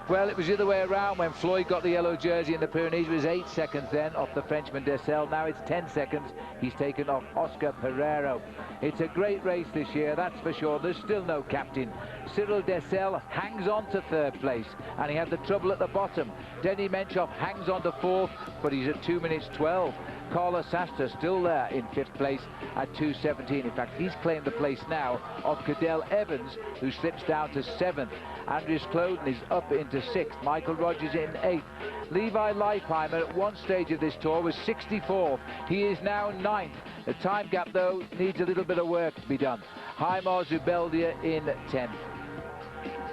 Well, it was the other way around when Floyd got the yellow jersey in the Pyrenees. It was 8 seconds then off the Frenchman Dessel. Now it's 10 seconds. He's taken off Oscar Pereiro. It's a great race this year, that's for sure. There's still no captain. Cyril Dessel hangs on to 3rd place, and he had the trouble at the bottom. Denny Menchoff hangs on to 4th, but he's at 2 minutes 12. Carlos Sastre still there in 5th place at 2:17. In fact, he's claimed the place now of Cadel Evans, who slips down to 7th. Andreas Kloden is up into 6th. Michael Rogers in 8th. Levi Leipheimer at one stage of this tour was 64th. He is now 9th. The time gap, though, needs a little bit of work to be done. Haimar Zubeldia in 10th.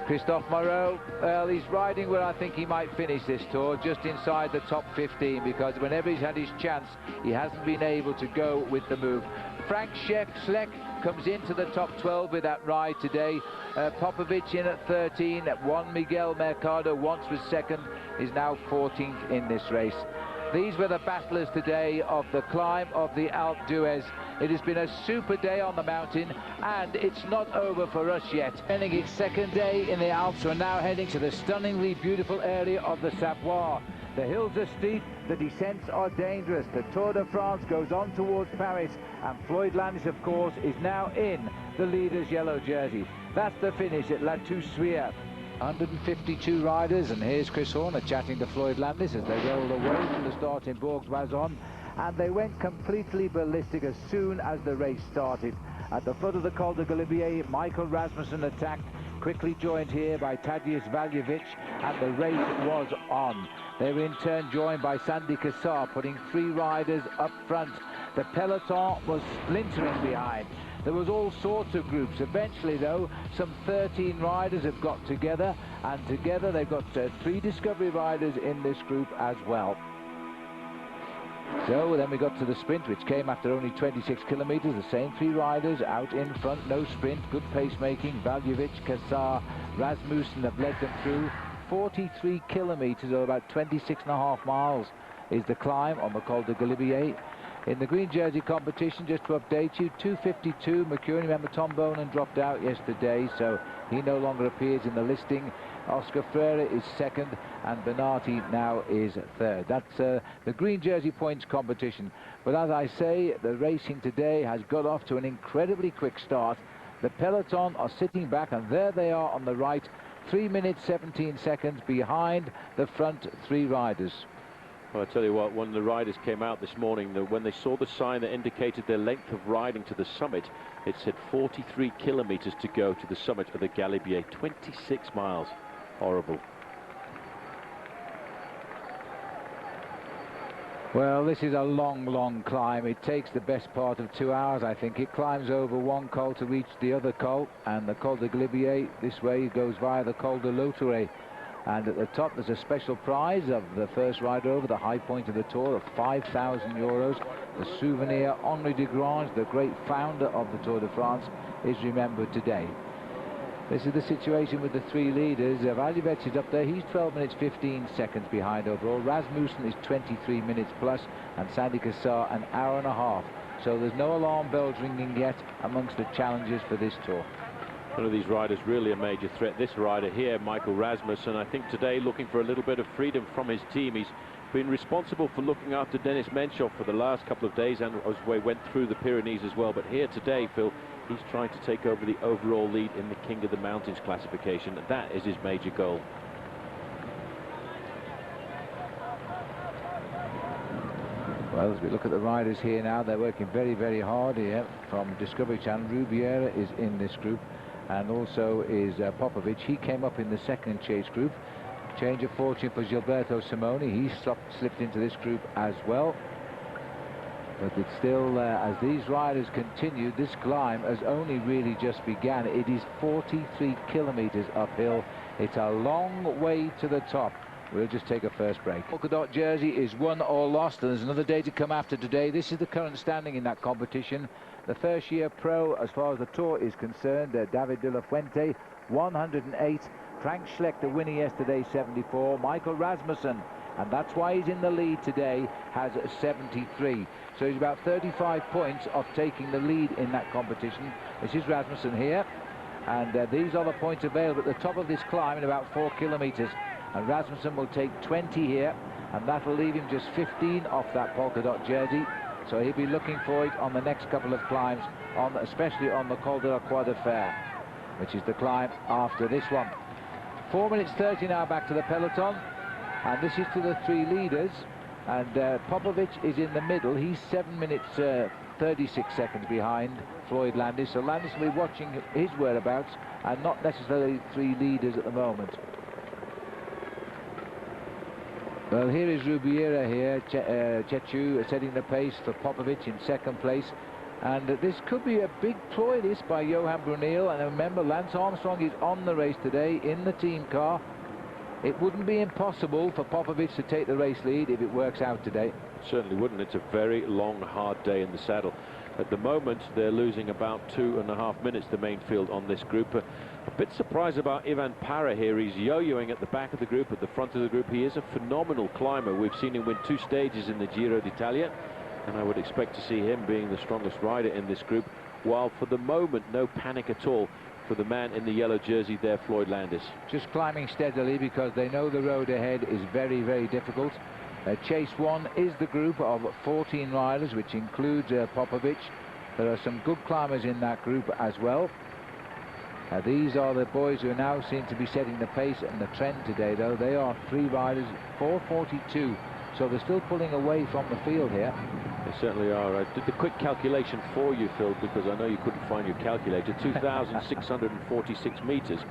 Christophe Moreau, well, he's riding where I think he might finish this tour, just inside the top 15, because whenever he's had his chance, he hasn't been able to go with the move. Frank Schleck comes into the top 12 with that ride today. Popovic in at 13. Juan Miguel Mercado once was 2nd, is now 14th in this race. These were the battlers today of the climb of the Alpe d'Huez. It has been a super day on the mountain, and it's not over for us yet. Ending its 2nd day in the Alps, we're now heading to the stunningly beautiful area of the Savoie. The hills are steep, the descents are dangerous. The Tour de France goes on towards Paris, and Floyd Landis, of course, is now in the leader's yellow jersey. That's the finish at La Toussuire. 152 riders, and here's Chris Horner chatting to Floyd Landis as they rolled away from the start in Bourg-d'Oisans, and they went completely ballistic as soon as the race started. At the foot of the Col de Galibier, Michael Rasmussen attacked, quickly joined here by Tadeusz Valjevic, and the race was on. They were in turn joined by Sandy Cassar, putting 3 riders up front. The peloton was splintering behind. There was all sorts of groups. Eventually, though, some 13 riders have got together, and together they've got 3 Discovery riders in this group as well. So then we got to the sprint, which came after only 26 kilometers. The same 3 riders out in front, no sprint, good pacemaking. Valjevic, Cassar, Rasmussen have led them through. 43 kilometers, or about 26.5 miles, is the climb on the Col de Galibier. In the green jersey competition, just to update you, 2:52. McEwen, remember Tom Bonan dropped out yesterday, so he no longer appears in the listing. Oscar Freire is 2nd, and Bernardi now is 3rd. That's the green jersey points competition. But as I say, the racing today has got off to an incredibly quick start. The peloton are sitting back, and there they are on the right, 3 minutes 17 seconds behind the front 3 riders. Well, I tell you what, when the riders came out this morning, when they saw the sign that indicated their length of riding to the summit, it said 43 kilometers to go to the summit of the Galibier. 26 miles. Horrible. Well, this is a long, long climb. It takes the best part of 2 hours, I think. It climbs over one col to reach the other col, and the Col de Galibier this way goes via the Col de Lautouré. And at the top there's a special prize of the first rider over, the high point of the tour, of 5,000 euros. The souvenir. Henri de Grange, the great founder of the Tour de France, is remembered today. This is the situation with the 3 leaders. Valjevic is up there. He's 12 minutes 15 seconds behind overall. Rasmussen is 23 minutes plus, and Sandy Cassar an hour and a half. So there's no alarm bells ringing yet amongst the challengers for this tour. One of these riders really a major threat. This rider here, Michael Rasmussen, I think today looking for a little bit of freedom from his team. He's been responsible for looking after Dennis Menchoff for the last couple of days, and as we went through the Pyrenees as well. But here today, Phil, he's trying to take over the overall lead in the King of the Mountains classification, and that is his major goal. Well, as we look at the riders here now, they're working very, very hard here. From Discovery Channel, Rubiera is in this group, and also is Popovic. He came up in the second chase group. Change of fortune for Gilberto Simoni. He slipped into this group as well. But it's still, as these riders continue, this climb has only really just began. It is 43 kilometers uphill. It's a long way to the top. We'll just take a first break. Polka dot jersey is won or lost, and there's another day to come after today. This is the current standing in that competition. The first year pro, as far as the Tour is concerned, David de la Fuente, 108. Frank Schleck, the winner yesterday, 74. Michael Rasmussen, and that's why he's in the lead today, has 73. So he's about 35 points off taking the lead in that competition. This is Rasmussen here, and these are the points available at the top of this climb in about 4 kilometers. and Rasmussen will take 20 here, and that'll leave him just 15 off that polka dot jersey. So he'll be looking for it on the next couple of climbs, especially on the Col de la Croix de Fer, which is the climb after this one. 4 minutes 30 now back to the peloton, and this is to the three leaders, and Popovic is in the middle. He's 7 minutes 36 seconds behind Floyd Landis, so Landis will be watching his whereabouts and not necessarily three leaders at the moment. Well, here is Rubiera here, Chechu setting the pace for Popovic in second place. And this could be a big ploy, this, by Johan Brunel. And remember, Lance Armstrong is on the race today in the team car. It wouldn't be impossible for Popovic to take the race lead if it works out today. Certainly wouldn't. It's a very long, hard day in the saddle. At the moment, they're losing about 2.5 minutes, the main field on this group. A bit surprised about Ivan Para here. He's yo-yoing at the back of the group, at the front of the group. He is a phenomenal climber. We've seen him win 2 stages in the Giro d'Italia, and I would expect to see him being the strongest rider in this group, while for the moment, no panic at all for the man in the yellow jersey there, Floyd Landis. Just climbing steadily because they know the road ahead is very, very difficult. Chase 1 is the group of 14 riders, which includes Popovic. There are some good climbers in that group as well. These are the boys who now seem to be setting the pace and the trend today, though. They are 3 riders, 4:42, so they're still pulling away from the field here. They certainly are. I did the quick calculation for you, Phil, because I know you couldn't find your calculator. 2,646 meters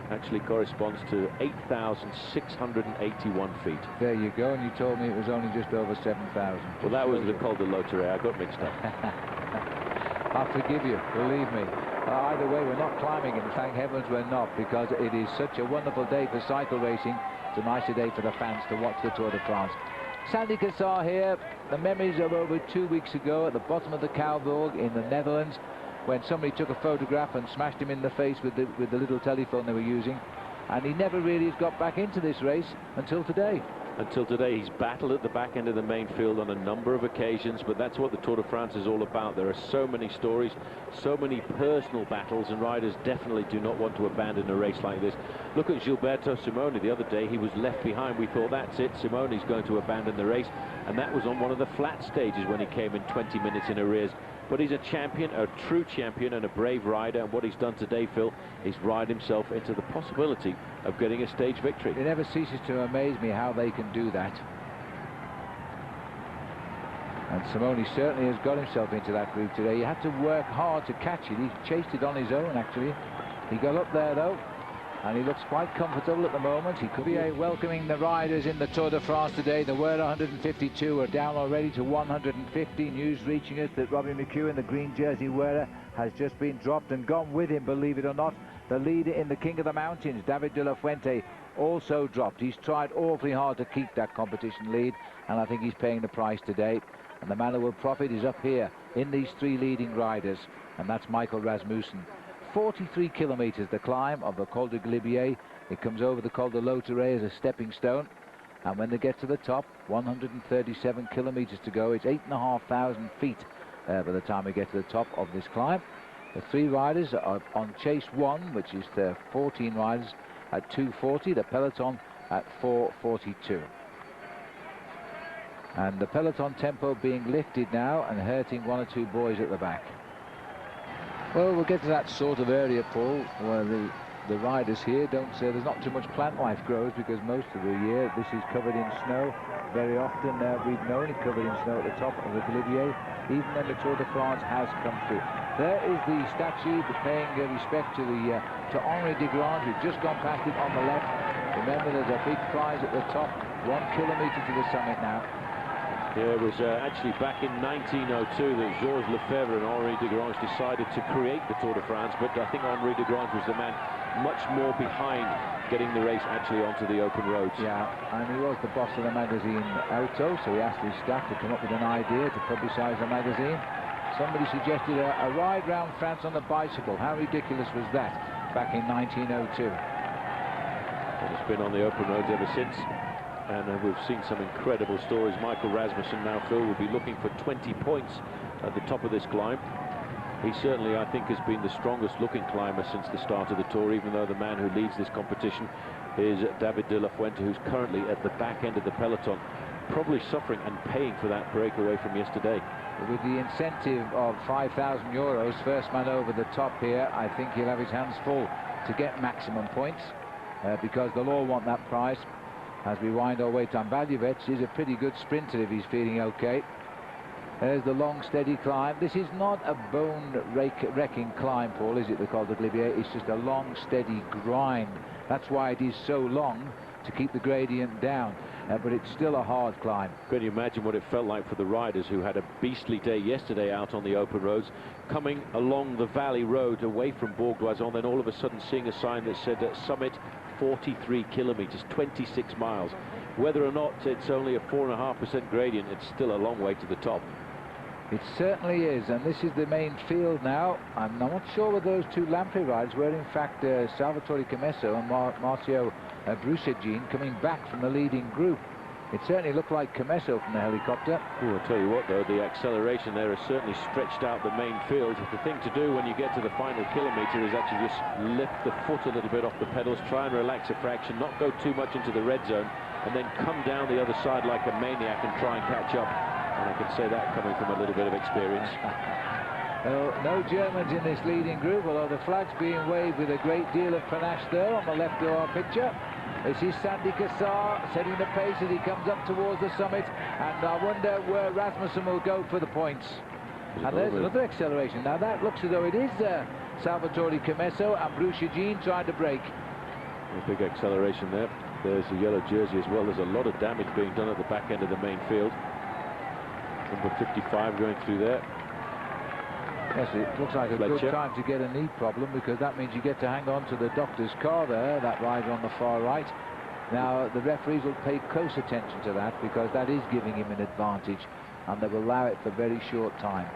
actually corresponds to 8,681 feet. There you go, and you told me it was only just over 7,000. Well, that was the Col de Loterre. I got mixed up. I'll forgive you, believe me. Either way, we're not climbing it, and thank heavens we're not, because it is such a wonderful day for cycle racing. It's a nicer day for the fans to watch the Tour de France. Sandy Cassar here, the memories of over 2 weeks ago at the bottom of the Kouwburg in the Netherlands, when somebody took a photograph and smashed him in the face with the little telephone they were using, and he never really has got back into this race until today. Until today, he's battled at the back end of the main field on a number of occasions, but that's what the Tour de France is all about. There are so many stories, so many personal battles, and riders definitely do not want to abandon a race like this. Look at Gilberto Simoni the other day. He was left behind. We thought, that's it, Simoni's going to abandon the race, and that was on one of the flat stages when he came in 20 minutes in arrears. But he's a champion, a true champion, and a brave rider, and what he's done today, Phil, is ride himself into the possibility of getting a stage victory. It never ceases to amaze me how they can do that. And Simoni certainly has got himself into that group today. He had to work hard to catch it. He chased it on his own, actually. He got up there, though, and he looks quite comfortable at the moment. He could be welcoming the riders in the Tour de France today. There were 152, are down already to 150. News reaching us that Robbie McEwen, the green jersey wearer, has just been dropped, and gone with him, believe it or not, the leader in the King of the Mountains, David de la Fuente, also dropped. He's tried awfully hard to keep that competition lead, and I think he's paying the price today. And the man who will profit is up here in these 3 leading riders, and that's Michael Rasmussen. 43 kilometers the climb of the Col de Galibier. It comes over the Col de Loterre as a stepping stone, and when they get to the top, 137 kilometers to go. It's 8,500 feet by the time we get to the top of this climb. The 3 riders are on Chase 1, which is the 14 riders, at 2:40, the peloton at 4:42. And the peloton tempo being lifted now and hurting 1 or 2 boys at the back. Well, we'll get to that sort of area, Paul, where the riders here don't say there's not too much plant life grows, because most of the year this is covered in snow. Very often we've known it covered in snow at the top of the Galibier, even when the Tour de France has come through. There is the statue paying respect to Henri de Grange. We've just gone past it on the left. Remember, there's a big prize at the top, 1 kilometer to the summit now. Yeah, it was actually back in 1902 that Georges Lefebvre and Henri de Grange decided to create the Tour de France, but I think Henri de Grange was the man much more behind getting the race actually onto the open roads. Yeah, and he was the boss of the magazine Auto, so he asked his staff to come up with an idea to publicise the magazine. Somebody suggested a ride round France on a bicycle. How ridiculous was that back in 1902? And it's been on the open roads ever since. And we've seen some incredible stories. Michael Rasmussen now, Phil, will be looking for 20 points at the top of this climb. He certainly, I think, has been the strongest looking climber since the start of the Tour, even though the man who leads this competition is David de la Fuente, who's currently at the back end of the peloton, probably suffering and paying for that breakaway from yesterday. With the incentive of €5,000, first man over the top here, I think he'll have his hands full to get maximum points, because they'll all want that prize. As we wind our way to Valjevich, is a pretty good sprinter if he's feeling okay. There's the long, steady climb. This is not a bone-wrecking climb, Paul, is it, the Col de Glibier? It's just a long, steady grind. That's why it is so long, to keep the gradient down. But it's still a hard climb. Can you imagine what it felt like for the riders who had a beastly day yesterday out on the open roads, coming along the valley road away from Bourg d'Oisans, then all of a sudden seeing a sign that said summit 43 kilometers, 26 miles. Whether or not it's only a 4.5% gradient, it's still a long way to the top. It certainly is, and this is the main field now. I'm not sure whether those two Lamprey riders were in fact Salvatore Commesso and Marcio Bruchegin coming back from the leading group. It certainly looked like Commesso from the helicopter. Oh, I'll tell you what, though, the acceleration there has certainly stretched out the main field. The thing to do when you get to the final kilometre is actually just lift the foot a little bit off the pedals, try and relax a fraction, not go too much into the red zone, and then come down the other side like a maniac and try and catch up. And I can say that coming from a little bit of experience. No Germans in this leading group, although the flag's being waved with a great deal of panache there on the left of our picture. This is Sandy Cassar setting the pace as he comes up towards the summit, and I wonder where Rasmussen will go for the points. And there's another acceleration. Now that looks as though it is Salvatore Commesso and Bruchegin trying to break. A big acceleration there. There's the yellow jersey as well. There's a lot of damage being done at the back end of the main field. Number 55 going through there. Yes, it looks like a good time to get a knee problem, because that means you get to hang on to the doctor's car there, that rider on the far right. Now, the referees will pay close attention to that, because that is giving him an advantage, and they will allow it for a very short time.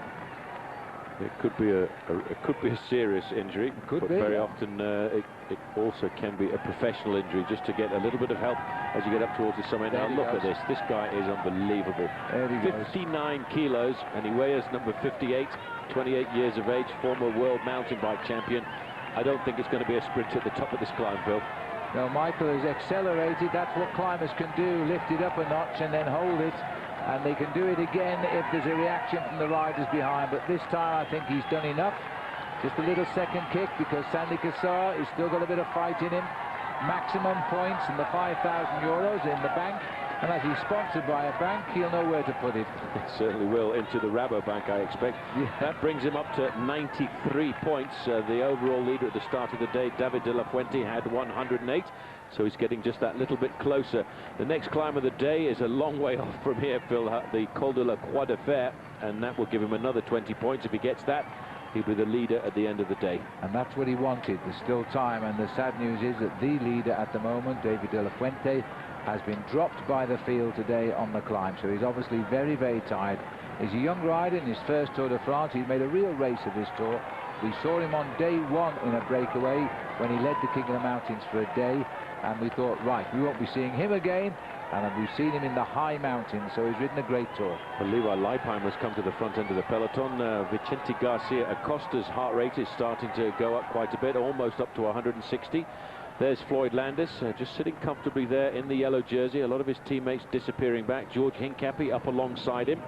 It could be a serious injury, but very often it also can be a professional injury, just to get a little bit of help as you get up towards the summit. Now look at this. This guy is unbelievable. 59 kilos, and he weighs number 58, 28 years of age, former world mountain bike champion. I don't think it's going to be a sprint at the top of this climb, Phil. No, Michael has accelerated. That's what climbers can do, lift it up a notch and then hold it. And they can do it again if there's a reaction from the riders behind. But this time I think he's done enough. Just a little second kick, because Sandy Cassar has still got a bit of fight in him. Maximum points and the €5,000 in the bank. And as he's sponsored by a bank, he'll know where to put it. It certainly will, into the Rabobank, I expect. Yeah. That brings him up to 93 points. The overall leader at the start of the day, David de la Fuente, had 108. So he's getting just that little bit closer. The next climb of the day is a long way off from here, Phil, the Col de la Croix de Fer, and that will give him another 20 points. If he gets that, he'll be the leader at the end of the day. And that's what he wanted. There's still time, and the sad news is that the leader at the moment, David de la Fuente, has been dropped by the field today on the climb. So he's obviously very, very tired. He's a young rider in his first Tour de France. He's made a real race of this tour. We saw him on day one in a breakaway when he led the King of the Mountains for a day, and we thought, right, we won't be seeing him again. And we've seen him in the high mountains, so he's ridden a great tour. Well, Levi Leipheimer has come to the front end of the peloton. Vicente Garcia Acosta's heart rate is starting to go up quite a bit, almost up to 160. There's Floyd Landis, just sitting comfortably there in the yellow jersey. A lot of his teammates disappearing back. George Hincapie up alongside him.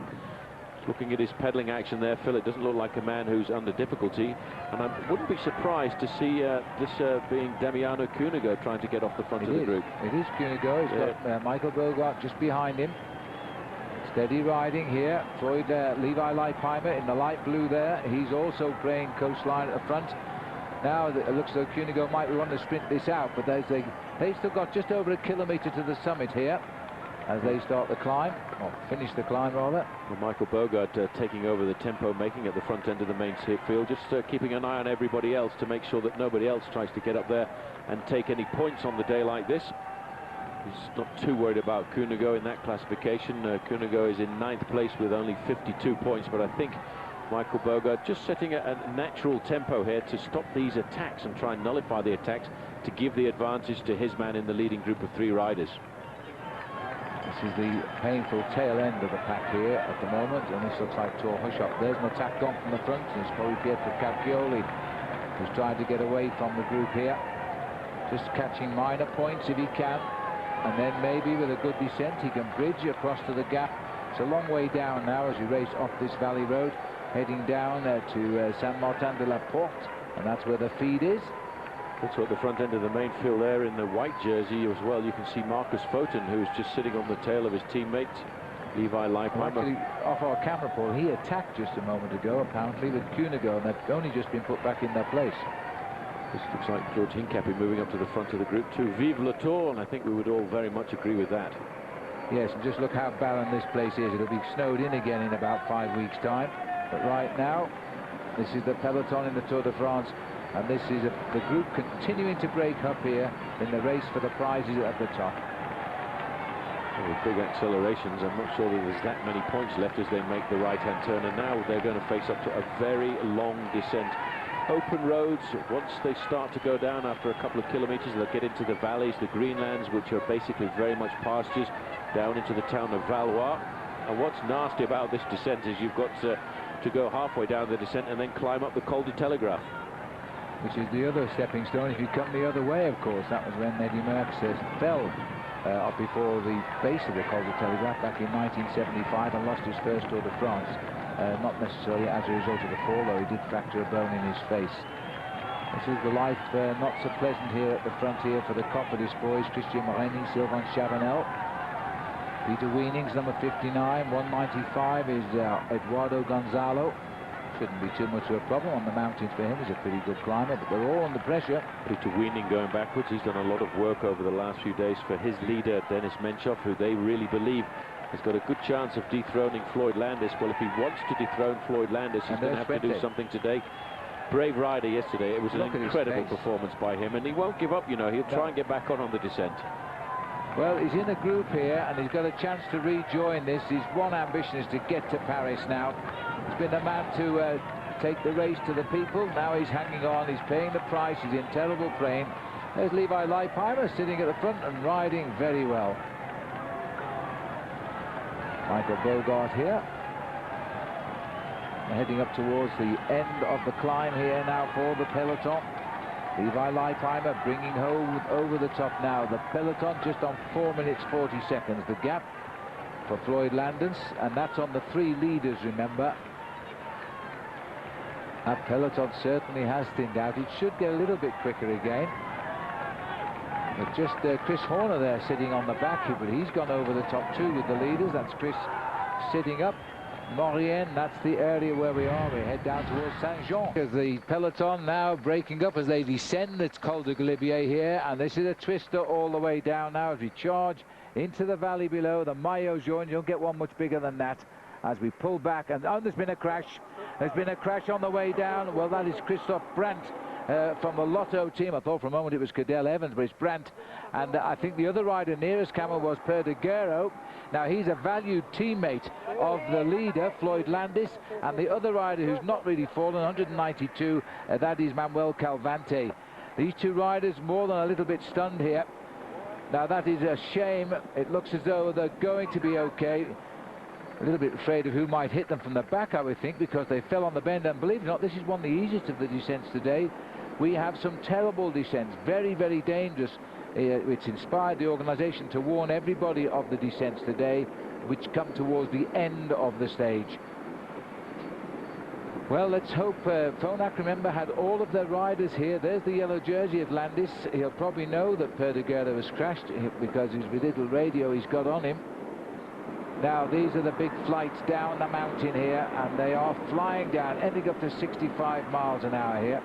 Looking at his pedaling action there, Phil, it doesn't look like a man who's under difficulty. And I wouldn't be surprised to see this being Damiano Cunego trying to get off the front of the group. It is Cunego. He's got Michael Bogart just behind him. Steady riding here. Floyd Levi Leipheimer in the light blue there. He's also playing coastline at the front. Now it looks as though Cunego might want to sprint this out, but they've still got just over a kilometre to the summit here as they start the climb, or finish the climb rather. Well, Michael Bogart taking over the tempo making at the front end of the main field, just keeping an eye on everybody else to make sure that nobody else tries to get up there and take any points on the day like this. He's not too worried about Cunego in that classification. Cunego is in 9th place with only 52 points, but I think Michael Bogart just setting a natural tempo here to stop these attacks and try and nullify the attacks to give the advantage to his man in the leading group of 3 riders. This is the painful tail end of the pack here at the moment, and this looks like Thor Hushovd. There's an attack gone from the front, and it's probably Pietro Cacchioli who's trying to get away from the group here. just catching minor points if he can, and then maybe with a good descent he can bridge across to the gap. It's a long way down now as we race off this valley road, heading down to Saint-Martin-de-la-Porte, and that's where the feed is. Also at the front end of the main field there in the white jersey as well, you can see Marcus Foten, who's just sitting on the tail of his teammate Levi Leipheimer. Actually, off our camera, Paul, he attacked just a moment ago, apparently, with Cunego, and they've only just been put back in their place. This looks like George Hincapie moving up to the front of the group too. Vive le Tour, and I think we would all very much agree with that. Yes, and just look how barren this place is. It'll be snowed in again in about 5 weeks' time. But right now, this is the peloton in the Tour de France, and this is the group continuing to break up here in the race for the prizes at the top. Well, with big accelerations, I'm not sure that there's that many points left as they make the right-hand turn, and now they're going to face up to a very long descent. Open roads, once they start to go down after a couple of kilometers, they'll get into the valleys, the greenlands, which are basically very much pastures, down into the town of Valois. And what's nasty about this descent is you've got to go halfway down the descent and then climb up the Col du Telegraph, which is the other stepping stone if you come the other way, of course. That was when Eddy Merckx fell up before the base of the Col du Telegraph back in 1975 and lost his first Tour de France. Not necessarily as a result of the fall, though he did fracture a bone in his face. This is the life not so pleasant here at the front here for the Cofidis boys. Christian Moreni, Sylvain Chavanel. Peter Wienings, number 59. 195 is Eduardo Gonzalo. Shouldn't be too much of a problem on the mountains for him. He's a pretty good climber, but they're all under pressure. Peter Wiening going backwards. He's done a lot of work over the last few days for his leader, Dennis Menchov, who they really believe has got a good chance of dethroning Floyd Landis. Well, if he wants to dethrone Floyd Landis, he's going to have to do something today. Brave rider yesterday. It was an incredible performance by him, and he won't give up, you know. He'll try and get back on the descent. Well, he's in a group here, and he's got a chance to rejoin this. His one ambition is to get to Paris now. He's been the man to take the race to the people. Now he's hanging on. He's paying the price. He's in terrible pain. There's Levi Leipheimer sitting at the front and riding very well. Michael Bogart here. We're heading up towards the end of the climb here now for the peloton. Levi Leipheimer bringing home over the top now. The peloton just on 4 minutes 40 seconds. The gap for Floyd Landis, and that's on the 3 leaders, remember. That peloton certainly has thinned out. It should get a little bit quicker again. But just Chris Horner there sitting on the back, but he's gone over the top too with the leaders. That's Chris sitting up. Maurienne, that's the area where we are. We head down towards Saint-Jean. The peloton now breaking up as they descend. It's Col de Galibier here, and this is a twister all the way down now as we charge into the valley below. The Maillot Jaune, you don't get one much bigger than that as we pull back. And oh, there's been a crash. There's been a crash on the way down. Well, that is Christophe Brandt from the Lotto team. I thought for a moment it was Cadel Evans, but it's Brandt. And I think the other rider nearest Camel was Perdiguero. Now, he's a valued teammate of the leader, Floyd Landis, and the other rider who's not really fallen, 192, that is Manuel Calvante. These two riders more than a little bit stunned here. Now, that is a shame. It looks as though they're going to be okay. A little bit afraid of who might hit them from the back, I would think, because they fell on the bend. And believe it or not, this is one of the easiest of the descents today. We have some terrible descents, very, very dangerous. It's inspired the organisation to warn everybody of the descents today, which come towards the end of the stage. Well, let's hope. Phonak, remember, had all of their riders here. There's the yellow jersey of Landis. He'll probably know that Perdiguero has crashed because his little radio he's got on him. Now, these are the big flights down the mountain here, and they are flying down, ending up to 65 miles an hour here.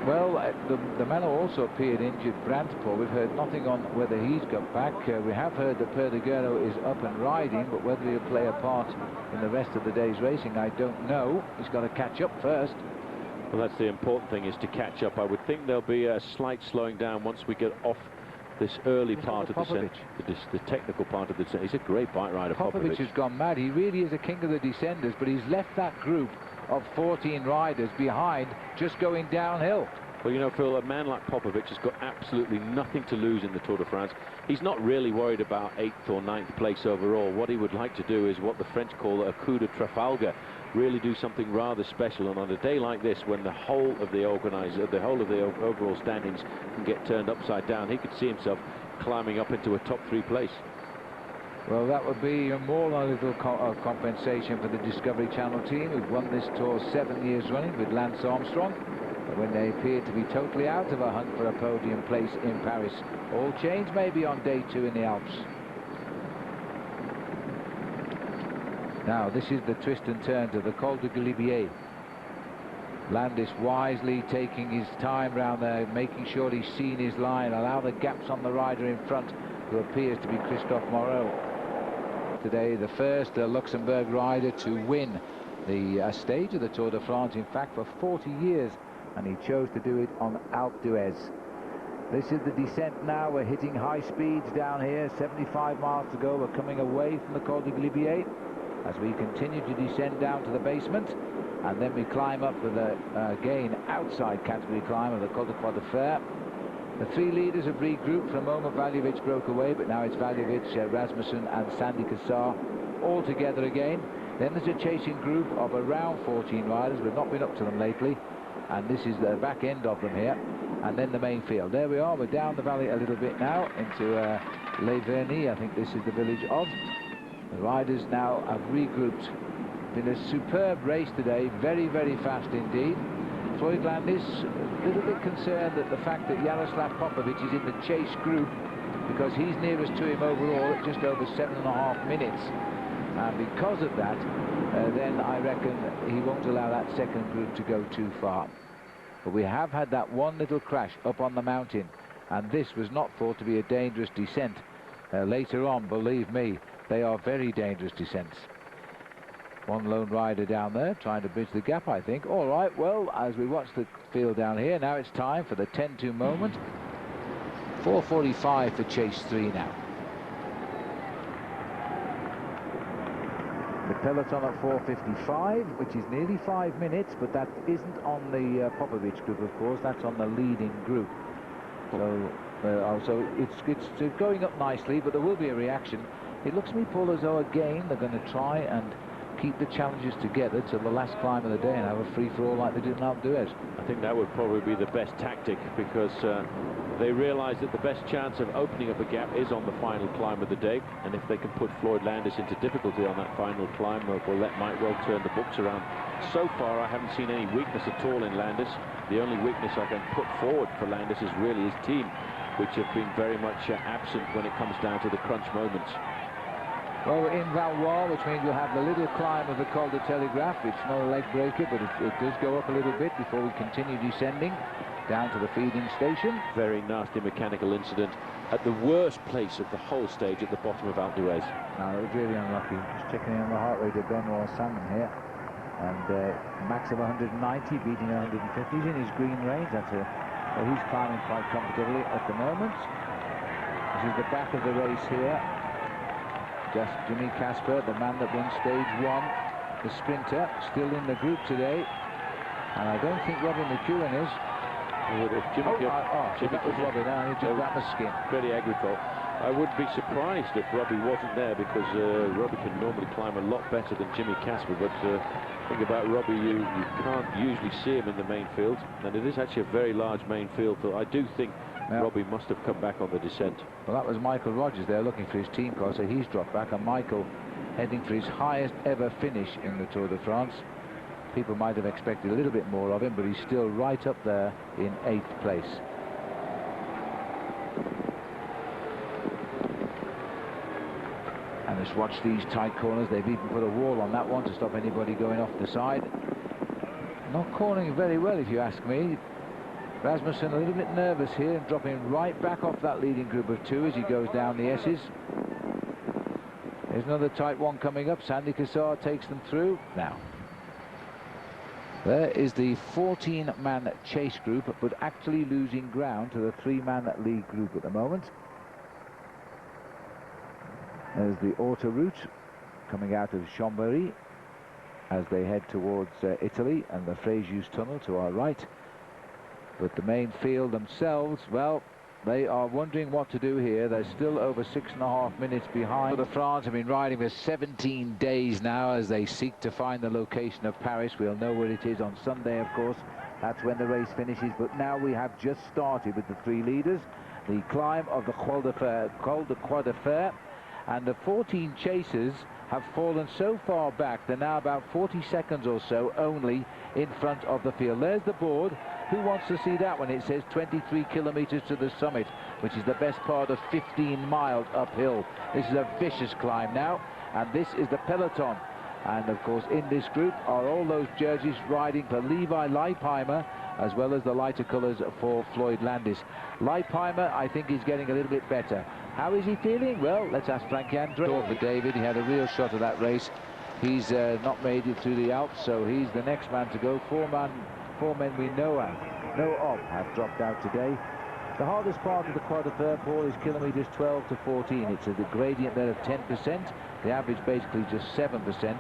Well, the man who also appeared injured, Brandt, Paul, we've heard nothing on whether he's got back. We have heard that Perdiguero is up and riding, but whether he'll play a part in the rest of the day's racing, I don't know. He's got to catch up first. Well, that's the important thing, is to catch up. I would think there'll be a slight slowing down once we get off this early part of the technical part of the descent. He's a great bike rider, Popovic has gone mad. He really is a king of the descenders, but he's left that group of 14 riders behind, just going downhill. Well, you know, Phil, a man like Popovic has got absolutely nothing to lose in the Tour de France. He's not really worried about 8th or 9th place overall. What he would like to do is what the French call a coup de Trafalgar, really do something rather special. And on a day like this, when the whole of the overall standings can get turned upside down, he could see himself climbing up into a top 3 place. Well, that would be more than a little compensation for the Discovery Channel team, who've won this tour 7 years running with Lance Armstrong, but when they appeared to be totally out of a hunt for a podium place in Paris. All change maybe on day 2 in the Alps. Now, this is the twist and turn to the Col de Galibier. Landis wisely taking his time round there, making sure he's seen his line, allow the gaps on the rider in front, who appears to be Christophe Moreau. Today, the first Luxembourg rider to win the stage of the Tour de France, in fact, for 40 years, and he chose to do it on Alpe d'Huez. This is the descent now. We're hitting high speeds down here. 75 miles to go. We're coming away from the Col de Galibier as we continue to descend down to the basement, and then we climb up with a again outside category climb of the Col de Croix de Fer. The 3 leaders have regrouped. For a moment Valjevic broke away, but now it's Valjevic, Rasmussen and Sandy Cassar all together again. Then there's a chasing group of around 14 riders. We've not been up to them lately, and this is the back end of them here. And then the main field. There we are. We're down the valley a little bit now into Les Vernis. I think this is the village of. The riders now have regrouped. Been a superb race today. Very, very fast indeed. Floyd Landis a little bit concerned at the fact that Jaroslav Popovic is in the chase group, because he's nearest to him overall at just over 7.5 minutes, and because of that then I reckon he won't allow that second group to go too far. But we have had that one little crash up on the mountain, and this was not thought to be a dangerous descent. Later on, believe me, they are very dangerous descents. One lone rider down there trying to bridge the gap, I think. All right, well, as we watch the field down here, now it's time for the 10-2 moment. 4:45 for chase 3 now. The peloton at 4:55, which is nearly 5 minutes, but that isn't on the Popovic group, of course. That's on the leading group. So it's going up nicely, but there will be a reaction. It looks to me, Paul, as though again they're going to try and keep the challenges together till the last climb of the day and have a free-for-all like they did in Alpe d'Huez. I think that would probably be the best tactic, because they realise that the best chance of opening up a gap is on the final climb of the day, and if they can put Floyd Landis into difficulty on that final climb, well, that might well turn the books around. So far, I haven't seen any weakness at all in Landis. The only weakness I can put forward for Landis is really his team, which have been very much absent when it comes down to the crunch moments. Well, we're in Valois, which means we'll have the little climb of the Col de Telegraph. It's not a leg breaker, but it does go up a little bit before we continue descending down to the feeding station. Very nasty mechanical incident at the worst place of the whole stage at the bottom of Alpe d'Huez. No, it was really unlucky. Just checking on the heart rate of Benoit Salmon here. And max of 190, beating 150. He's in his green range. Well, he's climbing quite comfortably at the moment. This is the back of the race here. Just Jimmy Casper, the man that won stage 1, the sprinter, still in the group today. And I don't think Robbie McEwen is. That was Robbie now. He just wrapped the skin. Very Agricole. I would be surprised if Robbie wasn't there, because Robbie can normally climb a lot better than Jimmy Casper. But think about Robbie, you can't usually see him in the main field, and it is actually a very large main field. So I do think Robbie must have come back on the descent. Well, that was Michael Rogers there looking for his team car, so he's dropped back, and Michael heading for his highest ever finish in the Tour de France. People might have expected a little bit more of him, but he's still right up there in 8th place. And just watch these tight corners. They've even put a wall on that one to stop anybody going off the side. Not cornering very well, if you ask me. Rasmussen a little bit nervous here and dropping right back off that leading group of 2 as he goes down the S's. There's another tight one coming up. Sandy Cassar takes them through. Now, there is the 14-man chase group, but actually losing ground to the 3-man lead group at the moment. There's the autoroute coming out of Chambéry as they head towards Italy, and the Frejus tunnel to our right. But the main field themselves, well, They are wondering what to do here. They're still over 6.5 minutes behind. The France have been riding for 17 days now as they seek to find the location of Paris. We'll know where it is on Sunday, of course. That's when the race finishes. But now we have just started with the three leaders. The climb of the Col de Croix de Fer, and the 14 chasers have fallen so far back. They're now about 40 seconds or so only in front of the field. There's the board. Who wants to see that when it says 23 kilometers to the summit, which is the best part of 15 miles uphill? This is a vicious climb now, and this is the peloton. And of course in this group are all those jerseys riding for Levi Leipheimer, as well as the lighter colours for Floyd Landis. Leipheimer, I think, is getting a little bit better. How is he feeling? Well, let's ask Frank Andre. For David, he had a real shot at that race. He's not made it through the Alps, so he's the next man to go. Four men we know of have dropped out today. The hardest part of the Croix de Fer, Paul, is kilometres 12 to 14. It's a gradient there of 10%. The average basically just 7%.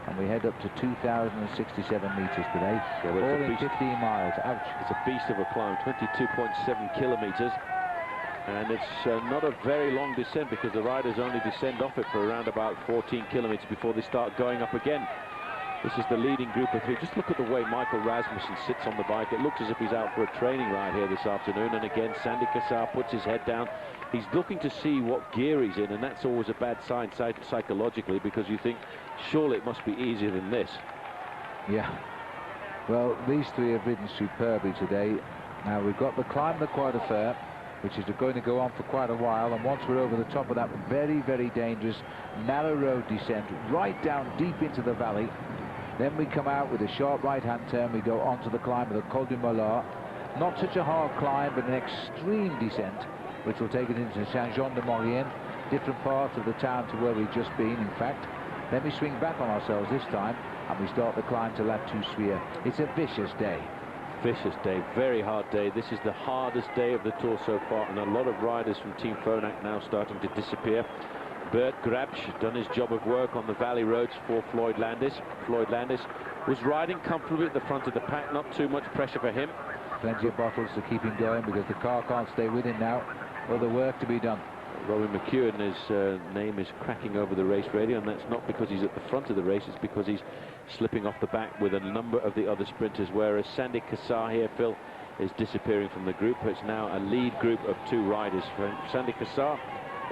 And we head up to 2,067 metres today. Yeah, all in 15 miles. Ouch. It's a beast of a climb, 22.7 kilometres. And it's not a very long descent, because the riders only descend off it for around about 14 kilometres before they start going up again. This is the leading group of three. Just look at the way Michael Rasmussen sits on the bike. It looks as if he's out for a training ride here this afternoon. And again, Sandy Cassar puts his head down. He's looking to see what gear he's in, and that's always a bad sign psychologically, because you think, surely it must be easier than this. Yeah. Well, these three have ridden superbly today. Now we've got the climb, the Croix de Fer, which is going to go on for quite a while, and once we're over the top of that very, very dangerous narrow road descent right down deep into the valley, then we come out with a sharp right-hand turn. We go on to the climb of the Col du Molar. Not such a hard climb, but an extreme descent, which will take it into Saint-Jean-de-Maurienne, different parts of the town to where we've just been, in fact. Then we swing back on ourselves this time, and we start the climb to La Toussuire. It's a vicious day. Vicious day, very hard day. This is the hardest day of the Tour so far, and a lot of riders from Team Phonak now starting to disappear. Bert Grabsch done his job of work on the valley roads for Floyd Landis. Floyd Landis was riding comfortably at the front of the pack, not too much pressure for him. Plenty of bottles to keep him going, because the car can't stay with him now. Other work to be done. Robin McEwen, his name is cracking over the race radio, and that's not because he's at the front of the race, it's because he's slipping off the back with a number of the other sprinters, whereas Sandy Cassar here, Phil, is disappearing from the group. It's now a lead group of two riders. For Sandy Cassar,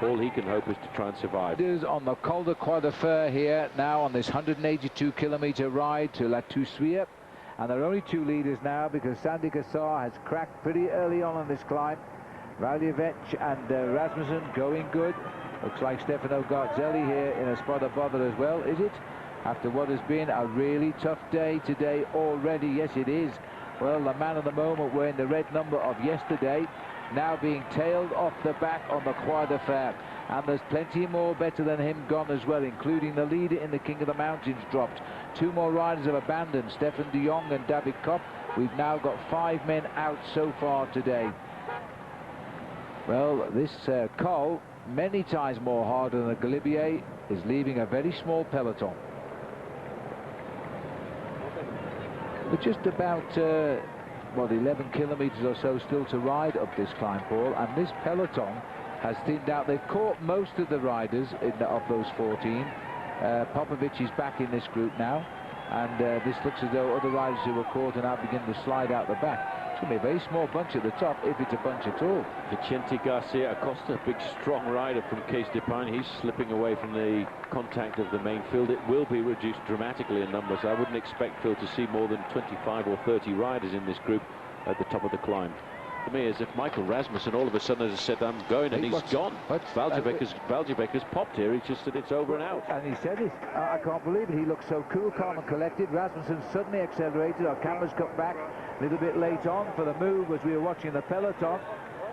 all he can hope is to try and survive. It is on the Col de Croix de Fer here now on this 182-kilometre ride to La Toussuire, and there are only two leaders now, because Sandy Cassar has cracked pretty early on this climb. Valjevec and Rasmussen going good. Looks like Stefano Garzelli here in a spot of bother as well, is it? After what has been a really tough day today already. Yes, it is. Well, the man of the moment wearing the red number of yesterday, now being tailed off the back on the Croix de Fer. And there's plenty more better than him gone as well, including the leader in the King of the Mountains dropped. Two more riders have abandoned, Stefan de Jong and David Kopp. We've now got 5 men out so far today. Well, this Col, many times more harder than the Galibier, is leaving a very small peloton. But just about, 11 kilometres or so still to ride up this climb, Paul, and this peloton has thinned out. They've caught most of the riders of those 14. Popovic is back in this group now, and this looks as though other riders who were caught are now beginning to slide out the back. It's going to be a very small bunch at the top, if it's a bunch at all. Vicente Garcia Acosta, big strong rider from Case d'Epargne, he's slipping away from the contact of the main field. It will be reduced dramatically in numbers. I wouldn't expect, Phil, to see more than 25 or 30 riders in this group at the top of the climb. To me, as if Michael Rasmussen all of a sudden has said, I'm going, and he's gone. Valjevec has popped here. He just said it's over and out. And he said it. I can't believe it. He looks so cool, calm and collected. Rasmussen suddenly accelerated. Our cameras cut back a little bit late on for the move as we were watching the peloton.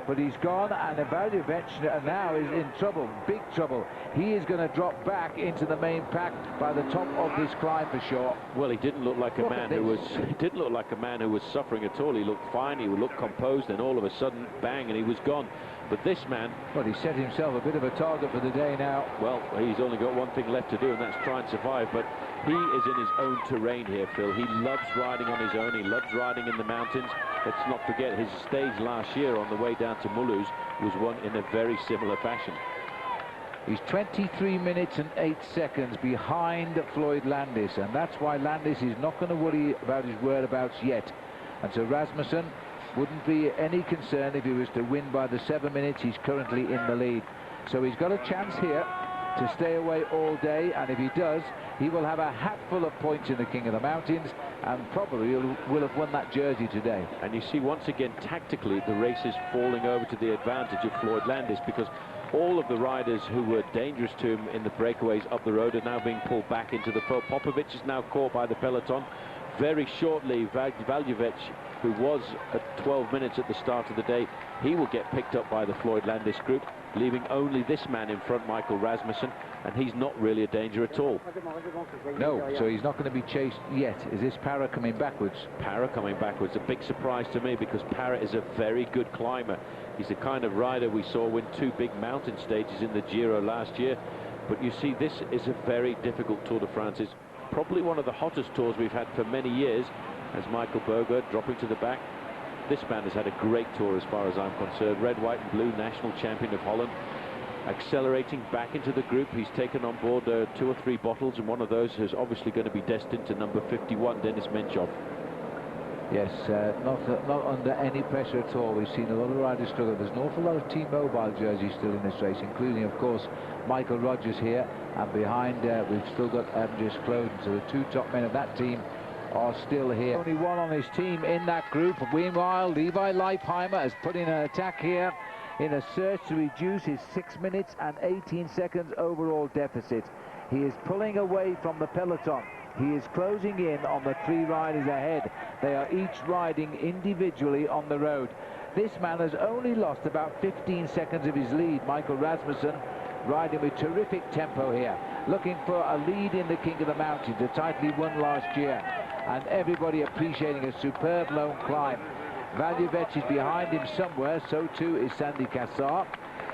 But he's gone, and Valjevec now is in trouble, big trouble. He is going to drop back into the main pack by the top of this climb for sure. Well, he didn't look like a man who was. He didn't look like a man who was suffering at all. He looked fine. He looked composed, and all of a sudden, bang, and he was gone. But this man, well, he set himself a bit of a target for the day now. Well, he's only got one thing left to do, and that's try and survive. But he is in his own terrain here, Phil. He loves riding on his own. He loves riding in the mountains. let's not forget his stage last year on the way down to Mulhouse was won in a very similar fashion. He's 23 minutes and 8 seconds behind Floyd Landis, and that's why Landis is not going to worry about his whereabouts yet. And so Rasmussen wouldn't be any concern if he was to win by the 7 minutes he's currently in the lead. So he's got a chance here to stay away all day, and if he does, he will have a hatful of points in the King of the Mountains and probably will have won that jersey today. And you see once again tactically the race is falling over to the advantage of Floyd Landis, because all of the riders who were dangerous to him in the breakaways up the road are now being pulled back into the fold. Popovic is now caught by the peloton. Very shortly, Valjevic, who was at 12 minutes at the start of the day, he will get picked up by the Floyd Landis group, leaving only this man in front, Michael Rasmussen, and he's not really a danger at all. No, so he's not going to be chased yet. Is this Parra coming backwards? Parra coming backwards, a big surprise to me, because Parra is a very good climber. He's the kind of rider we saw win 2 big mountain stages in the Giro last year. But you see, this is a very difficult Tour de France. It's probably one of the hottest tours we've had for many years, as Michael Bogert dropping to the back. This man has had a great tour as far as I'm concerned. Red, white and blue, national champion of Holland. Accelerating back into the group. He's taken on board 2 or 3 bottles, and one of those is obviously going to be destined to number 51, Denis Menchov. Yes, not under any pressure at all. We've seen a lot of riders struggle. There's an awful lot of T-Mobile jerseys still in this race, including, of course, Michael Rogers here. And behind, we've still got Andries Kloden. So the 2 top men of that team are still here. Only one on his team in that group. Meanwhile, Levi Leipheimer has put in an attack here in a search to reduce his 6 minutes and 18 seconds overall deficit. He is pulling away from the peloton. He is closing in on the 3 riders ahead. They are each riding individually on the road. This man has only lost about 15 seconds of his lead. Michael Rasmussen riding with terrific tempo here, looking for a lead in the King of the Mountains, a title he won last year, and everybody appreciating a superb lone climb. Valjevic is behind him somewhere, so too is Sandy Cassar.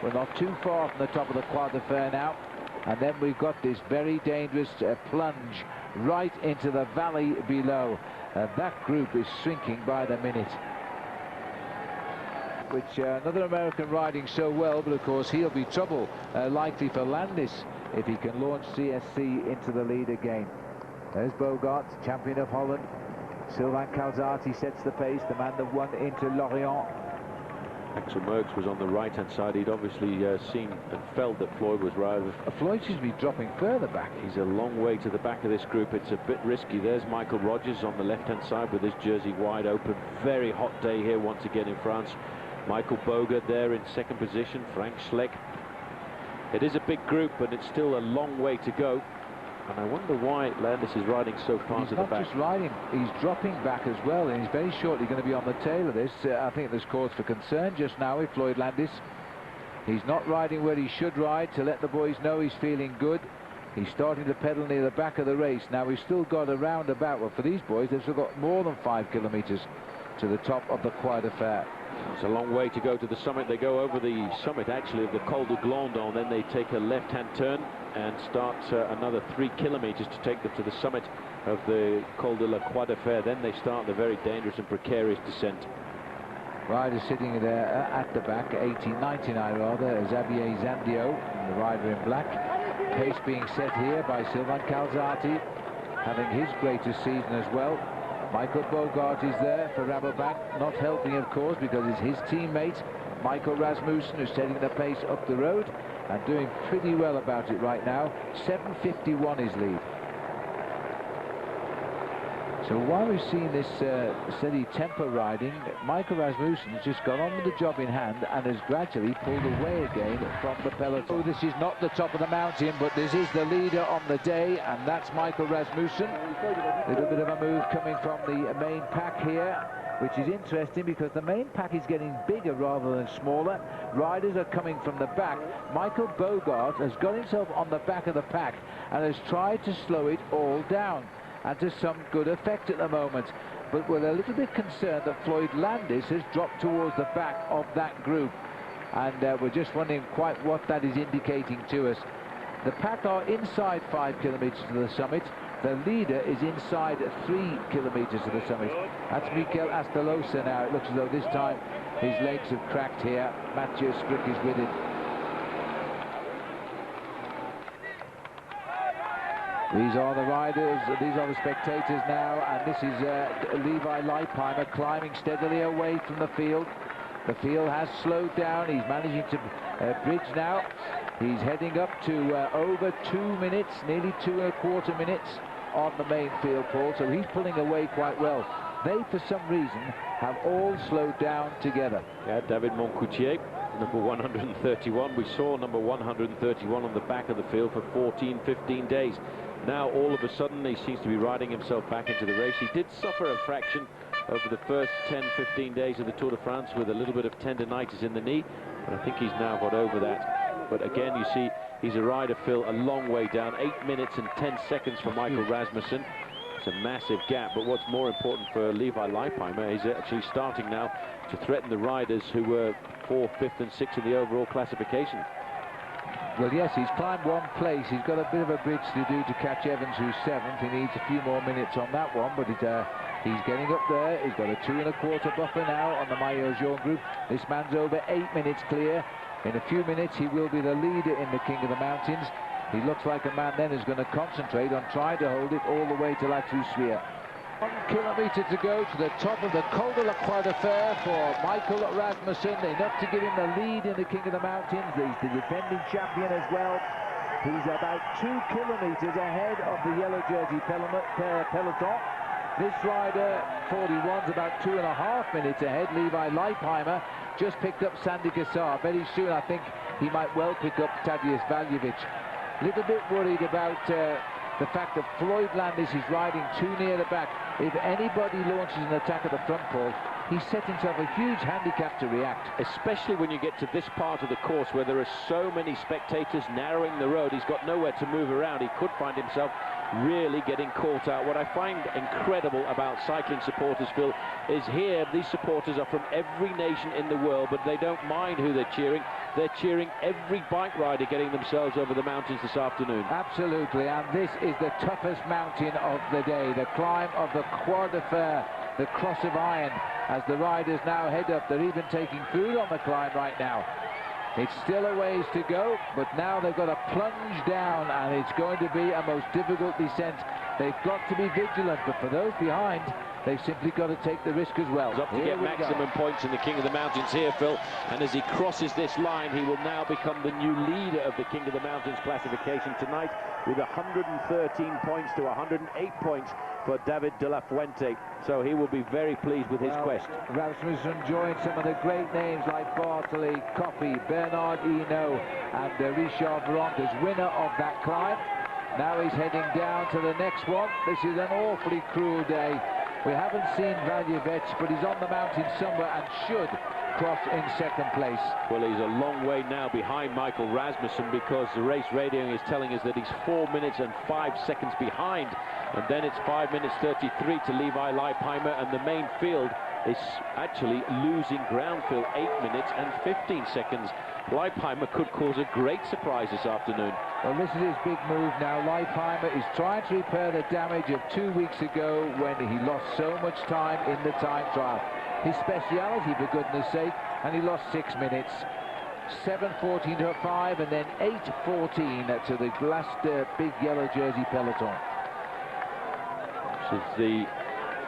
We're not too far from the top of the Croix de Fer now. And then we've got this very dangerous plunge right into the valley below. That group is shrinking by the minute. Which another American riding so well, but of course he'll be trouble likely for Landis if he can launch CSC into the lead again. There's Bogart, champion of Holland. Sylvain Calzati sets the pace, the man that won into Lorient. Axel Merckx was on the right-hand side. He'd obviously seen and felt that Floyd was rather... Floyd seems to be dropping further back. He's a long way to the back of this group. It's a bit risky. There's Michael Rogers on the left-hand side with his jersey wide open. Very hot day here once again in France. Michael Bogert there in second position. Frank Schleck. It is a big group, but it's still a long way to go. And I wonder why Landis is riding so far to the back. He's not just riding, he's dropping back as well, and he's very shortly going to be on the tail of this. I think there's cause for concern just now with Floyd Landis. He's not riding where he should ride to let the boys know he's feeling good. He's starting to pedal near the back of the race. Now we've still got a roundabout. Well, for these boys, they've still got more than 5 kilometers to the top of the Croix de Fer. It's a long way to go to the summit. They go over the summit actually of the Col de Glandon, then they take a left-hand turn and start another 3 kilometers to take them to the summit of the Col de la Croix de Fer. Then they start the very dangerous and precarious descent. Rider sitting there at the back, 1899 rather, Xavier Zandio, the rider in black. Pace being set here by Sylvain Calzati, having his greatest season as well. Michael Bogart is there for Rabobank, not helping of course because it's his teammate Michael Rasmussen who's setting the pace up the road and doing pretty well about it right now. 7:51 his lead. So while we've seen this steady tempo riding, Michael Rasmussen has just gone on with the job in hand and has gradually pulled away again from the peloton. Oh, this is not the top of the mountain, but this is the leader on the day, and that's Michael Rasmussen. A little bit of a move coming from the main pack here, which is interesting because the main pack is getting bigger rather than smaller. Riders are coming from the back. Michael Bogart has got himself on the back of the pack and has tried to slow it all down, and to some good effect at the moment. But we're a little bit concerned that Floyd Landis has dropped towards the back of that group, and we're just wondering quite what that is indicating to us. The pack are inside 5 kilometers to the summit. The leader is inside 3 kilometers to the summit. That's Mikel Astolosa now. It looks as though this time his legs have cracked here. Mathieu Strick is with it. These are the riders, these are the spectators now, and this is Levi Leipheimer climbing steadily away from the field. The field has slowed down. He's managing to bridge now. He's heading up to over 2 minutes, nearly 2¼ minutes on the main field, Paul, so he's pulling away quite well. They, for some reason, have all slowed down together. Yeah, David Moncoutier, number 131. We saw number 131 on the back of the field for 14, 15 days. Now, all of a sudden, he seems to be riding himself back into the race. He did suffer a fraction over the first 10, 15 days of the Tour de France with a little bit of tendinitis in the knee, but I think he's now got over that. But again, you see, he's a rider, Phil, a long way down. 8 minutes and 10 seconds for Michael Rasmussen. It's a massive gap, but what's more important for Levi Leipheimer is actually starting now to threaten the riders who were 4th, 5th and 6th in the overall classification. Well, yes, he's climbed one place. He's got a bit of a bridge to do to catch Evans, who's 7th. He needs a few more minutes on that one, but he's getting up there. He's got a 2¼ buffer now on the Maillot Jaune group. This man's over 8 minutes clear. In a few minutes, he will be the leader in the King of the Mountains. He looks like a man then who's going to concentrate on trying to hold it all the way to La Toussuire. 1 kilometre to go to the top of the Col de la Croix de Fer for Michael Rasmussen, enough to give him the lead in the King of the Mountains. He's the defending champion as well. He's about 2 kilometres ahead of the yellow jersey peloton. This rider, 41's about 2½ minutes ahead. Levi Leipheimer just picked up Sandy Cassar. Very soon, I think he might well pick up Tadeusz Valjevic. A little bit worried about the fact that Floyd Landis is riding too near the back. If anybody launches an attack at the front, Paul, he's set himself a huge handicap to react. Especially when you get to this part of the course where there are so many spectators narrowing the road. He's got nowhere to move around. He could find himself really getting caught out. What I find incredible about cycling supporters, Phil, is here these supporters are from every nation in the world, but they don't mind who they're cheering. They're cheering every bike rider getting themselves over the mountains this afternoon. Absolutely, and this is the toughest mountain of the day, the climb of the Croix de Fer, the Cross of Iron, as the riders now head up. They're even taking food on the climb right now. It's still a ways to go, but now they've got to plunge down, and it's going to be a most difficult descent. They've got to be vigilant, but for those behind, they've simply got to take the risk as well. He's up to get maximum points in the King of the Mountains here, Phil, and as he crosses this line, he will now become the new leader of the King of the Mountains classification tonight, with 113 points to 108 points for David de la Fuente. So he will be very pleased with his quest. Rasmussen joined some of the great names like Bartoli, Coppi, Bernard Hinault, and Richard Varontes, winner of that climb. Now he's heading down to the next one. This is an awfully cruel day. We haven't seen Valjevic, but he's on the mountain somewhere and should cross in 2nd place. Well, he's a long way now behind Michael Rasmussen, because the race radio is telling us that he's 4 minutes and 5 seconds behind, and then it's 5 minutes 33 to Levi Leipheimer, and the main field is actually losing ground, Phil, 8 minutes and 15 seconds. Leipheimer could cause a great surprise this afternoon. Well, this is his big move now. Leipheimer is trying to repair the damage of 2 weeks ago when he lost so much time in the time trial. His speciality, for goodness sake, and he lost 6 minutes. 7:14 to 5, and then 8:14 to the last big yellow jersey peloton. This is the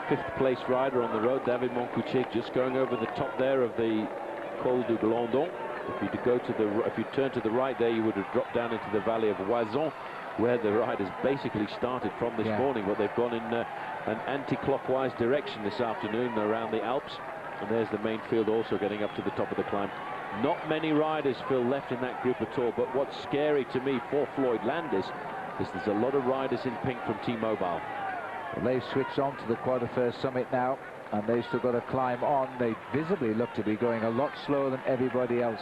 5th place rider on the road, David Moncoutier, just going over the top there of the Col du Glandon. If you turn to the right there, you would have dropped down into the valley of Oison, where the riders basically started from this morning, but they've gone in an anti-clockwise direction this afternoon around the Alps. And there's the main field also getting up to the top of the climb. Not many riders, Phil, left in that group at all, but what's scary to me for Floyd Landis is there's a lot of riders in pink from T-Mobile. Well, they've switched on to the Croix de Fer summit now, and they've still got to climb on. They visibly look to be going a lot slower than everybody else.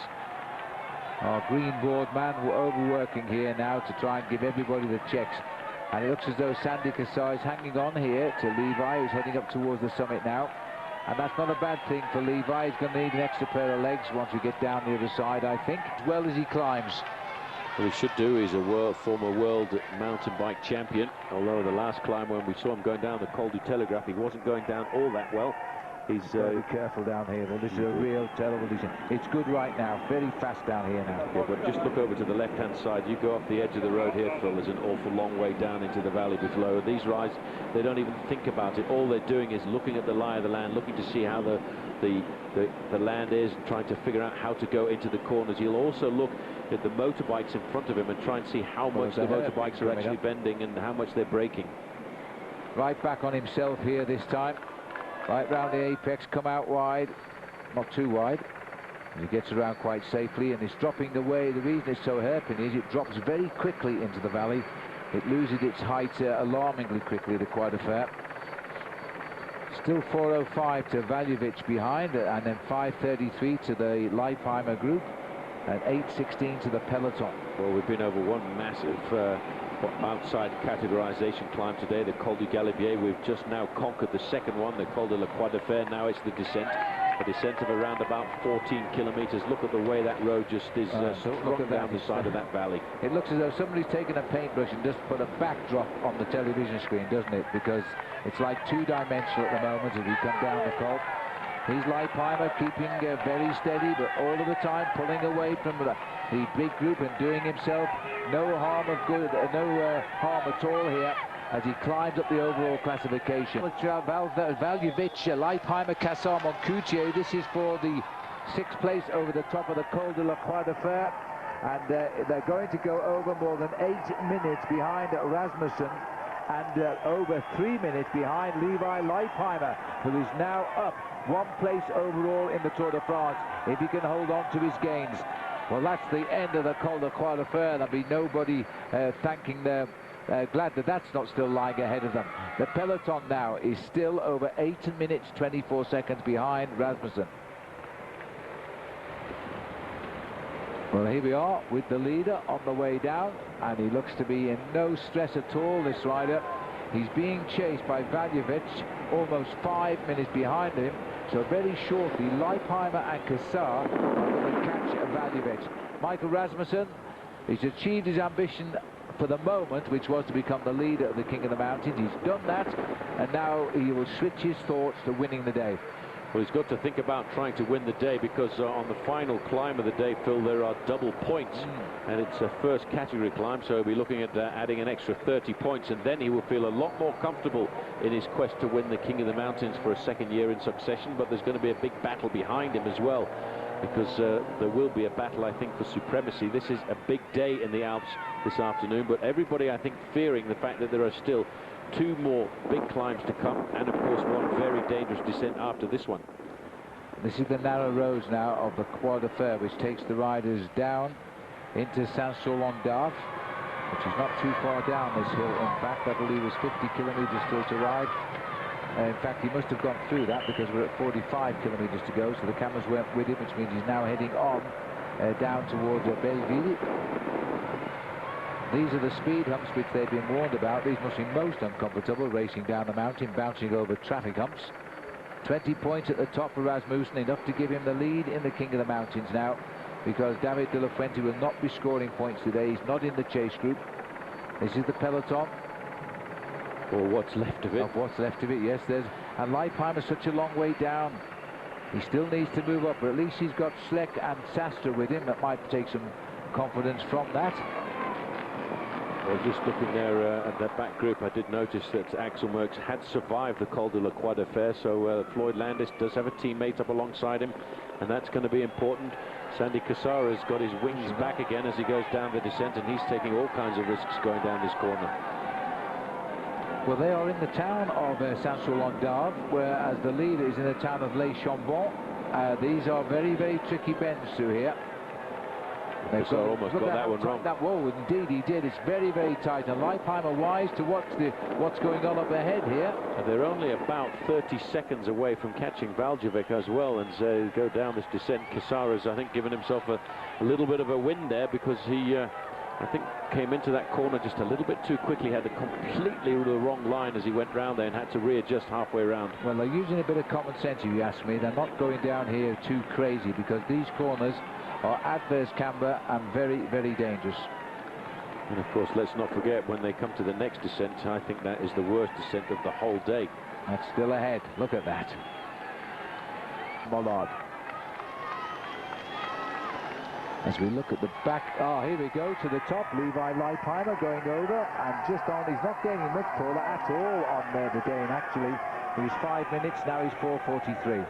Our green board man overworking here now to try and give everybody the checks. And it looks as though Sandy Cassar is hanging on here to Levi, who's heading up towards the summit now. And that's not a bad thing for Levi. He's going to need an extra pair of legs once we get down the other side, I think, as well as he climbs. What he should do is a former world mountain bike champion, although the last climb when we saw him going down the Col du Telegraph, he wasn't going down all that well. He's be careful down here. Well, this is a real terrible descent. It's good right now, very fast down here now. Yeah, but just look over to the left-hand side. You go off the edge of the road here, Phil. There's an awful long way down into the valley below. These rides, they don't even think about it. All they're doing is looking at the lie of the land, looking to see how the land is, and trying to figure out how to go into the corners. He'll also look at the motorbikes in front of him and try and see how much the motorbikes are actually bending and how much they're braking. Right back on himself here this time. Right round the apex, come out wide, not too wide. He gets around quite safely and is dropping away. The reason it's so hairpin is it drops very quickly into the valley. It loses its height alarmingly quickly, the Croix de Fer. Still 4:05 to Valjevic behind, and then 5:33 to the Leipheimer group, and 8:16 to the peloton. Well, we've been over one massive outside categorization climb today, the Col du Galibier. We've just now conquered the second one, the Col de la Croix de Fer. Now it's the descent. A descent of around about 14 kilometers. Look at the way that road just is strung down the side of that valley. It looks as though somebody's taken a paintbrush and just put a backdrop on the television screen, doesn't it? Because it's like two-dimensional at the moment as we come down the col. He's Leipheimer keeping very steady, but all of the time pulling away from the big group and doing himself no harm at all here as he climbs up the overall classification. Valjevic, Leipheimer, Cassar, Moncoutier. This is for the 6th place over the top of the Col de la Croix de Fer, and they're going to go over more than 8 minutes behind Rasmussen, and over 3 minutes behind Levi Leipheimer, who is now up 1 place overall in the Tour de France, if he can hold on to his gains. Well, that's the end of the Col de Croix de Fer. There'll be nobody thanking them. Glad that that's not still lying ahead of them. The peloton now is still over 8 minutes 24 seconds behind Rasmussen. Well, here we are with the leader on the way down, and he looks to be in no stress at all, this rider. He's being chased by Valjevic, almost 5 minutes behind him. So very shortly, Leipheimer and Cassar are going to catch Valjevic. Michael Rasmussen has achieved his ambition for the moment, which was to become the leader of the King of the Mountains. He's done that, and now he will switch his thoughts to winning the day. Well, he's got to think about trying to win the day, because on the final climb of the day, Phil, there are double points, and it's a first category climb, so he'll be looking at adding an extra 30 points, and then he will feel a lot more comfortable in his quest to win the King of the Mountains for a 2nd year in succession. But there's going to be a big battle behind him as well, because there will be a battle, I think, for supremacy. This is a big day in the Alps this afternoon, but everybody, I think, fearing the fact that there are still 2 more big climbs to come, and of course 1 very dangerous descent after this one. This is the narrow roads now of the Croix de Fer, which takes the riders down into Saint-Saulon-d'Arve, which is not too far down this hill. In fact, I believe it's 50 kilometers still to ride. In fact, he must have gone through that, because we're at 45 kilometers to go, so the cameras weren't with him, which means he's now heading on down towards Belleville. These are the speed humps which they've been warned about. These must be most uncomfortable, racing down the mountain, bouncing over traffic humps. 20 points at the top for Rasmussen, enough to give him the lead in the King of the Mountains now, because David de la Fuente will not be scoring points today. He's not in the chase group. This is the peloton. Or what's left of it. Of what's left of it, yes. And Leipheimer such a long way down. He still needs to move up, but at least he's got Schleck and Sastre with him. That might take some confidence from that. Well, just looking there at that back group, I did notice that Axel Merckx had survived the Col de la Croix de Fer, so Floyd Landis does have a teammate up alongside him, and that's going to be important. Sandy Cassar has got his wings back again as he goes down the descent, and he's taking all kinds of risks going down this corner. Well, they are in the town of Saint-Saulon-d'Arve, whereas the leader is in the town of Les Chambon. These are very, very tricky bends through here. They've almost got that one wrong. Whoa, indeed he did. It's very, very tight. And Leipheimer wise to watch what's going on up ahead here. And they're only about 30 seconds away from catching Valjevic as well. And so go down this descent. Cassar has, I think, given himself a little bit of a win there, because he, I think, came into that corner just a little bit too quickly. Had the completely wrong line as he went round there and had to readjust halfway round. Well, they're using a bit of common sense, if you ask me. They're not going down here too crazy, because these corners are adverse camber and very, very dangerous. And of course, let's not forget, when they come to the next descent, I think that is the worst descent of the whole day. That's still ahead. Look at that. Mollard. As we look at the back, here we go to the top. Levi Leipheimer going over, and just on, he's not gaining much, Paula, at all on the gain, actually. He was 5 minutes, now he's 4:43.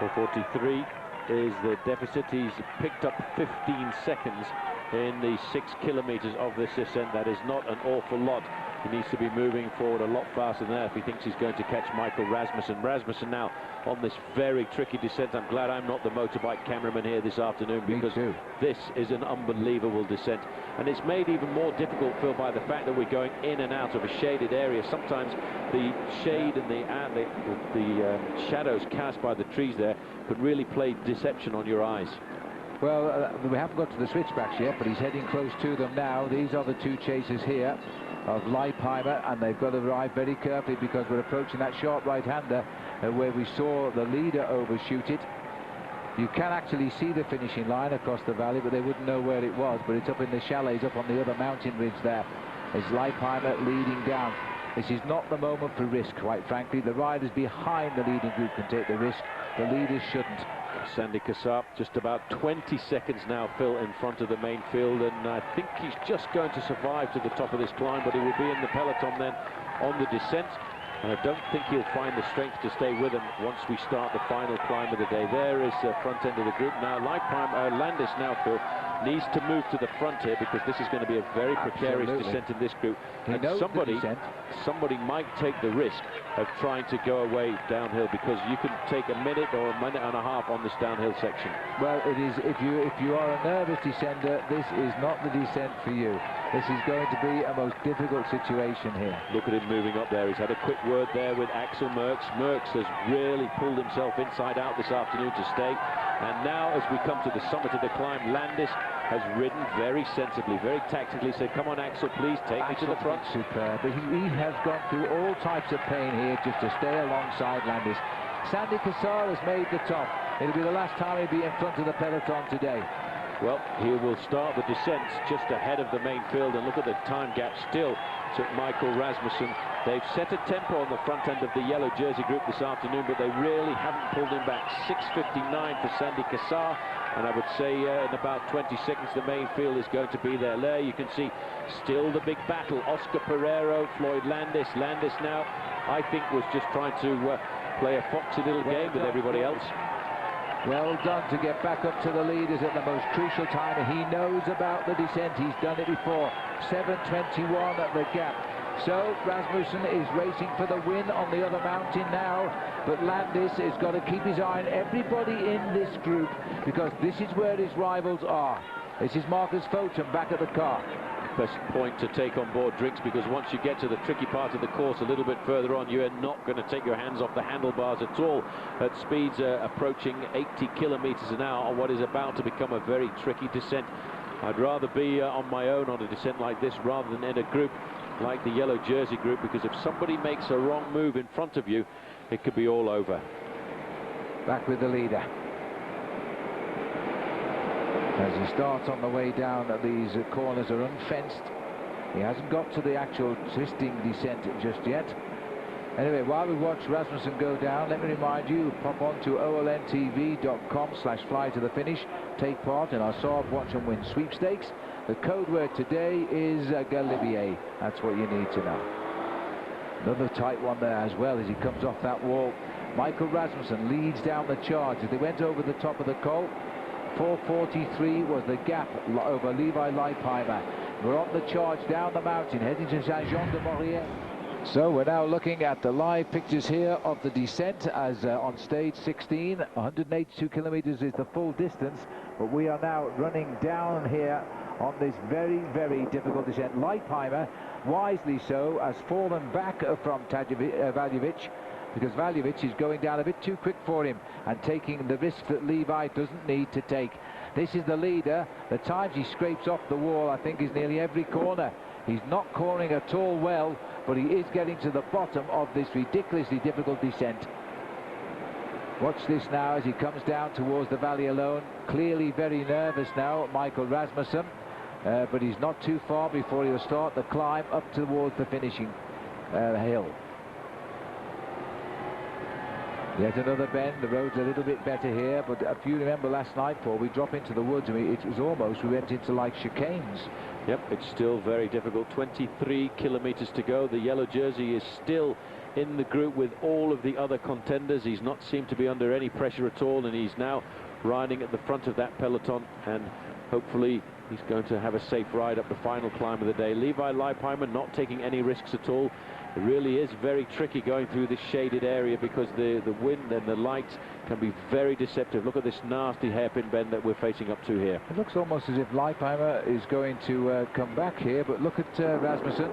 4:43 is the deficit. He's picked up 15 seconds in the 6 kilometers of this descent. That is not an awful lot. He needs to be moving forward a lot faster than that if he thinks he's going to catch Michael Rasmussen. Rasmussen now on this very tricky descent. I'm glad I'm not the motorbike cameraman here this afternoon, because this is an unbelievable descent. And it's made even more difficult, Phil, by the fact that we're going in and out of a shaded area. Sometimes the shade and the shadows cast by the trees there could really play deception on your eyes. Well, we haven't got to the switchbacks yet, but he's heading close to them now. These are the two chasers here of Leipheimer, and they've got to arrive very carefully because we're approaching that sharp right-hander where we saw the leader overshoot it. You can actually see the finishing line across the valley, but they wouldn't know where it was. But it's up in the chalets, up on the other mountain ridge there. It's Leipheimer leading down. This is not the moment for risk, quite frankly. The riders behind the leading group can take the risk. The leaders shouldn't. Sandy Cassar just about 20 seconds now, Phil, in front of the main field, and I think he's just going to survive to the top of this climb, but he will be in the peloton then on the descent, and I don't think he'll find the strength to stay with him once we start the final climb of the day. There is the front end of the group now. Landis now, Phil, needs to move to the front here, because this is going to be a very precarious descent in this group. And somebody might take the risk of trying to go away downhill, because you can take a minute or a minute and a half on this downhill section. Well, it is, if you are a nervous descender, this is not the descent for you. This is going to be a most difficult situation here. Look at him moving up there. He's had a quick word there with Axel Merckx. Merckx has really pulled himself inside out this afternoon to stay. And now, as we come to the summit of the climb, Landis has ridden very sensibly, very tactically, said, come on, Axel, please take me to the front. Superb. But he has gone through all types of pain here just to stay alongside Landis. Sandy Cassar has made the top. It'll be the last time he'll be in front of the peloton today. Well, he will start the descent just ahead of the main field, and look at the time gap still to Michael Rasmussen. They've set a tempo on the front end of the yellow jersey group this afternoon, but they really haven't pulled him back. 6:59 for Sandy Cassar, and I would say in about 20 seconds the main field is going to be there. There you can see still the big battle. Oscar Pereiro, Floyd Landis. Landis now, I think, was just trying to play a foxy little game with everybody else. Well done to get back up to the leaders at the most crucial time. He knows about the descent. He's done it before. 7:21 at the gap. So Rasmussen is racing for the win on the other mountain now, but Landis has got to keep his eye on everybody in this group, because this is where his rivals are. This is Marcus Fotum back at the car. Best point to take on board drinks, because once you get to the tricky part of the course a little bit further on, you are not going to take your hands off the handlebars at all at speeds approaching 80 kilometers an hour on what is about to become a very tricky descent. I'd rather be on my own on a descent like this rather than in a group like the yellow jersey group, because if somebody makes a wrong move in front of you, it could be all over. Back with the leader. As he starts on the way down, these corners are unfenced. He hasn't got to the actual twisting descent just yet. Anyway, while we watch Rasmussen go down, let me remind you, pop on to olntv.com/fly to the finish. Take part in our Saab Watch and Win sweepstakes. The code word today is Galibier. That's what you need to know. Another tight one there as well as he comes off that wall. Michael Rasmussen leads down the charge as they went over the top of the col. 4:43 was the gap over Levi Leipheimer. We're on the charge down the mountain, heading to Saint-Jean-de-Maurienne. So we're now looking at the live pictures here of the descent as on stage 16. 182 kilometers is the full distance, but we are now running down here on this very, very difficult descent. Leipheimer, wisely so, has fallen back from Valjevic, because Valjevic is going down a bit too quick for him and taking the risk that Levi doesn't need to take. This is the leader. The times he scrapes off the wall, I think, is nearly every corner. He's not cornering at all well, but he is getting to the bottom of this ridiculously difficult descent. Watch this now as he comes down towards the valley alone. Clearly very nervous now, Michael Rasmussen. but he's not too far before he'll start the climb up towards the finishing hill. Yet another bend. The road's a little bit better here, but if you remember last night, Paul, we drop into the woods and it was almost, we went into like chicanes. Yep, it's still very difficult. 23 kilometers to go. The yellow jersey is still in the group with all of the other contenders. He's not seemed to be under any pressure at all, and he's now riding at the front of that peloton, and hopefully he's going to have a safe ride up the final climb of the day. Levi Leipheimer not taking any risks at all. It really is very tricky going through this shaded area because the wind and the light can be very deceptive. Look at this nasty hairpin bend that we're facing up to here. It looks almost as if Leipheimer is going to come back here, but look at Rasmussen.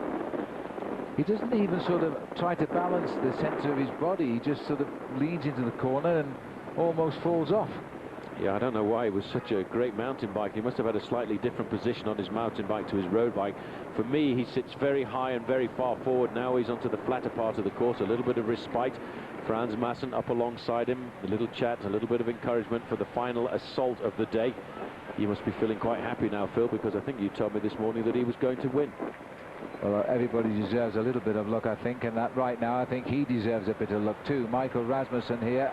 He doesn't even sort of try to balance the center of his body. He just sort of leans into the corner and almost falls off. Yeah, I don't know why. He was such a great mountain bike. He must have had a slightly different position on his mountain bike to his road bike. For me, he sits very high and very far forward. Now he's onto the flatter part of the course. A little bit of respite. Frans Maassen up alongside him. A little chat, a little bit of encouragement for the final assault of the day. You must be feeling quite happy now, Phil, because I think you told me this morning that he was going to win. Well, everybody deserves a little bit of luck, I think, and that right now I think he deserves a bit of luck too. Michael Rasmussen here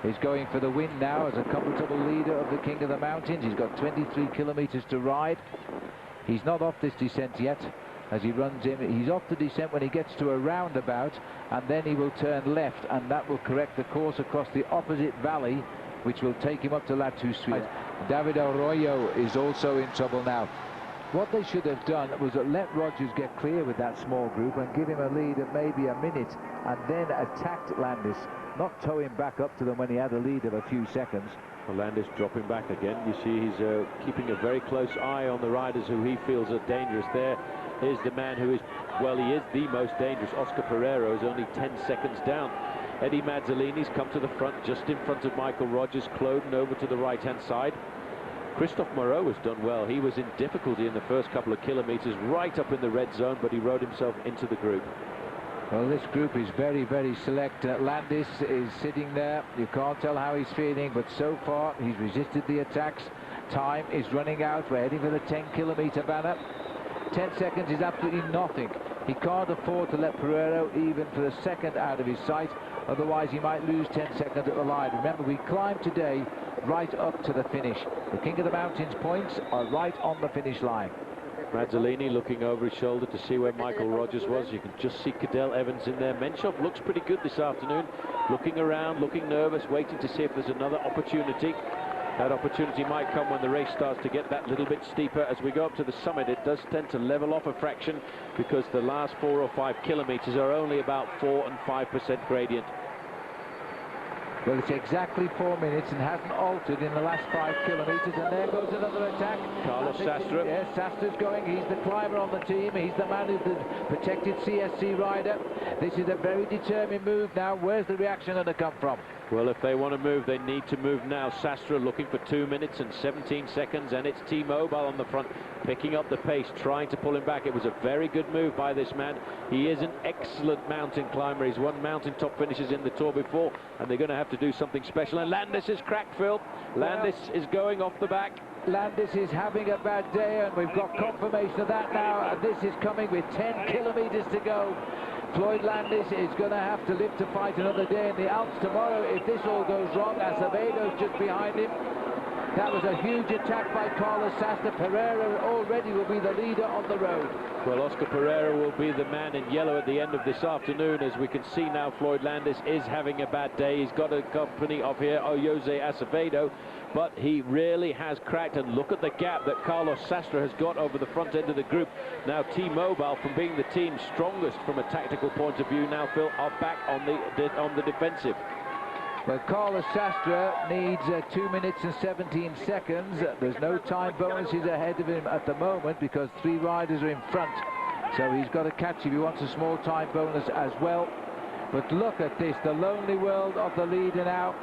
is going for the win now as a comfortable leader of the King of the Mountains. He's got 23 kilometers to ride. He's not off this descent yet as he runs in. He's off the descent when he gets to a roundabout, and then he will turn left, and that will correct the course across the opposite valley, which will take him up to La Toussuire. David Arroyo is also in trouble now. What they should have done was let Rogers get clear with that small group and give him a lead of maybe a minute, and then attacked Landis, not tow him back up to them when he had a lead of a few seconds. Well, Landis dropping back again. You see he's keeping a very close eye on the riders who he feels are dangerous. There is the man who is, well, he is the most dangerous. Oscar Pereiro is only 10 seconds down. Eddie Mazzolini's come to the front, just in front of Michael Rogers. Cloden over to the right-hand side. Christophe Moreau has done well. He was in difficulty in the first couple of kilometers, right up in the red zone, but he rode himself into the group. Well, this group is very, very select. Landis is sitting there. You can't tell how he's feeling, but so far he's resisted the attacks. Time is running out. We're heading for the 10-kilometer banner. 10 seconds is absolutely nothing. He can't afford to let Pereiro even for a second out of his sight. Otherwise, he might lose 10 seconds at the line. Remember, we climbed today right up to the finish. The King of the Mountains points are right on the finish line. Mazzolini looking over his shoulder to see where Michael Rogers was. You can just see Cadel Evans in there. Menchov looks pretty good this afternoon. Looking around, looking nervous, waiting to see if there's another opportunity. That opportunity might come when the race starts to get that little bit steeper. As we go up to the summit, it does tend to level off a fraction because the last 4 or 5 kilometers are only about 4 and 5% gradient. Well, it's exactly 4 minutes and hasn't altered in the last 5 kilometers, and there goes another attack. Carlos Sastre. Yes, Sastra's going. He's the climber on the team. He's the man who's the protected CSC rider. This is a very determined move now. Where's the reaction going to come from? Well, if they want to move, they need to move now. Sastre looking for 2 minutes and 17 seconds, and it's T-Mobile on the front, picking up the pace, trying to pull him back. It was a very good move by this man. He is an excellent mountain climber. He's won mountaintop finishes in the Tour before, and they're going to have to do something special. And Landis is cracked, Phil. Landis is going off the back. Landis is having a bad day, and we've got confirmation of that now. And this is coming with 10 kilometers to go. Floyd Landis is going to have to live to fight another day in the Alps tomorrow if this all goes wrong. Acevedo's just behind him. That was a huge attack by Carlos Sastre. Pereiro already will be the leader on the road. Well, Oscar Pereiro will be the man in yellow at the end of this afternoon. As we can see now, Floyd Landis is having a bad day. He's got a company of here, Jose Acevedo, but he really has cracked. And look at the gap that Carlos Sastre has got over the front end of the group. Now T-Mobile, from being the team's strongest from a tactical point of view, now Phil, are back on the defensive. Well, Carlos Sastre needs 2 minutes and 17 seconds. There's no time bonuses ahead of him at the moment because 3 riders are in front. So he's got to catch if he wants a small time bonus as well. But look at this, the lonely world of the leader now.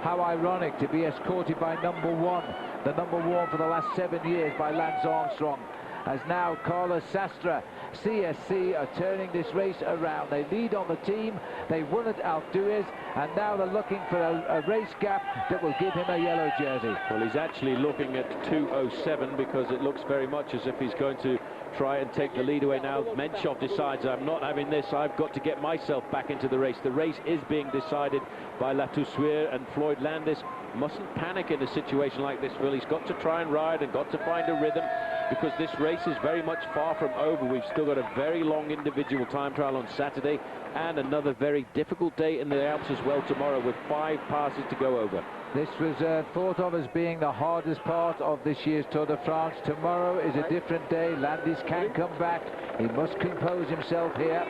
How ironic to be escorted by number 1, the number 1 for the last 7 years by Lance Armstrong. as now Carlos Sastre, CSC, are turning this race around. They lead on the team, they won at Alpe, and now they're looking for a race gap that will give him a yellow jersey. Well, he's actually looking at 2:07 because it looks very much as if he's going to try and take the lead away now. Menchov decides, I'm not having this, I've got to get myself back into the race. The race is being decided by Latoussuire, and Floyd Landis mustn't panic in a situation like this, Phil. He's got to try and ride and got to find a rhythm, because this race is very much far from over. We've still got a very long individual time trial on Saturday and another very difficult day in the Alps as well tomorrow, with 5 passes to go over. This was thought of as being the hardest part of this year's Tour de France. Tomorrow is a different day. Landis can come back. He must compose himself here.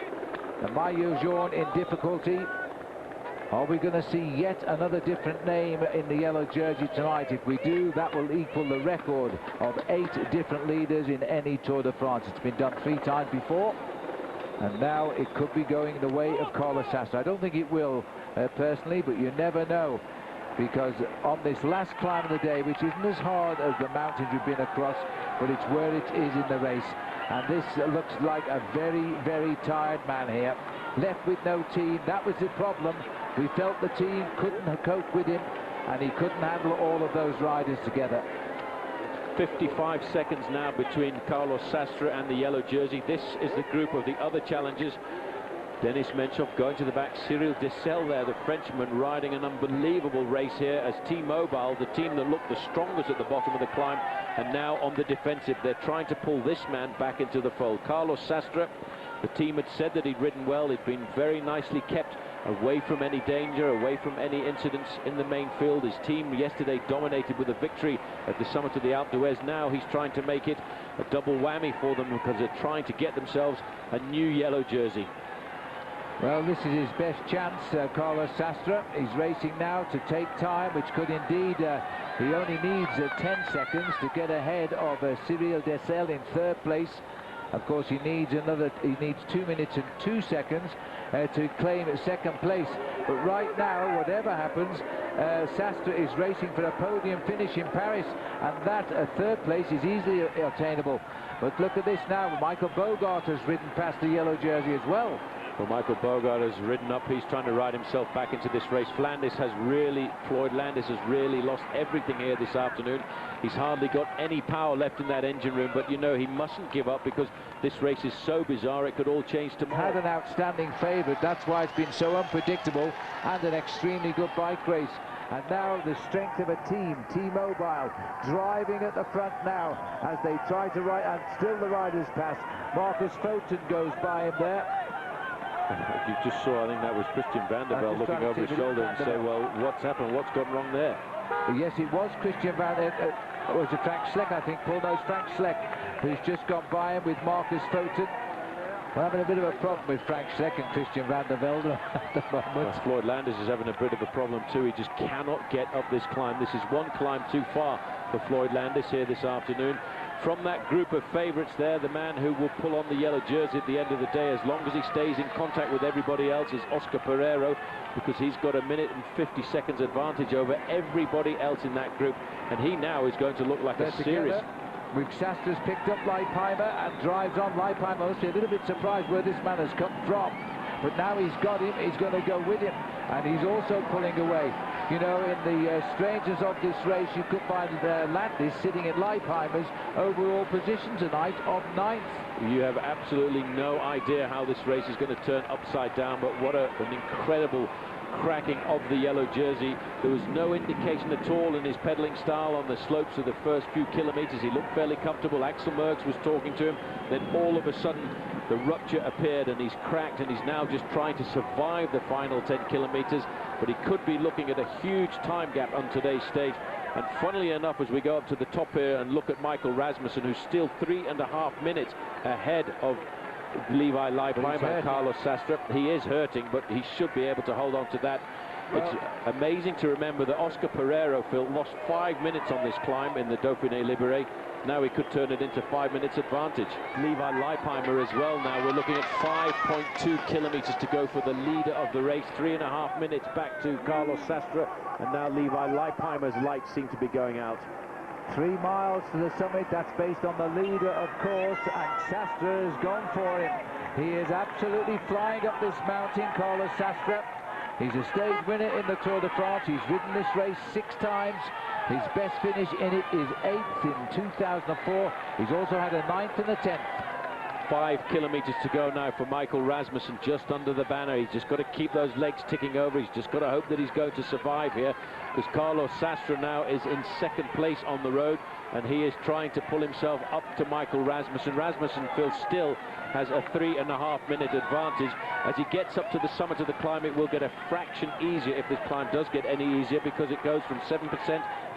The Maillot Jaune in difficulty. Are we going to see yet another different name in the yellow jersey tonight? If we do, that will equal the record of 8 different leaders in any Tour de France. It's been done 3 times before, and now it could be going the way of Carlos Sastre. I don't think it will personally, but you never know, because on this last climb of the day, which isn't as hard as the mountains we've been across, but it's where it is in the race, and this looks like a very, very tired man here, left with no team. That was the problem. We felt the team couldn't cope with him, and he couldn't handle all of those riders together. 55 seconds now between Carlos Sastre and the yellow jersey. This is the group of the other challengers. Denis Menchov going to the back, Cyril Dessel there, the Frenchman, riding an unbelievable race here as T-Mobile, the team that looked the strongest at the bottom of the climb, and now on the defensive. They're trying to pull this man back into the fold. Carlos Sastre, the team had said that he'd ridden well. He'd been very nicely kept away from any danger, away from any incidents in the main field. His team yesterday dominated with a victory at the summit of the Alpe d'Huez. Now he's trying to make it a double whammy for them, because they're trying to get themselves a new yellow jersey. Well, this is his best chance, Carlos Sastre. He's racing now to take time, which could indeed, he only needs 10 seconds to get ahead of Cyril Dessel in 3rd place. Of course, he needs 2 minutes and 2 seconds to claim 2nd place. But right now, whatever happens, Sastre is racing for a podium finish in Paris, and that 3rd place is easily attainable. But look at this now. Michael Bogart has ridden past the yellow jersey as well. Well, Michael Bogart has ridden up. He's trying to ride himself back into this race. Floyd Landis has really lost everything here this afternoon. He's hardly got any power left in that engine room, but you know he mustn't give up, because this race is so bizarre. It could all change tomorrow. Had an outstanding favourite. That's why it's been so unpredictable, and an extremely good bike race. And now the strength of a team, T-Mobile, driving at the front now as they try to ride, and still the riders pass. Marcus Foten goes by him there. You just saw, I think that was Christian Vande Velde looking over his shoulder and say, well, what's happened? What's gone wrong there? Yes, it was Christian Vande Velde. It was Frank Schleck, I think. Paul knows Frank Schleck, who's just gone by him with Marcus Foten. We're having a bit of a problem with Frank Schleck and Christian Vande Velde at the moment. Well, Floyd Landis is having a bit of a problem too. He just cannot get up this climb. This is one climb too far for Floyd Landis here this afternoon. From that group of favourites there, the man who will pull on the yellow jersey at the end of the day, as long as he stays in contact with everybody else, is Oscar Pereiro, because he's got 1 minute and 50 seconds advantage over everybody else in that group, and he now is going to look like a serious... With Sastre's picked up Leipheimer and drives on. Leipheimer must be a little bit surprised where this man has come from, but now he's got him, he's going to go with him, and he's also pulling away. You know, in the strangeness of this race, you could find Landis sitting in Leipheimer's overall position tonight of 9th. You have absolutely no idea how this race is going to turn upside down, but what an incredible cracking of the yellow jersey. There was no indication at all in his pedaling style on the slopes of the first few kilometers. He looked fairly comfortable. Axel Merckx was talking to him. Then all of a sudden the rupture appeared, and he's cracked, and he's now just trying to survive the final 10 kilometers. But he could be looking at a huge time gap on today's stage. And funnily enough, as we go up to the top here and look at Michael Rasmussen, who's still 3.5 minutes ahead of Levi Leipheimer and Carlos Sastre. He is hurting, but he should be able to hold on to that. Well, it's amazing to remember that Oscar Pereiro, Phil, lost 5 minutes on this climb in the Dauphiné Libéré. Now he could turn it into 5 minutes advantage. Levi Leipheimer as well. Now we're looking at 5.2 kilometers to go for the leader of the race. 3.5 minutes back to Carlos Sastre, and now Levi Leipheimer's lights seem to be going out. 3 miles to the summit. That's based on the leader, of course, and Sastre has gone for him. He is absolutely flying up this mountain, Carlos Sastre. He's a stage winner in the Tour de France. He's ridden this race 6 times. His best finish in it is 8th in 2004. He's also had a 9th and a 10th. 5 kilometers to go now for Michael Rasmussen, just under the banner. He's just got to keep those legs ticking over. He's just got to hope that he's going to survive here, because Carlos Sastre now is in 2nd place on the road, and he is trying to pull himself up to Michael Rasmussen. Rasmussen, Phil, still has a 3.5-minute advantage. As he gets up to the summit of the climb, it will get a fraction easier if this climb does get any easier, because it goes from 7%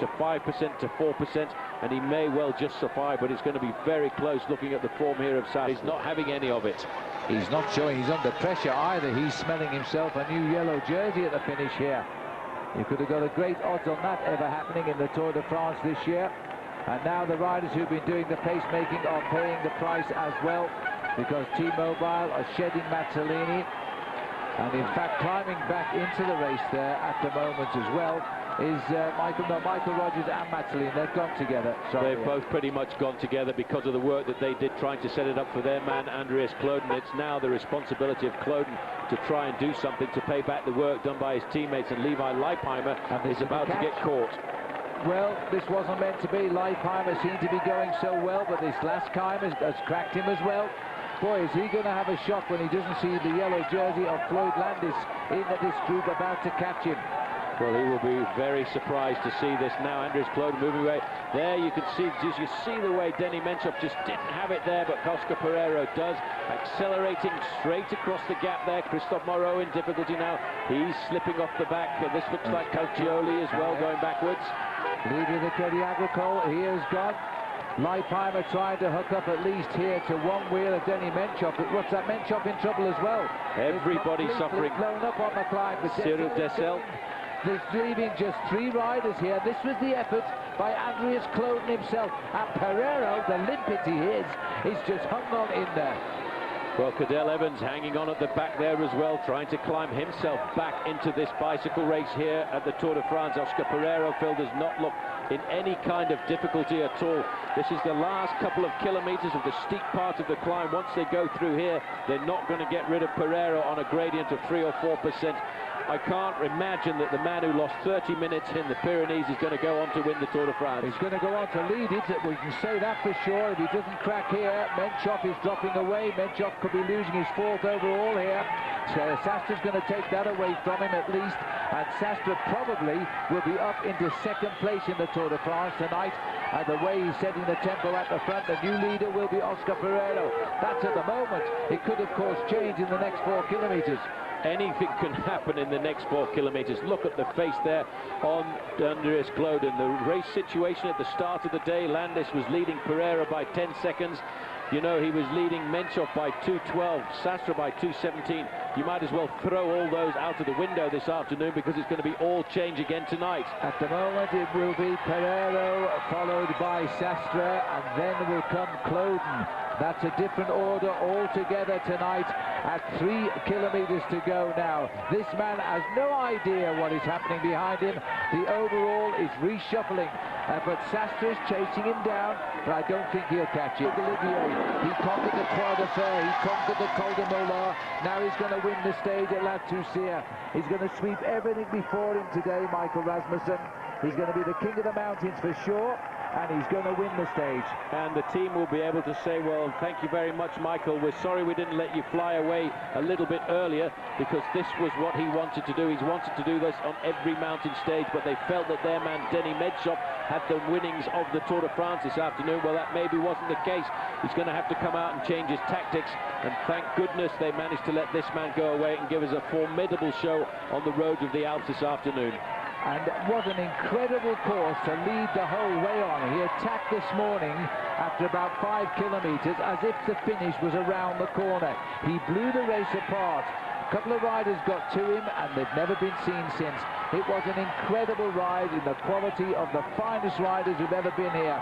to 5% to 4%, and he may well just survive, but it's going to be very close looking at the form here of Sastre. He's not having any of it. He's not showing he's under pressure either. He's smelling himself a new yellow jersey at the finish here. You could have got a great odds on that ever happening in the Tour de France this year. And now the riders who've been doing the pacemaking are paying the price as well, because T-Mobile are shedding Mazzolini, and in fact climbing back into the race there at the moment as well is Michael Rogers and Mazzolini. They've gone together. Sorry. They've both pretty much gone together because of the work that they did trying to set it up for their man Andreas Kloden. It's now the responsibility of Kloden to try and do something to pay back the work done by his teammates, and Levi Leipheimer is about to get caught. Well, this wasn't meant to be. Leipheimer seemed to be going so well, but this last climb has cracked him as well. Boy, is he going to have a shock when he doesn't see the yellow jersey of Floyd Landis in this group about to catch him. Well, he will be very surprised to see this now. Andreas Kloden moving away. There you can see, you see the way Denny Menchov just didn't have it there, but Oscar Pereiro does. Accelerating straight across the gap there. Christophe Moreau in difficulty now. He's slipping off the back. This looks like Calcioli as well, going backwards. Leader of the Crédit Agricole, he has gone. Leipheimer trying to hook up at least here to one wheel of Denny Menchov. But what's that? Menchov in trouble as well. Everybody suffering. Blown up on the climb. Cyril Dessel. There's leaving just 3 riders here. This was the effort by Andreas Kloden himself. And Pereiro, the limpet he is just hung on in there. Well, Cadel Evans hanging on at the back there as well, trying to climb himself back into this bicycle race here at the Tour de France. Oscar Pereiro, Phil, does not look in any kind of difficulty at all. This is the last couple of kilometers of the steep part of the climb. Once they go through here, they're not going to get rid of Pereiro on a gradient of 3 or 4%. I can't imagine that the man who lost 30 minutes in the Pyrenees is going to go on to win the Tour de France. He's going to go on to lead it. We can say that for sure. If he doesn't crack here, Menchov is dropping away. Menchov could be losing his 4th overall here. So Sastre's going to take that away from him at least. And Sastre probably will be up into 2nd place in the Tour de France tonight. And the way he's setting the tempo at the front, the new leader will be Oscar Pereiro. That's at the moment. It could, of course, change in the next 4 kilometers. Anything can happen in the next 4 kilometers. Look at the face there on Andreas Kloden. The race situation at the start of the day, Landis was leading Pereira by 10 seconds. You know, he was leading Menchov by 2:12, Sastre by 2:17. You might as well throw all those out of the window this afternoon, because it's going to be all change again tonight. At the moment it will be Pereiro followed by Sastre, and then will come Kloden. That's a different order altogether tonight at 3 kilometers to go now. This man has no idea what is happening behind him. The overall is reshuffling, but Sastre is chasing him down, but I don't think he'll catch it. Olivier, he conquered the Croix de Fer, he conquered the Col de Molar. Now he's going to win the stage at La Toursière. He's going to sweep everything before him today, Michael Rasmussen. He's going to be the king of the mountains for sure, and he's going to win the stage. And the team will be able to say, well, thank you very much, Michael. We're sorry we didn't let you fly away a little bit earlier, because this was what he wanted to do. He's wanted to do this on every mountain stage, but they felt that their man Denny Menchov had the winnings of the Tour de France this afternoon. Well, that maybe wasn't the case. He's going to have to come out and change his tactics, and thank goodness they managed to let this man go away and give us a formidable show on the roads of the Alps this afternoon. And what an incredible course to lead the whole way on. He attacked this morning after about 5 kilometers as if the finish was around the corner. He blew the race apart. A couple of riders got to him, and they've never been seen since. It was an incredible ride in the quality of the finest riders who've ever been here.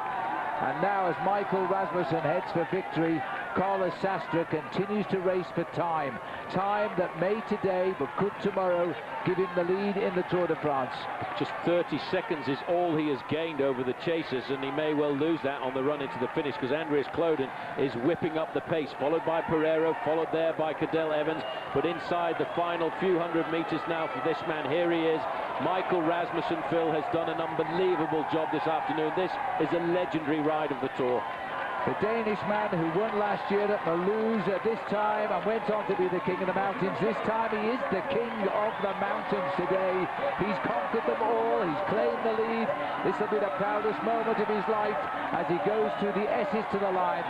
And now, as Michael Rasmussen heads for victory, Carlos Sastre continues to race for time. Time that may today, but could tomorrow, give him the lead in the Tour de France. Just 30 seconds is all he has gained over the chasers, and he may well lose that on the run into the finish, because Andreas Kloden is whipping up the pace, followed by Pereiro, followed there by Cadel Evans. But inside the final few hundred meters now for this man, here he is. Michael Rasmussen, Phil, has done an unbelievable job this afternoon. This is a legendary ride of the Tour. The Danish man who won last year at Mulhouse this time and went on to be the king of the mountains. This time he is the king of the mountains today. He's conquered them all. He's claimed the lead. This will be the proudest moment of his life as he goes to the S's to the line.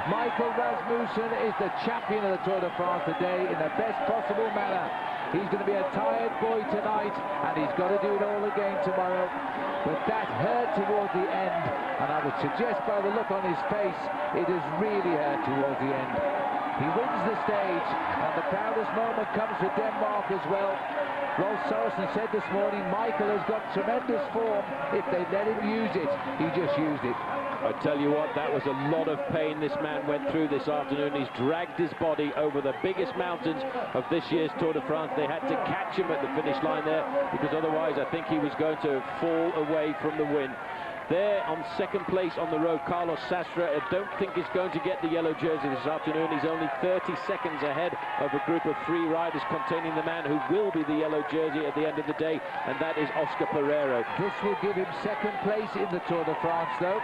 Michael Rasmussen is the champion of the Tour de France today in the best possible manner. He's going to be a tired boy tonight, and he's got to do it all again tomorrow. But that hurt towards the end, and I would suggest by the look on his face, it has really hurt towards the end. He wins the stage, and the proudest moment comes for Denmark as well. Rolf Sørensen said this morning, Michael has got tremendous form. If they let him use it, he just used it. I tell you what, that was a lot of pain this man went through this afternoon. He's dragged his body over the biggest mountains of this year's Tour de France. They had to catch him at the finish line there, because otherwise I think he was going to fall away from the win. There on second place on the road, Carlos Sastre. I don't think he's going to get the yellow jersey this afternoon. He's only 30 seconds ahead of a group of 3 riders containing the man who will be the yellow jersey at the end of the day, and that is Oscar Pereiro. This will give him second place in the Tour de France, though,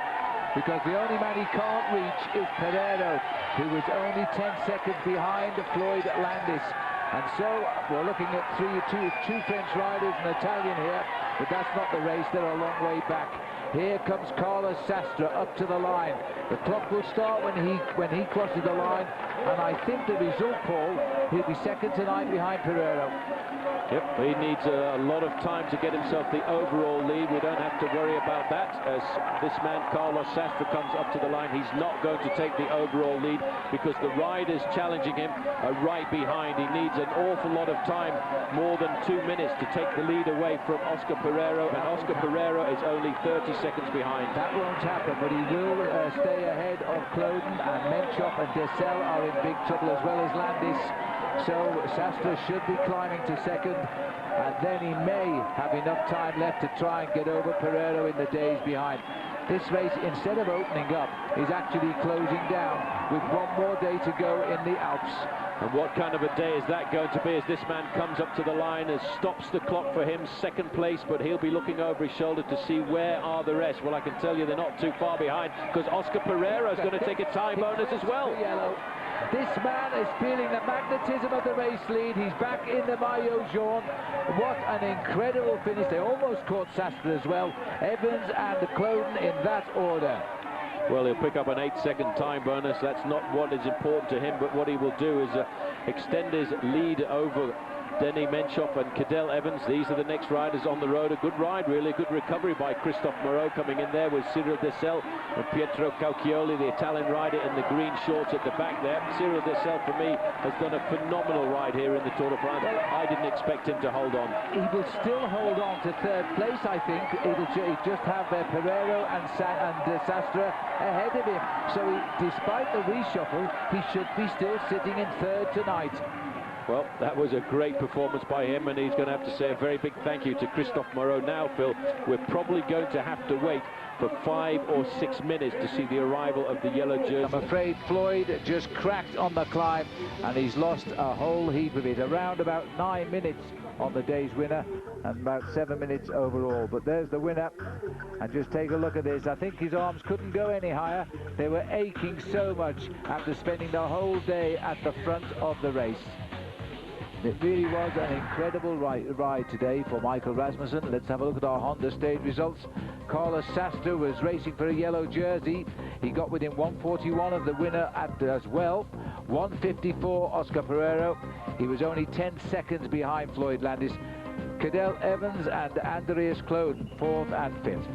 because the only man he can't reach is Pereiro, who was only 10 seconds behind Floyd Landis. And so we're looking at two French riders, an Italian here, but that's not the race. They're a long way back. Here comes Carlos Sastre up to the line. The clock will start when he crosses the line, and I think the result, Paul, he'll be second tonight behind Pereiro. Yep, he needs a lot of time to get himself the overall lead. We don't have to worry about that, as this man Carlos Sastre comes up to the line. He's not going to take the overall lead because the riders challenging him are right behind. He needs an awful lot of time, more than 2 minutes, to take the lead away from Oscar Pereiro, and Oscar Pereiro is only 30 seconds behind. That won't happen, but he will stay ahead of Kloden, and Menchov and Dessel are in big trouble, as well as Landis. So Sastre should be climbing to second, and then he may have enough time left to try and get over Pereiro in the days behind. This race, instead of opening up, is actually closing down with one more day to go in the Alps. And what kind of a day is that going to be, as this man comes up to the line and stops the clock for him, second place, but he'll be looking over his shoulder to see where are the rest. Well, I can tell you they're not too far behind, because Oscar Pereiro is going to take a time bonus as well. Yellow. This man is feeling the magnetism of the race lead. He's back in the Maillot Jaune. What an incredible finish. They almost caught Sastre as well. Evans and Kloden in that order. Well, he'll pick up an 8-second time bonus. That's not what is important to him, but what he will do is extend his lead over Denis Menchov and Cadel Evans. These are the next riders on the road. A good ride, really. A good recovery by Christophe Moreau coming in there with Cyril Dessel and Pietro Cauchioli, the Italian rider in the green shorts at the back there. Cyril Dessel, for me, has done a phenomenal ride here in the Tour de France. I didn't expect him to hold on. He will still hold on to third place, I think. He'll just have Pereiro and Sastre ahead of him. So despite the reshuffle, he should be still sitting in third tonight. Well, that was a great performance by him, and he's going to have to say a very big thank you to Christophe Moreau. Now, Phil, we're probably going to have to wait for 5 or 6 minutes to see the arrival of the yellow jersey. I'm afraid Floyd just cracked on the climb, and he's lost a whole heap of it. Around about 9 minutes on the day's winner, and about 7 minutes overall. But there's the winner, and just take a look at this. I think his arms couldn't go any higher. They were aching so much after spending the whole day at the front of the race. It really was an incredible ride today for Michael Rasmussen. Let's have a look at our Honda stage results. Carlos Sastre was racing for a yellow jersey. He got within 141 of the winner as well. 154 Oscar Pereiro. He was only 10 seconds behind Floyd Landis. Cadel Evans and Andreas Kloden, 4th and 5th.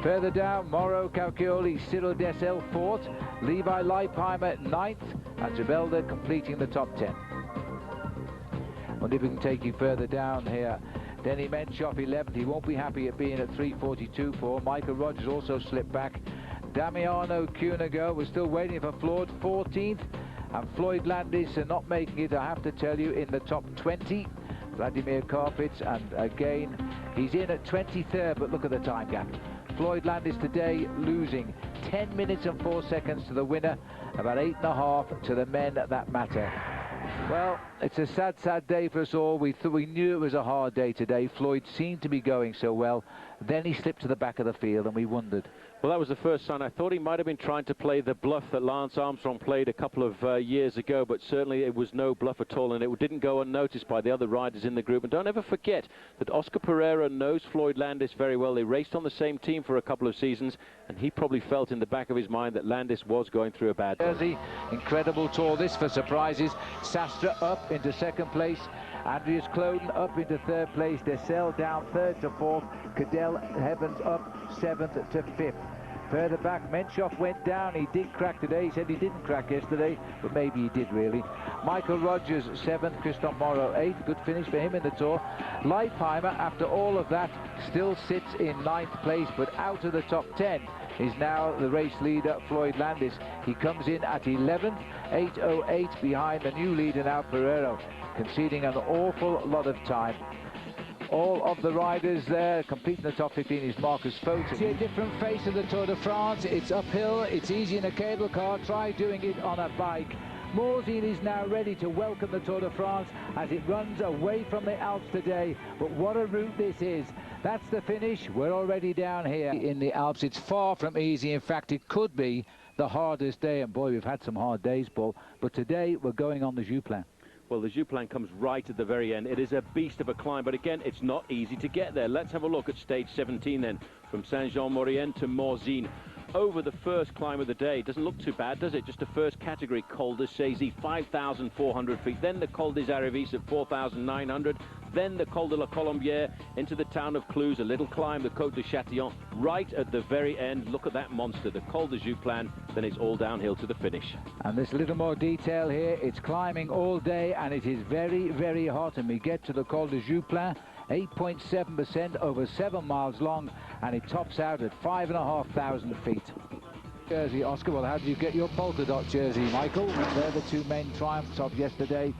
Further down, Moreau, Cauchioli, Cyril Dessel, 4th. Levi Leipheimer, 9th. And Zubelda completing the top 10. And if we can take you further down here, Denis Menchov 11th. He won't be happy at being at 3:42 for. Michael Rogers also slipped back. Damiano Cunego was still waiting for Floyd, 14th, and Floyd Landis not making it, I have to tell you, in the top 20. Vladimir Karpitz, and again he's in at 23rd, but look at the time gap. Floyd Landis today losing 10 minutes and 4 seconds to the winner, about 8.5 to the men that matter. Well, it's a sad, sad day for us all. We knew it was a hard day today. Floyd seemed to be going so well. Then he slipped to the back of the field and we wondered. Well, that was the first sign. I thought he might have been trying to play the bluff that Lance Armstrong played a couple of years ago, but certainly it was no bluff at all, and it didn't go unnoticed by the other riders in the group. And don't ever forget that Oscar Pereira knows Floyd Landis very well. They raced on the same team for a couple of seasons, and he probably felt in the back of his mind that Landis was going through a bad Jersey, incredible tour this for surprises. Sastre up into second place. Andreas Kloden up into third place. Dessel down third to fourth. Cadel Evans up 7th to 5th. Further back, Menshoff went down. He did crack today. He said he didn't crack yesterday, but maybe he did really. Michael Rogers 7th, Christophe Moreau 8th. Good finish for him in the tour. Leipheimer, after all of that, still sits in 9th place, but out of the top 10 is now the race leader, Floyd Landis. He comes in at 11th, 8:08 behind the new leader now, Pereiro, conceding an awful lot of time. All of the riders there completing the top 15 is Marcus Foten. See a different face of the Tour de France. It's uphill, it's easy in a cable car. Try doing it on a bike. Morzine is now ready to welcome the Tour de France as it runs away from the Alps today. But what a route this is. That's the finish. We're already down here in the Alps. It's far from easy. In fact, it could be the hardest day. And boy, we've had some hard days, Paul. But today we're going on the Jouplan. Well, the Jouplan comes right at the very end. It is a beast of a climb, but again, it's not easy to get there. Let's have a look at stage 17 then, from Saint-Jean-Maurienne to Morzine. Over the first climb of the day. Doesn't look too bad, does it? Just a first category Col de Chézy, 5,400 feet. Then the Col des Aravis at 4,900. Then the Col de la Colombière into the town of Cluse. A little climb, the Côte de Châtillon. Right at the very end, look at that monster, the Col de Jouplan. Then it's all downhill to the finish. And there's a little more detail here. It's climbing all day and it is very, very hot. And we get to the Col de Jouplan. 8.7% over 7 miles long, and it tops out at 5,500 feet. Jersey, Oscar, well, how did you get your polka dot jersey, Michael? They're the two main triumphs of yesterday.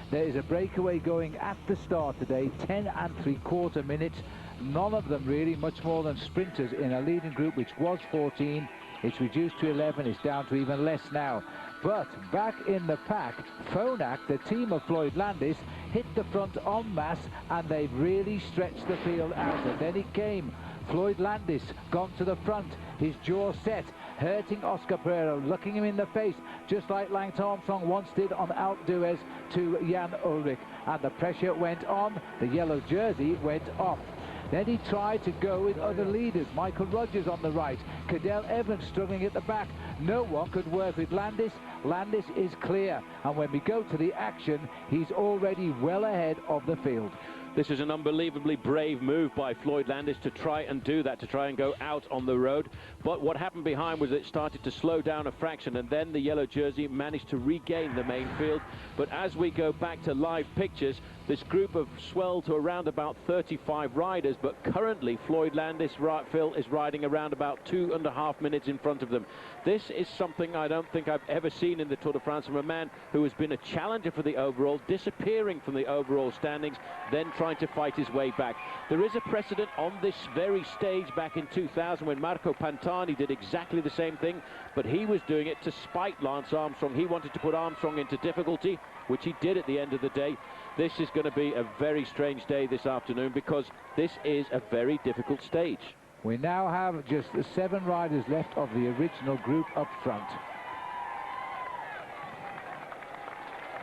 There is a breakaway going at the start today, 10 3/4 minutes. None of them really much more than sprinters in a leading group, which was 14. It's reduced to 11. It's down to even less now. But back in the pack, Phonak, the team of Floyd Landis, hit the front en masse, and they've really stretched the field out. And then it came. Floyd Landis gone to the front, his jaw set, hurting Oscar Pereira, looking him in the face, just like Lance Armstrong once did on Alpe d'Huez to Jan Ullrich. And the pressure went on, the yellow jersey went off. Then he tried to go with other leaders. Michael Rogers on the right, Cadel Evans struggling at the back. No one could work with Landis. Landis is clear, and when we go to the action, he's already well ahead of the field. This is an unbelievably brave move by Floyd Landis to try and do that, to try and go out on the road. But what happened behind was it started to slow down a fraction, and then the yellow jersey managed to regain the main field. But as we go back to live pictures, this group have swelled to around about 35 riders, but currently Floyd Landis, Phil, is riding around about 2.5 minutes in front of them. This is something I don't think I've ever seen in the Tour de France from a man who has been a challenger for the overall, disappearing from the overall standings, then trying to fight his way back. There is a precedent on this very stage back in 2000 when Marco Pantani did exactly the same thing, but he was doing it to spite Lance Armstrong. He wanted to put Armstrong into difficulty, which he did at the end of the day. This is going to be a very strange day this afternoon because this is a very difficult stage. We now have just 7 riders left of the original group up front.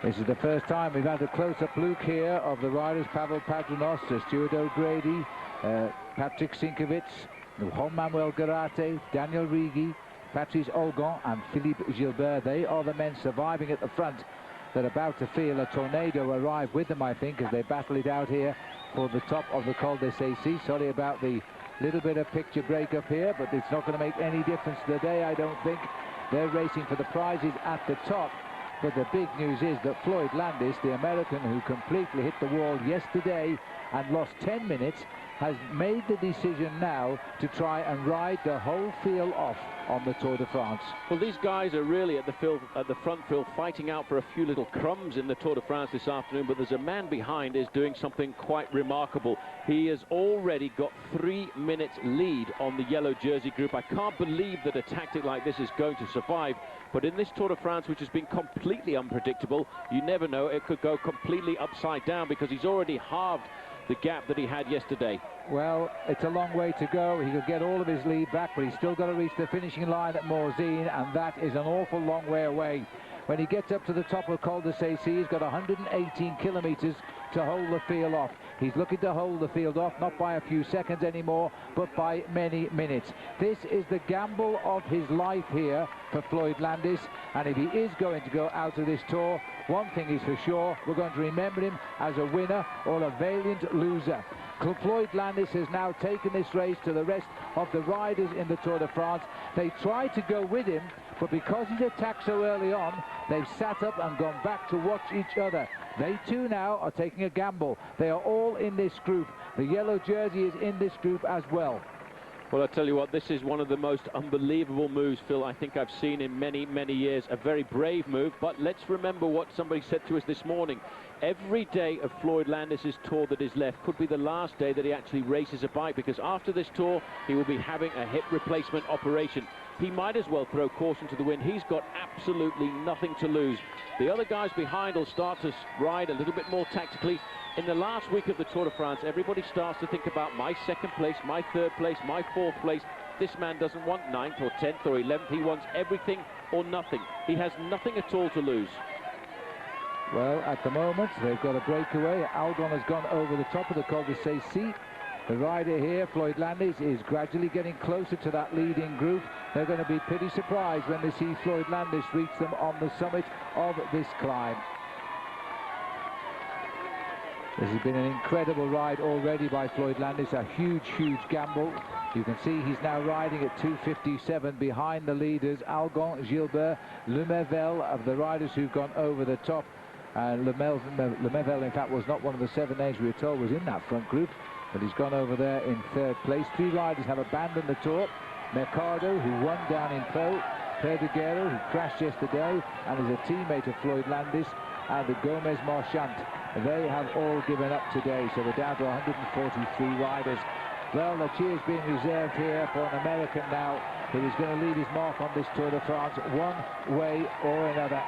This is the first time we've had a close-up look here of the riders. Pavel Padranos, Stuart O'Grady, Patrick Sinkovitz, Juan Manuel Garate, Daniel Rigi, Patrice Olgon and Philippe Gilbert. They are the men surviving at the front. They're about to feel a tornado arrive with them, I think, as they battle it out here for the top of the Col de Chézy. Sorry about the little bit of picture break up here, but it's not going to make any difference today, I don't think. They're racing for the prizes at the top. But the big news is that Floyd Landis, the American who completely hit the wall yesterday and lost 10 minutes, has made the decision now to try and ride the whole field off on the Tour de France. Well, these guys are really at the front field fighting out for a few little crumbs in the Tour de France this afternoon, but there's a man behind is doing something quite remarkable. He has already got 3 minutes lead on the yellow jersey group. I can't believe that a tactic like this is going to survive, but in this Tour de France, which has been completely unpredictable, you never know, it could go completely upside down, because he's already halved the gap that he had yesterday. Well, it's a long way to go. He could get all of his lead back, but he's still got to reach the finishing line at Morzine, and that is an awful long way away. When he gets up to the top of Col de Sacy, he's got 118 kilometers to hold the field off. He's looking to hold the field off, not by a few seconds anymore, but by many minutes. This is the gamble of his life here for Floyd Landis, and if he is going to go out of this Tour, one thing is for sure, we're going to remember him as a winner or a valiant loser. Floyd Landis has now taken this race to the rest of the riders in the Tour de France. They tried to go with him, but because he's attacked so early on, they've sat up and gone back to watch each other. They too now are taking a gamble. They are all in this group. The yellow jersey is in this group as well. Well, I tell you what, this is one of the most unbelievable moves, Phil, I think I've seen in many, many years. A very brave move, but let's remember what somebody said to us this morning. Every day of Floyd Landis' tour that is left could be the last day that he actually races a bike, because after this tour, he will be having a hip replacement operation. He might as well throw caution to the wind. He's got absolutely nothing to lose. The other guys behind will start to ride a little bit more tactically. In the last week of the Tour de France, everybody starts to think about my second place, my third place, my fourth place. This man doesn't want 9th or 10th or 11th. He wants everything or nothing. He has nothing at all to lose. Well, at the moment, they've got a breakaway. Algon has gone over the top of the Col de Sacy. The rider here, Floyd Landis, is gradually getting closer to that leading group. They're going to be pretty surprised when they see Floyd Landis reach them on the summit of this climb. This has been an incredible ride already by Floyd Landis, a huge, huge gamble. You can see he's now riding at 2:57 behind the leaders, Algon, Gilbert, Lemaivel, of the riders who've gone over the top. Lemaivel, in fact, was not one of the 7 names we were told was in that front group, but he's gone over there in 3rd place. 3 riders have abandoned the Tour. Mercado, who won down in Pau, Perdiguero, who crashed yesterday and is a teammate of Floyd Landis, and the Gomez Marchant. They have all given up today, so we're down to 143 riders. Well, the cheer's being reserved here for an American now, who is going to leave his mark on this Tour de France one way or another.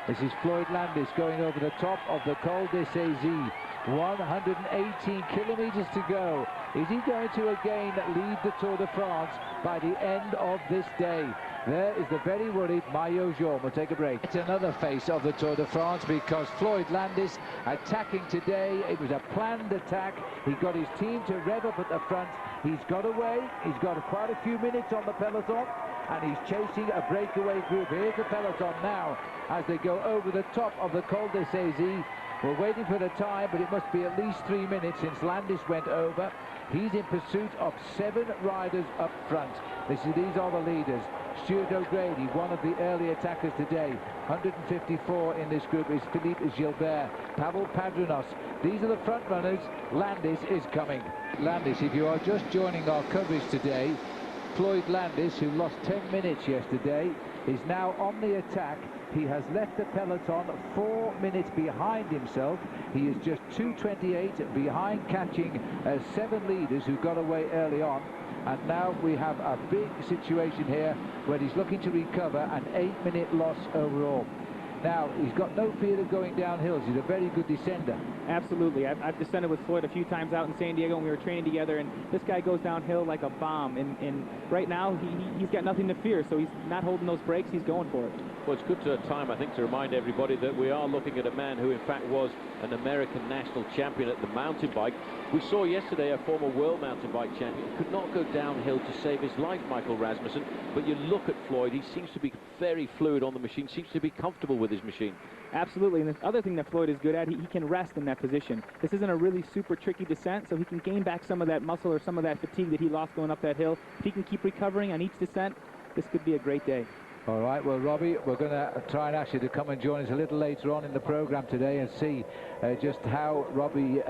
This is Floyd Landis going over the top of the Col de Sacy. 118 kilometers to go. Is he going to again lead the Tour de France by the end of this day? There is the very worried Maillot Jaune. We'll take a break. It's another face of the Tour de France, because Floyd Landis attacking today. It was a planned attack. He got his team to rev up at the front. He's got away. He's got quite a few minutes on the peloton, and he's chasing a breakaway group. Here's the peloton now as they go over the top of the Col de Sacy. We're waiting for the time, but it must be at least 3 minutes since Landis went over. He's in pursuit of 7 riders up front. These are the leaders. Stuart O'Grady, one of the early attackers today. 154 in this group is Philippe Gilbert, Pavel Padrinos. These are the front runners. Landis is coming. Landis, if you are just joining our coverage today, Floyd Landis, who lost 10 minutes yesterday, is now on the attack. He has left the peloton 4 minutes behind himself. He is just 2:28 behind, catching 7 leaders who got away early on. And now we have a big situation here where he's looking to recover an 8-minute loss overall. Now, he's got no fear of going down hills. He's a very good descender. Absolutely. I've descended with Floyd a few times out in San Diego when we were training together, and this guy goes downhill like a bomb. And right now, he's got nothing to fear, so he's not holding those brakes. He's going for it. Well, it's good time, I think, to remind everybody that we are looking at a man who, in fact, was an American national champion at the mountain bike. We saw yesterday a former world mountain bike champion could not go downhill to save his life, Michael Rasmussen. But you look at Floyd, he seems to be very fluid on the machine, seems to be comfortable with his machine. Absolutely, and the other thing that Floyd is good at, he can rest in that position. This isn't a really super tricky descent, so he can gain back some of that muscle or some of that fatigue that he lost going up that hill. If he can keep recovering on each descent, this could be a great day. All right, well, Robbie, we're going to try and ask you to come and join us a little later on in the programme today and see just how Robbie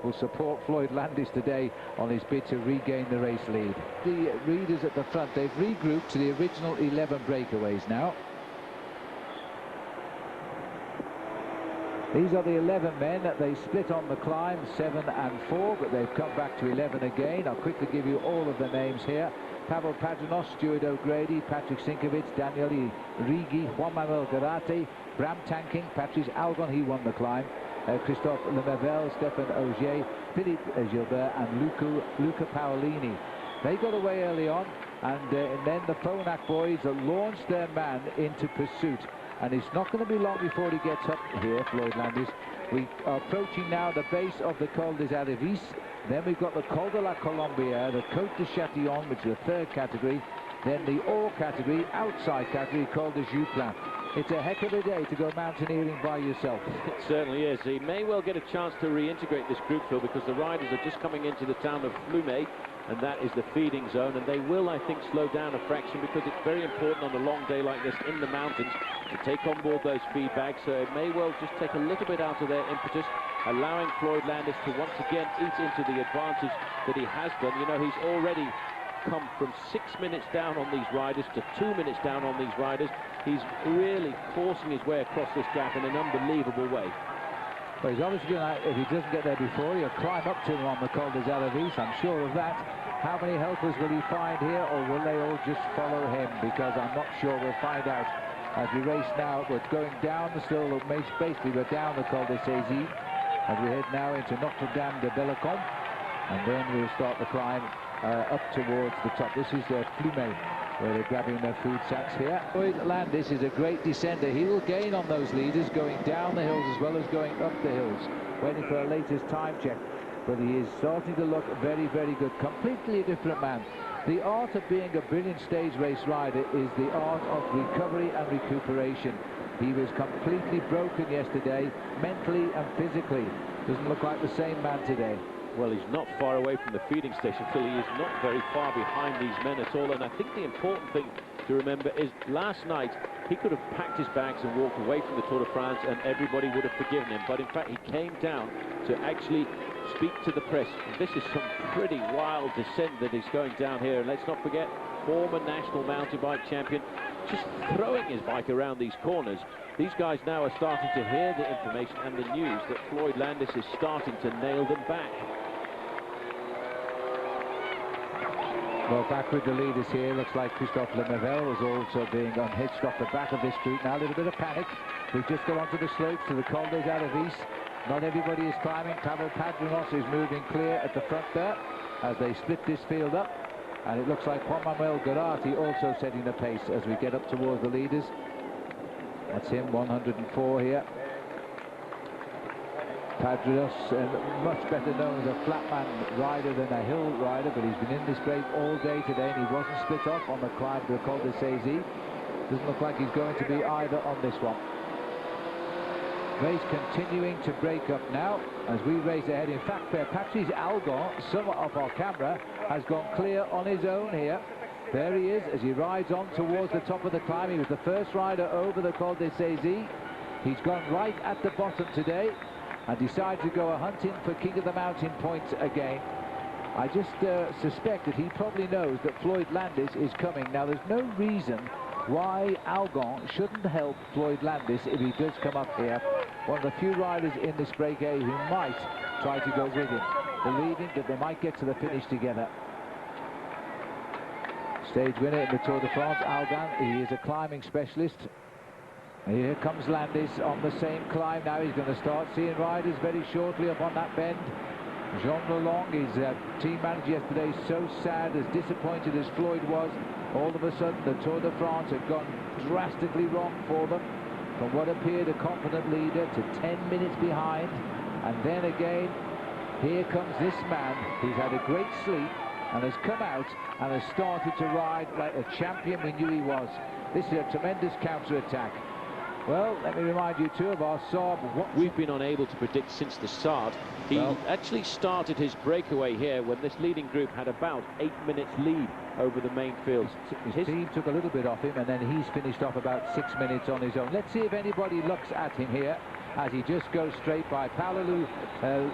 will support Floyd Landis today on his bid to regain the race lead. The readers at the front, they've regrouped to the original 11 breakaways now. These are the 11 men. They split on the climb, 7 and 4, but they've come back to 11 again. I'll quickly give you all of the names here. Pavel Padronos, Stuart O'Grady, Patrick Sinkovich, Daniel Rigi, Juan Manuel Garate, Bram Tankink, Patrice Algon, he won the climb, Christophe Lemavelle, Stéphane Auger, Philippe Gilbert and Luca Paolini. They got away early on, and then the Phonak boys launched their man into pursuit. And it's not going to be long before he gets up here, Floyd Landis. We are approaching now the base of the Col des Alevis. Then we've got the Col de la Colombière, the Côte de Châtillon, which is the third category. Then the all category, outside category, Col de Jouplin. It's a heck of a day to go mountaineering by yourself. It certainly is. He may well get a chance to reintegrate this group, Phil, because the riders are just coming into the town of Flumet, and that is the feeding zone, and they will, I think, slow down a fraction because it's very important on a long day like this in the mountains to take on board those feed bags. So it may well just take a little bit out of their impetus, allowing Floyd Landis to once again eat into the advantage that he has done. You know, he's already come from 6 minutes down on these riders to 2 minutes down on these riders. He's really forcing his way across this gap in an unbelievable way. Well, he's obviously going to, if he doesn't get there before, he'll climb up to him on the Col des Alevis, I'm sure of that. How many helpers will he find here, or will they all just follow him? Because I'm not sure. We'll find out as we race now. We're going down the still, basically we're down the Col des Saisies as we head now into Notre-Dame de Bellecombe, and then we'll start the climb up towards the top. This is Flumet, where they're grabbing their food sacks here. Floyd Landis is a great descender. He will gain on those leaders going down the hills as well as going up the hills. Waiting for a latest time check. But he is starting to look very, very good. Completely a different man. The art of being a brilliant stage race rider is the art of recovery and recuperation. He was completely broken yesterday, mentally and physically. Doesn't look like the same man today. Well, he's not far away from the feeding station, Phil. He is not very far behind these men at all. And I think the important thing to remember is last night he could have packed his bags and walked away from the Tour de France and everybody would have forgiven him. But in fact, he came down to actually speak to the press. This is some pretty wild descent that is going down here. And let's not forget, former national mountain bike champion, just throwing his bike around these corners. These guys now are starting to hear the information and the news that Floyd Landis is starting to nail them back. Well, back with the leaders here, looks like Christophe Lemavelle was also being unhitched off the back of this group. Now a little bit of panic. We've just got onto the slopes to the Col des Alevis. Not everybody is climbing. Pavel Padronos is moving clear at the front there as they split this field up. And it looks like Juan Manuel Garate also setting the pace as we get up towards the leaders. That's him, 104 here. Padronos, much better known as a flatman rider than a hill rider, but he's been in this break all day today, and he wasn't split off on the climb to the Col des Saisies. Doesn't look like he's going to be either on this one. Race continuing to break up now as we race ahead. In fact, Patrice Algon, somewhat off our camera, has gone clear on his own here. There he is as he rides on towards the top of the climb. He was the first rider over the Col des Saisies. He's gone right at the bottom today and decided to go hunting for King of the Mountain points again. I just suspect that he probably knows that Floyd Landis is coming. Now, there's no reason why Algon shouldn't help Floyd Landis if he does come up here. One of the few riders in this break A who might try to go with him, believing that they might get to the finish together. Stage winner in the Tour de France, Algon. He is a climbing specialist. Here comes Landis on the same climb. Now he's going to start seeing riders very shortly up on that bend. Jean Lalonde, his team manager yesterday, so sad, as disappointed as Floyd was. All of a sudden, the Tour de France had gone drastically wrong for them. From what appeared a confident leader to 10 minutes behind. And then again, here comes this man who's had a great sleep and has come out and has started to ride like a champion we knew he was. This is a tremendous counter-attack. Well, let me remind you too of our Saab. We've been unable to predict since the start. He actually started his breakaway here when this leading group had about 8 minutes lead over the main field. His team took a little bit off him, and then he's finished off about 6 minutes on his own. Let's see if anybody looks at him here as he just goes straight by.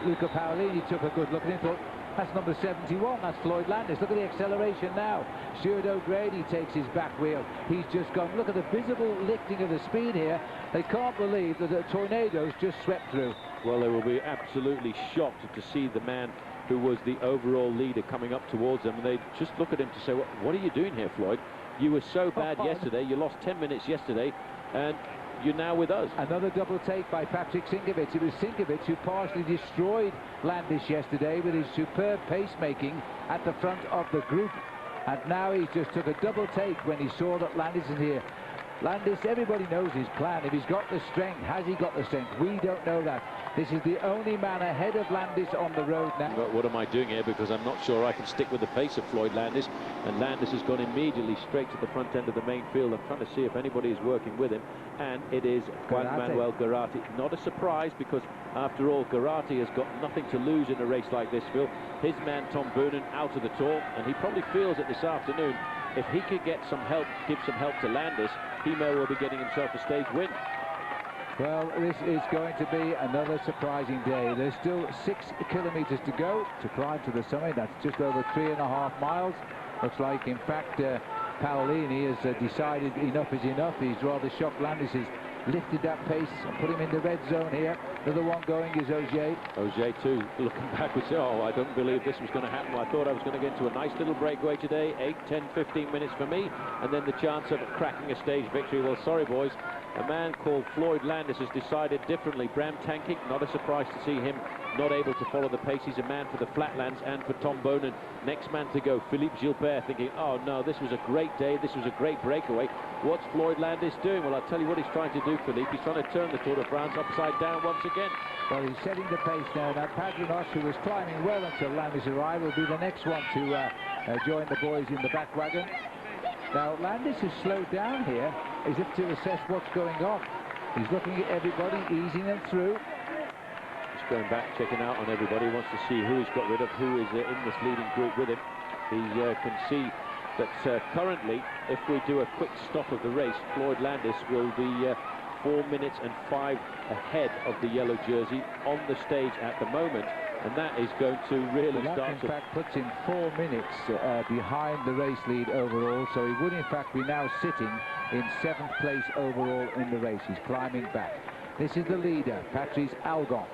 Luca Paolini took a good look at him, thought, that's number 71, that's Floyd Landis. Look at the acceleration now. Stuart O'Grady takes his back wheel. He's just gone. Look at the visible lifting of the speed here. They can't believe that the tornadoes just swept through. Well, they will be absolutely shocked to see the man who was the overall leader coming up towards them. And they just look at him to say, what are you doing here, Floyd? You were so bad yesterday. You lost 10 minutes yesterday, and you're now with us. Another double take by Patrick Sinkovich. It was Sinkovich who partially destroyed Landis yesterday with his superb pacemaking at the front of the group. And now he just took a double take when he saw that Landis is here. Landis, everybody knows his plan. If he's got the strength, has he got the strength? We don't know that. This is the only man ahead of Landis on the road now. But what am I doing here? Because I'm not sure I can stick with the pace of Floyd Landis. And Landis has gone immediately straight to the front end of the main field. I'm trying to see if anybody is working with him. And it is Juan Manuel Garate. Not a surprise, because after all, Garate has got nothing to lose in a race like this, Phil. His man Tom Boonen out of the tour, and he probably feels that this afternoon, if he could get some help, give some help to Landis, he may well be getting himself a stage win. Well, this is going to be another surprising day. There's still 6 kilometers to go to climb to the summit. That's just over 3.5 miles. Looks like, in fact, Paolini has decided enough is enough. He's rather shocked Landis has lifted that pace and put him in the red zone here. The other one going is Ogier. Ogier too, looking back, would say, oh, I don't believe this was going to happen. I thought I was going to get into a nice little breakaway today. 8, 10, 15 minutes for me, and then the chance of cracking a stage victory. Well, sorry, boys. A man called Floyd Landis has decided differently. Bram Tankink, not a surprise to see him not able to follow the pace. He's a man for the flatlands and for Tom Boonen. Next man to go, Philippe Gilbert, thinking, oh no, this was a great day, this was a great breakaway. What's Floyd Landis doing? Well, I'll tell you what he's trying to do, Philippe. He's trying to turn the Tour de France upside down once again. Well, he's setting the pace now. Now, Padrinos, who was climbing well until Landis arrived, will be the next one to join the boys in the back wagon. Now, Landis has slowed down here as if to assess what's going on. He's looking at everybody, easing them through. Just going back, checking out on everybody. He wants to see who he's got rid of, who is in this leading group with him. He can see that currently, if we do a quick stop of the race, Floyd Landis will be 4 minutes and 5 ahead of the yellow jersey on the stage at the moment. And that is going to really start to... in fact, puts him 4 minutes behind the race lead overall. So he would, in fact, be now sitting in 7th place overall in the race. He's climbing back. This is the leader, Patrice Algon.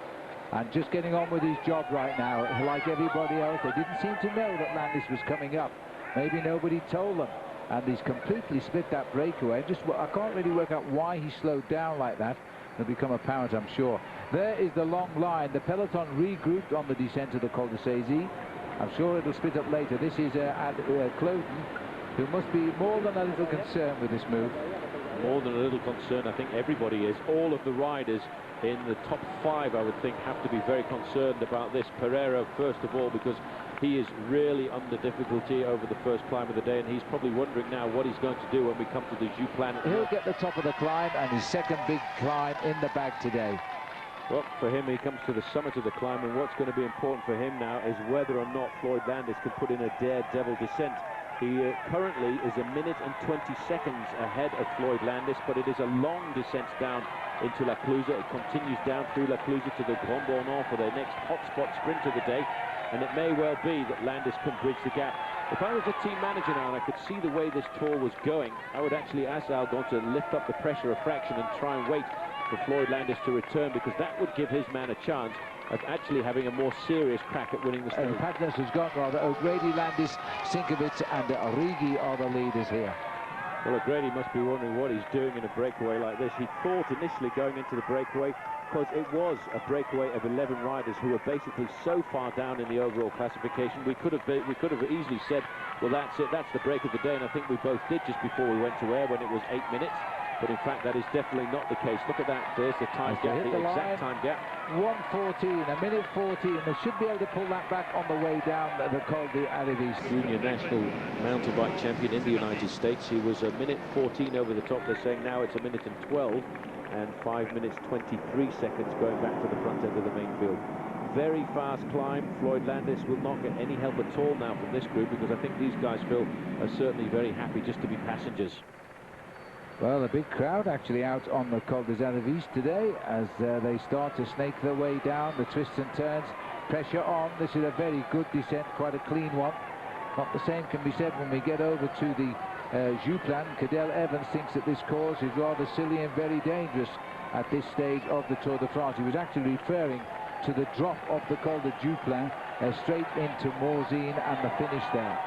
And just getting on with his job right now, like everybody else. They didn't seem to know that Landis was coming up. Maybe nobody told them. And he's completely split that breakaway. I can't really work out why he slowed down like that. It'll become apparent, I'm sure. There is the long line. The peloton regrouped on the descent of the Col de Saisy. I'm sure it'll split up later. This is Cloten, who must be more than a little concerned with this move. More than a little concerned, I think everybody is. All of the riders in the top 5, I would think, have to be very concerned about this. Pereiro, first of all, because he is really under difficulty over the first climb of the day, and he's probably wondering now what he's going to do when we come to the Joux-Plane. He'll get the top of the climb and his second big climb in the bag today. Well, for him, he comes to the summit of the climb, and what's going to be important for him now is whether or not Floyd Landis can put in a daredevil descent. He currently is 1 minute and 20 seconds ahead of Floyd Landis, but it is a long descent down into La Clusaz. It continues down through La Clusaz to the Grand Bornand for their next hotspot sprint of the day, and it may well be that Landis can bridge the gap. If I was a team manager now and I could see the way this tour was going, I would actually ask Algon to lift up the pressure a fraction and try and wait for Floyd Landis to return, because that would give his man a chance of actually having a more serious crack at winning the stage. Padrinos has gone rather. O'Grady, Landis, Sinkovich and Rigi are the leaders here. Well, O'Grady must be wondering what he's doing in a breakaway like this. He thought initially going into the breakaway, because it was a breakaway of 11 riders who were basically so far down in the overall classification, we could have easily said, well, that's it, that's the break of the day, and I think we both did just before we went to air when it was 8 minutes. But in fact, that is definitely not the case. Look at that. There's the time As they gap, hit the the exact line. time gap. 1:14, a minute 14. They should be able to pull that back on the way down the Col d'Alevis. Junior national mountain bike champion in the United States. He was a minute 14 over the top. They're saying now it's a minute and 12 and 5 minutes 23 seconds going back to the front end of the main field. Very fast climb. Floyd Landis will not get any help at all now from this group, because I think these guys, Phil, are certainly very happy just to be passengers. Well, a big crowd actually out on the Col d'Alevis today as they start to snake their way down the twists and turns. Pressure on. This is a very good descent, quite a clean one. Not the same can be said when we get over to the Jouplan. Cadel Evans thinks that this course is rather silly and very dangerous at this stage of the Tour de France. He was actually referring to the drop of the Col de Jouplan straight into Morzine and the finish there.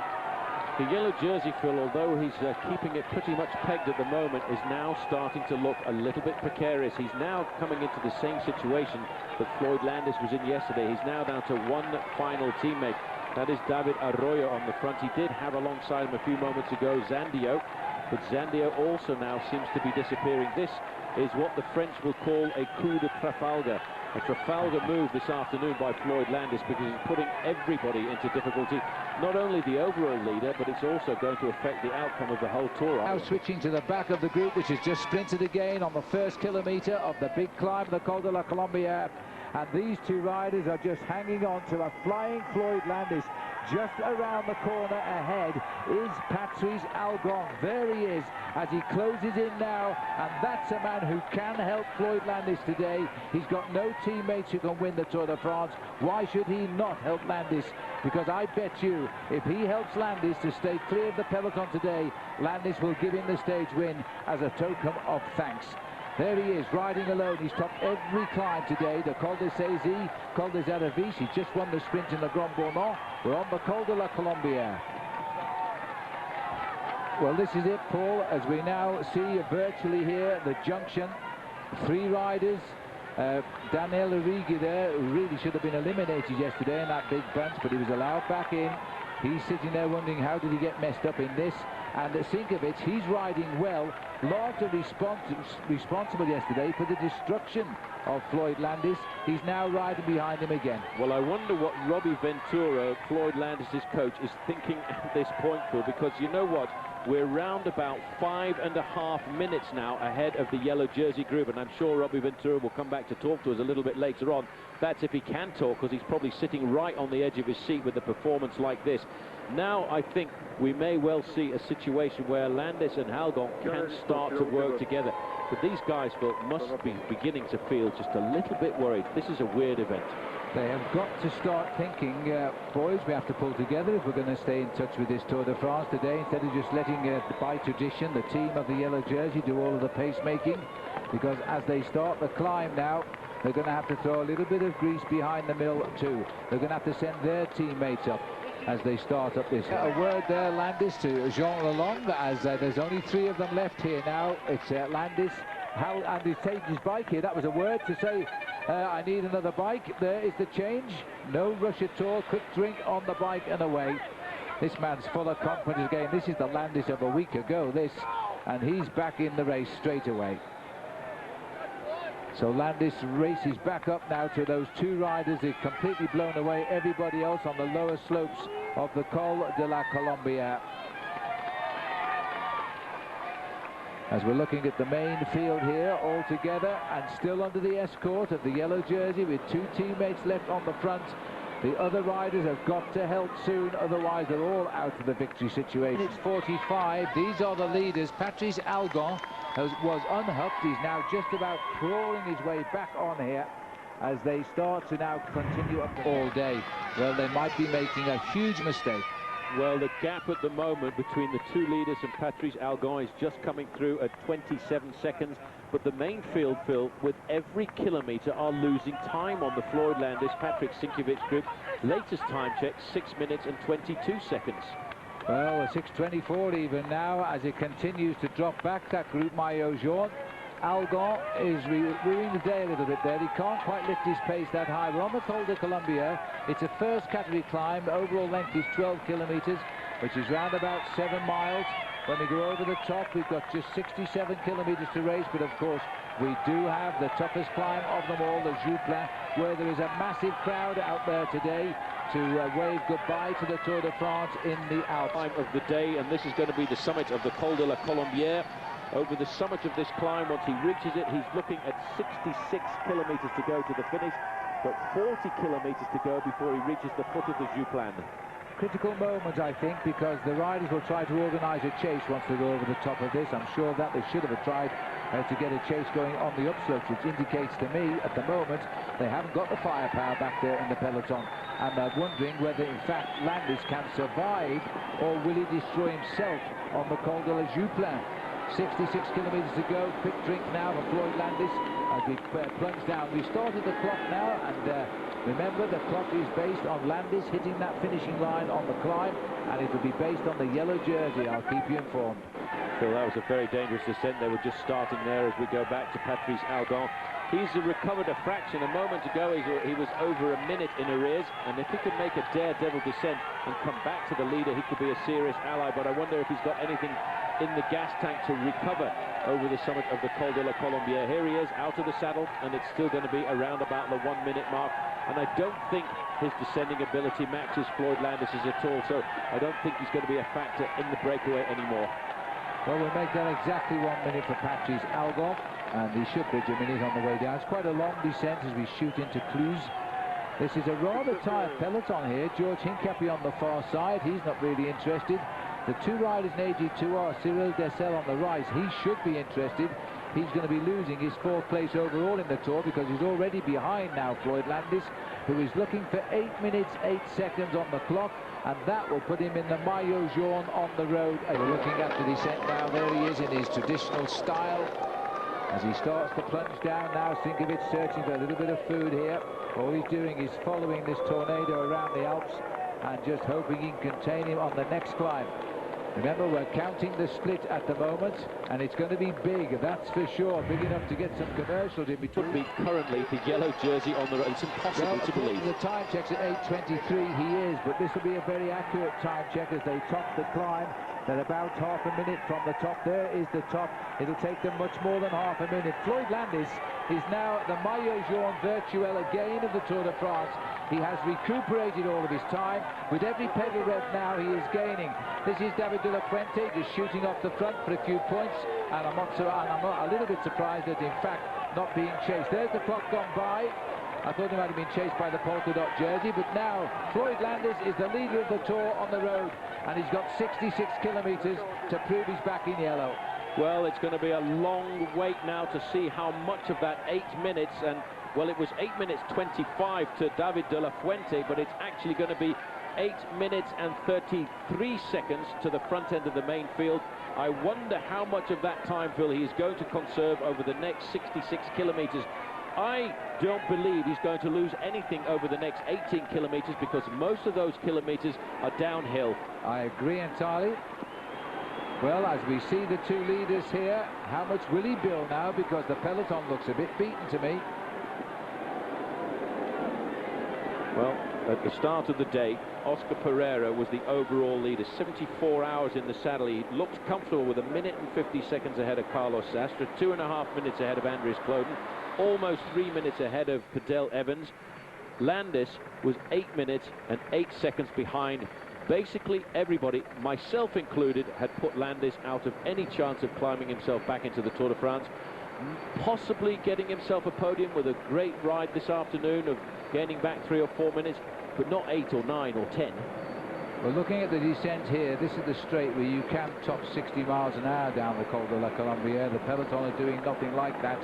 The yellow jersey, Phil, although he's keeping it pretty much pegged at the moment, is now starting to look a little bit precarious. He's now coming into the same situation that Floyd Landis was in yesterday. He's now down to one final teammate. That is David Arroyo on the front. He did have alongside him a few moments ago Zandio, but Zandio also now seems to be disappearing. This is what the French will call a coup de Trafalgar. A Trafalgar move this afternoon by Floyd Landis, because he's putting everybody into difficulty. Not only the overall leader, but it's also going to affect the outcome of the whole tour. Now switching to the back of the group, which has just sprinted again on the first kilometre of the big climb, the Col de la Colombière. And these two riders are just hanging on to a flying Floyd Landis. Just around the corner ahead is Patrice Algon. There he is as he closes in now, and that's a man who can help Floyd Landis today. He's got no teammates who can win the Tour de France. Why should he not help Landis? Because I bet you, if he helps Landis to stay clear of the peloton today, Landis will give him the stage win as a token of thanks. There he is, riding alone. He's topped every climb today. The Col de Cézanne, Col des Aravis. He just won the sprint in the Grand Bournon. We're on the Col de la Colombière. Well, this is it, Paul, as we now see virtually here the junction. Three riders. Daniel Origi there really should have been eliminated yesterday in that big bunch, but he was allowed back in. He's sitting there wondering how did he get messed up in this. And Sinkovic, he's riding well, largely responsible yesterday for the destruction of Floyd Landis. He's now riding behind him again. Well, I wonder what Robbie Ventura, Floyd Landis' coach, is thinking at this point, Phil, because you know what? We're round about 5.5 minutes now ahead of the yellow jersey group, and I'm sure Robbie Ventura will come back to talk to us a little bit later on. That's if he can talk, because he's probably sitting right on the edge of his seat with a performance like this. Now I think we may well see a situation where Landis and Algon can start to work together. But these guys, Phil, must be beginning to feel just a little bit worried. This is a weird event. They have got to start thinking, boys, we have to pull together if we're going to stay in touch with this Tour de France today, instead of just letting, by tradition, the team of the yellow jersey do all of the pacemaking. Because as they start the climb now, they're going to have to throw a little bit of grease behind the mill too. They're going to have to send their teammates up as they start up this. A word there, Landis, to Jean Lalonde, as there's only three of them left here now. It's Landis, and he's taking his bike here. That was a word to say, I need another bike. There is the change. No rush at all. Quick drink on the bike and away. This man's full of confidence again. This is the Landis of a week ago, this. And he's back in the race straight away. So Landis races back up now to those two riders. They've completely blown away everybody else on the lower slopes of the Col de la Colombière. As we're looking at the main field here all together, and still under the escort of the yellow jersey with two teammates left on the front. The other riders have got to help soon, otherwise they're all out of the victory situation. It's 45. These are the leaders. Patrice Algon was unhooked. He's now just about crawling his way back on here as they start to now continue up all day. Well, they might be making a huge mistake. Well, the gap at the moment between the two leaders and Patrice Algon is just coming through at 27 seconds. But the main field, Phil, with every kilometre are losing time on the Floyd Landis, Patrick Sinkovic group. Latest time check, 6 minutes and 22 seconds. Well, 6:24 even now as it continues to drop back, that group Maillot Jaune. Algon is ruining the day a little bit there. He can't quite lift his pace that high. We're on the Col de Colombière. It's a first category climb. Overall length is 12 kilometres, which is round about 7 miles. When we go over the top, we've got just 67 kilometers to race, but of course we do have the toughest climb of them all, the Joux-Plane, where there is a massive crowd out there today to wave goodbye to the Tour de France in the Alps. Time of the day, and this is going to be the summit of the Col de la Colombière. Over the summit of this climb, once he reaches it, he's looking at 66 kilometers to go to the finish, but 40 kilometers to go before he reaches the foot of the Joux-Plane. Critical moment, I think, because the riders will try to organise a chase once they go over the top of this. I'm sure that they should have tried to get a chase going on the upslopes, which indicates to me at the moment they haven't got the firepower back there in the peloton, and they're wondering whether in fact Landis can survive or will he destroy himself on the Col de la Joux-Plane. 66 kilometers to go. Quick drink now for Floyd Landis as we plunge down. We started the clock now, and remember, the clock is based on Landis hitting that finishing line on the climb, and it will be based on the yellow jersey. I'll keep you informed. Phil, that was a very dangerous descent. They were just starting there as we go back to Patrice Algon. He's recovered a fraction. A moment ago, he was over a minute in arrears, and if he could make a daredevil descent and come back to the leader, he could be a serious ally, but I wonder if he's got anything in the gas tank to recover over the summit of the Col de la Colombière. Here he is, out of the saddle, and it's still going to be around about the 1 minute mark, and I don't think his descending ability matches Floyd Landis's at all, so I don't think he's going to be a factor in the breakaway anymore. Well, we'll make that exactly 1 minute for Patrice Algon, and he should bridge a minute on the way down. It's quite a long descent as we shoot into Cluse. This is a rather tired peloton here. George Hincapie on the far side, he's not really interested. The two riders in AG2 are Cyril Dessel on the right. He should be interested. He's going to be losing his 4th place overall in the Tour because he's already behind now Floyd Landis, who is looking for 8 minutes 8 seconds on the clock, and that will put him in the Maillot Jaune on the road. And we're looking at the descent now. There he is in his traditional style as he starts to plunge down now. Sinkovic searching for a little bit of food here. All he's doing is following this tornado around the Alps and just hoping he can contain him on the next climb. Remember, we're counting the split at the moment, and it's going to be big, that's for sure. Big enough to get some commercials in between. Would be currently the yellow jersey on the road. It's impossible to believe. The time checks at 8:23, he is, but this will be a very accurate time check as they top the climb. They're about half a minute from the top. There is the top. It'll take them much more than half a minute. Floyd Landis is now the Maillot Jaune virtuel again of the Tour de France. He has recuperated all of his time. With every pedal rev now, he is gaining. This is David de la Fuente just shooting off the front for a few points, and I'm a little bit surprised that, in fact, not being chased. There's the clock gone by. I thought he might have been chased by the polka dot jersey, but now Floyd Landis is the leader of the Tour on the road, and he's got 66 kilometers to prove he's back in yellow. Well, it's going to be a long wait now to see how much of that 8 minutes, and well, it was 8 minutes 25 to David de la Fuente, but it's actually going to be 8 minutes and 33 seconds to the front end of the main field. I wonder how much of that time, Phil, he is going to conserve over the next 66 kilometers. I don't believe he's going to lose anything over the next 18 kilometers because most of those kilometers are downhill. I agree entirely. Well, as we see the two leaders here, how much will he build now, because the peloton looks a bit beaten to me. Well, at the start of the day, Oscar Pereira was the overall leader, 74 hours in the saddle. He looked comfortable with 1 minute and 50 seconds ahead of Carlos Sastre, 2.5 minutes ahead of Andries Kloden, almost 3 minutes ahead of Cadel Evans. Landis was 8 minutes and 8 seconds behind. Basically everybody, myself included, had put Landis out of any chance of climbing himself back into the Tour de France, possibly getting himself a podium with a great ride this afternoon of gaining back 3 or 4 minutes, but not 8 or 9 or 10. Well, looking at the descent here, this is the straight where you can top 60 miles an hour down the Col de la Colombière. The peloton are doing nothing like that.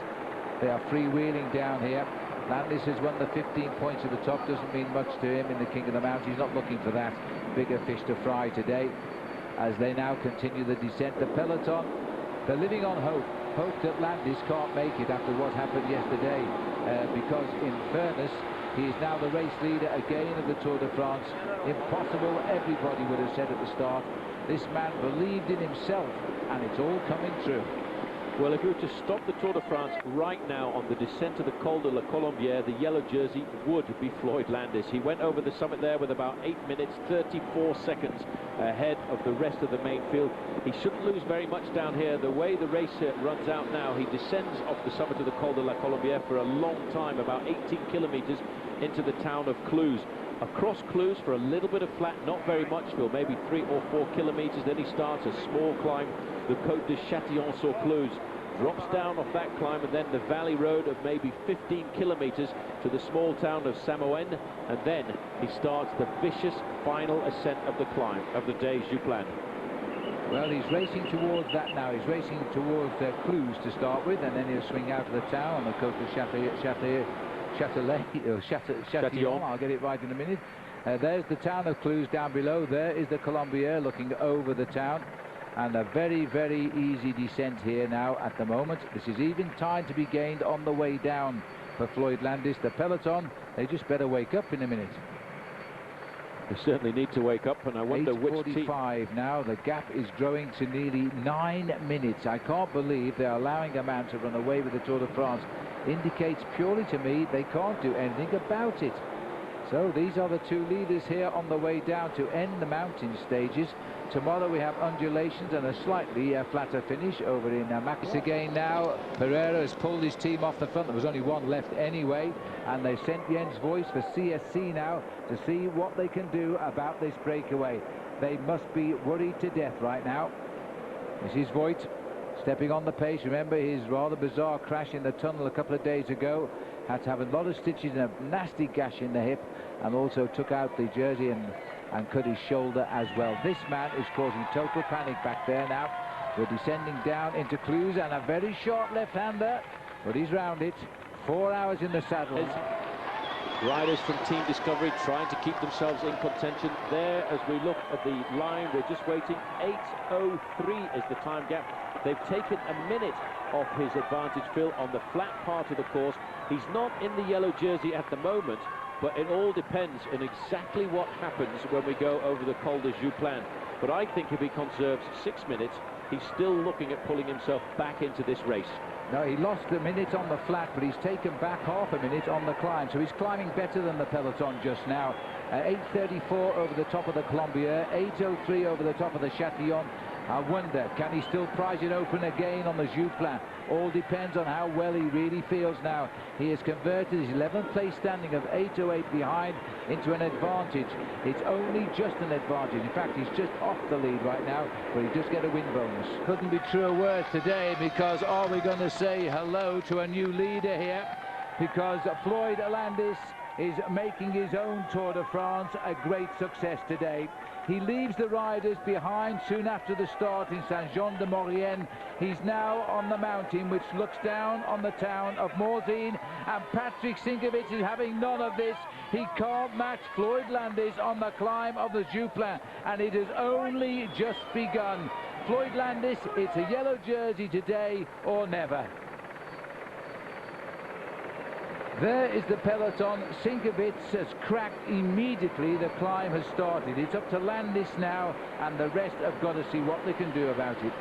They are freewheeling down here. Landis has won the 15 points at the top. Doesn't mean much to him in the King of the Mountains. He's not looking for that. Bigger fish to fry today as they now continue the descent. The peloton, they're living on hope. Hope that Landis can't make it after what happened yesterday, because in fairness, he is now the race leader again of the Tour de France. Impossible, everybody would have said at the start. This man believed in himself, and it's all coming true. Well, if you were to stop the Tour de France right now on the descent of the Col de la Colombière, the yellow jersey would be Floyd Landis. He went over the summit there with about 8 minutes 34 seconds ahead of the rest of the main field. He shouldn't lose very much down here. The way the race runs out now, he descends off the summit of the Col de la Colombière for a long time, about 18 kilometers into the town of Cluses. Across Cluses for a little bit of flat, not very much, Phil, maybe 3 or 4 kilometers. Then he starts a small climb, the Côte de Châtillon-sur-Cluses. Drops down off that climb, and then the valley road of maybe 15 kilometers to the small town of Samoën, and then he starts the vicious final ascent of the climb of the Days du Plan. Well, he's racing towards that now. He's racing towards Cluses to start with, and then he'll swing out of the town on the Côte de Châtillon. I'll get it right in a minute. There's the town of Cluses down below. There is the Colombière looking over the town. And a very, very easy descent here now at the moment. This is even time to be gained on the way down for Floyd Landis. The peloton, they just better wake up in a minute. They certainly need to wake up, and I wonder which team. 8:45 now. The gap is growing to nearly 9 minutes. I can't believe they're allowing a man to run away with the Tour de France. Indicates purely to me they can't do anything about it. So these are the two leaders here on the way down to end the mountain stages. Tomorrow we have undulations and a slightly flatter finish over in Macas again now. Pereira has pulled his team off the front. There was only one left anyway, and they sent Jens Voigt for CSC now to see what they can do about this breakaway. They must be worried to death right now. This is Voigt stepping on the pace. Remember his rather bizarre crash in the tunnel a couple of days ago. Had to have a lot of stitches and a nasty gash in the hip, and also took out the jersey and cut his shoulder as well. This man is causing total panic back there now. We're descending down into Cluses, and a very short left-hander, but he's round it. 4 hours in the saddle. Riders from Team Discovery trying to keep themselves in contention. There, as we look at the line, we're just waiting. 8:03 is the time gap. They've taken a minute off his advantage, Phil, on the flat part of the course. He's not in the yellow jersey at the moment, but it all depends on exactly what happens when we go over the Col de Jouplan. But I think if he conserves 6 minutes, he's still looking at pulling himself back into this race. No, he lost a minute on the flat, but he's taken back half a minute on the climb, so he's climbing better than the peloton just now. 8:34 over the top of the Colombière, 8:03 over the top of the Châtillon. I wonder, can he still prize it open again on the Jouplan? All depends on how well he really feels now. He has converted his 11th place standing of 8:08 behind into an advantage. It's only just an advantage. In fact, he's just off the lead right now, but he just get a win bonus. Couldn't be truer words today, because are we going to say hello to a new leader here? Because Floyd Landis is making his own Tour de France a great success today. He leaves the riders behind soon after the start in Saint-Jean-de-Maurienne. He's now on the mountain which looks down on the town of Morzine, and Patrick Sinkovich is having none of this. He can't match Floyd Landis on the climb of the Jouplan, and it has only just begun. Floyd Landis, it's a yellow jersey today or never. There is the peloton. Sinkovich has cracked immediately. The climb has started. It's up to Landis now, and the rest have got to see what they can do about it.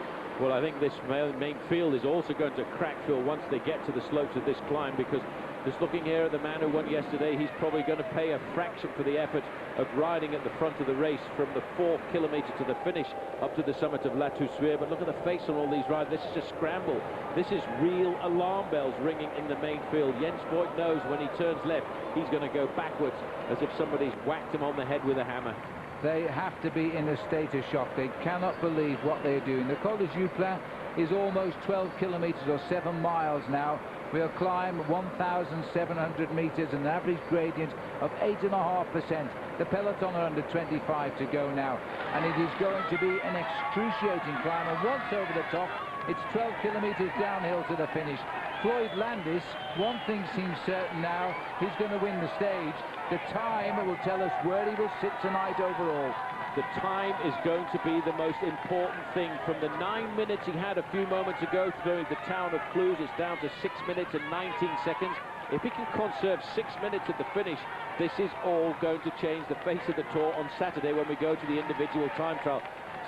Well, I think this main field is also going to crack, Phil, once they get to the slopes of this climb, because just looking here at the man who won yesterday, he's probably going to pay a fraction for the effort of riding at the front of the race from the 4th kilometre to the finish up to the summit of La Toussuire. But look at the face on all these riders. This is a scramble. This is real alarm bells ringing in the main field. Jens Voigt knows when he turns left, he's going to go backwards as if somebody's whacked him on the head with a hammer. They have to be in a state of shock. They cannot believe what they're doing. The Col de Jouplan is almost 12 kilometres or 7 miles now. We'll climb 1,700 metres, an average gradient of 8.5%. The peloton are under 25 to go now, and it is going to be an excruciating climb. And once over the top, it's 12 kilometres downhill to the finish. Floyd Landis, one thing seems certain now, he's going to win the stage. The time will tell us where he will sit tonight overall. The time is going to be the most important thing. From the 9 minutes he had a few moments ago through the town of Cluses, it's down to 6 minutes and 19 seconds. If he can conserve 6 minutes at the finish, this is all going to change the face of the Tour on Saturday when we go to the individual time trial.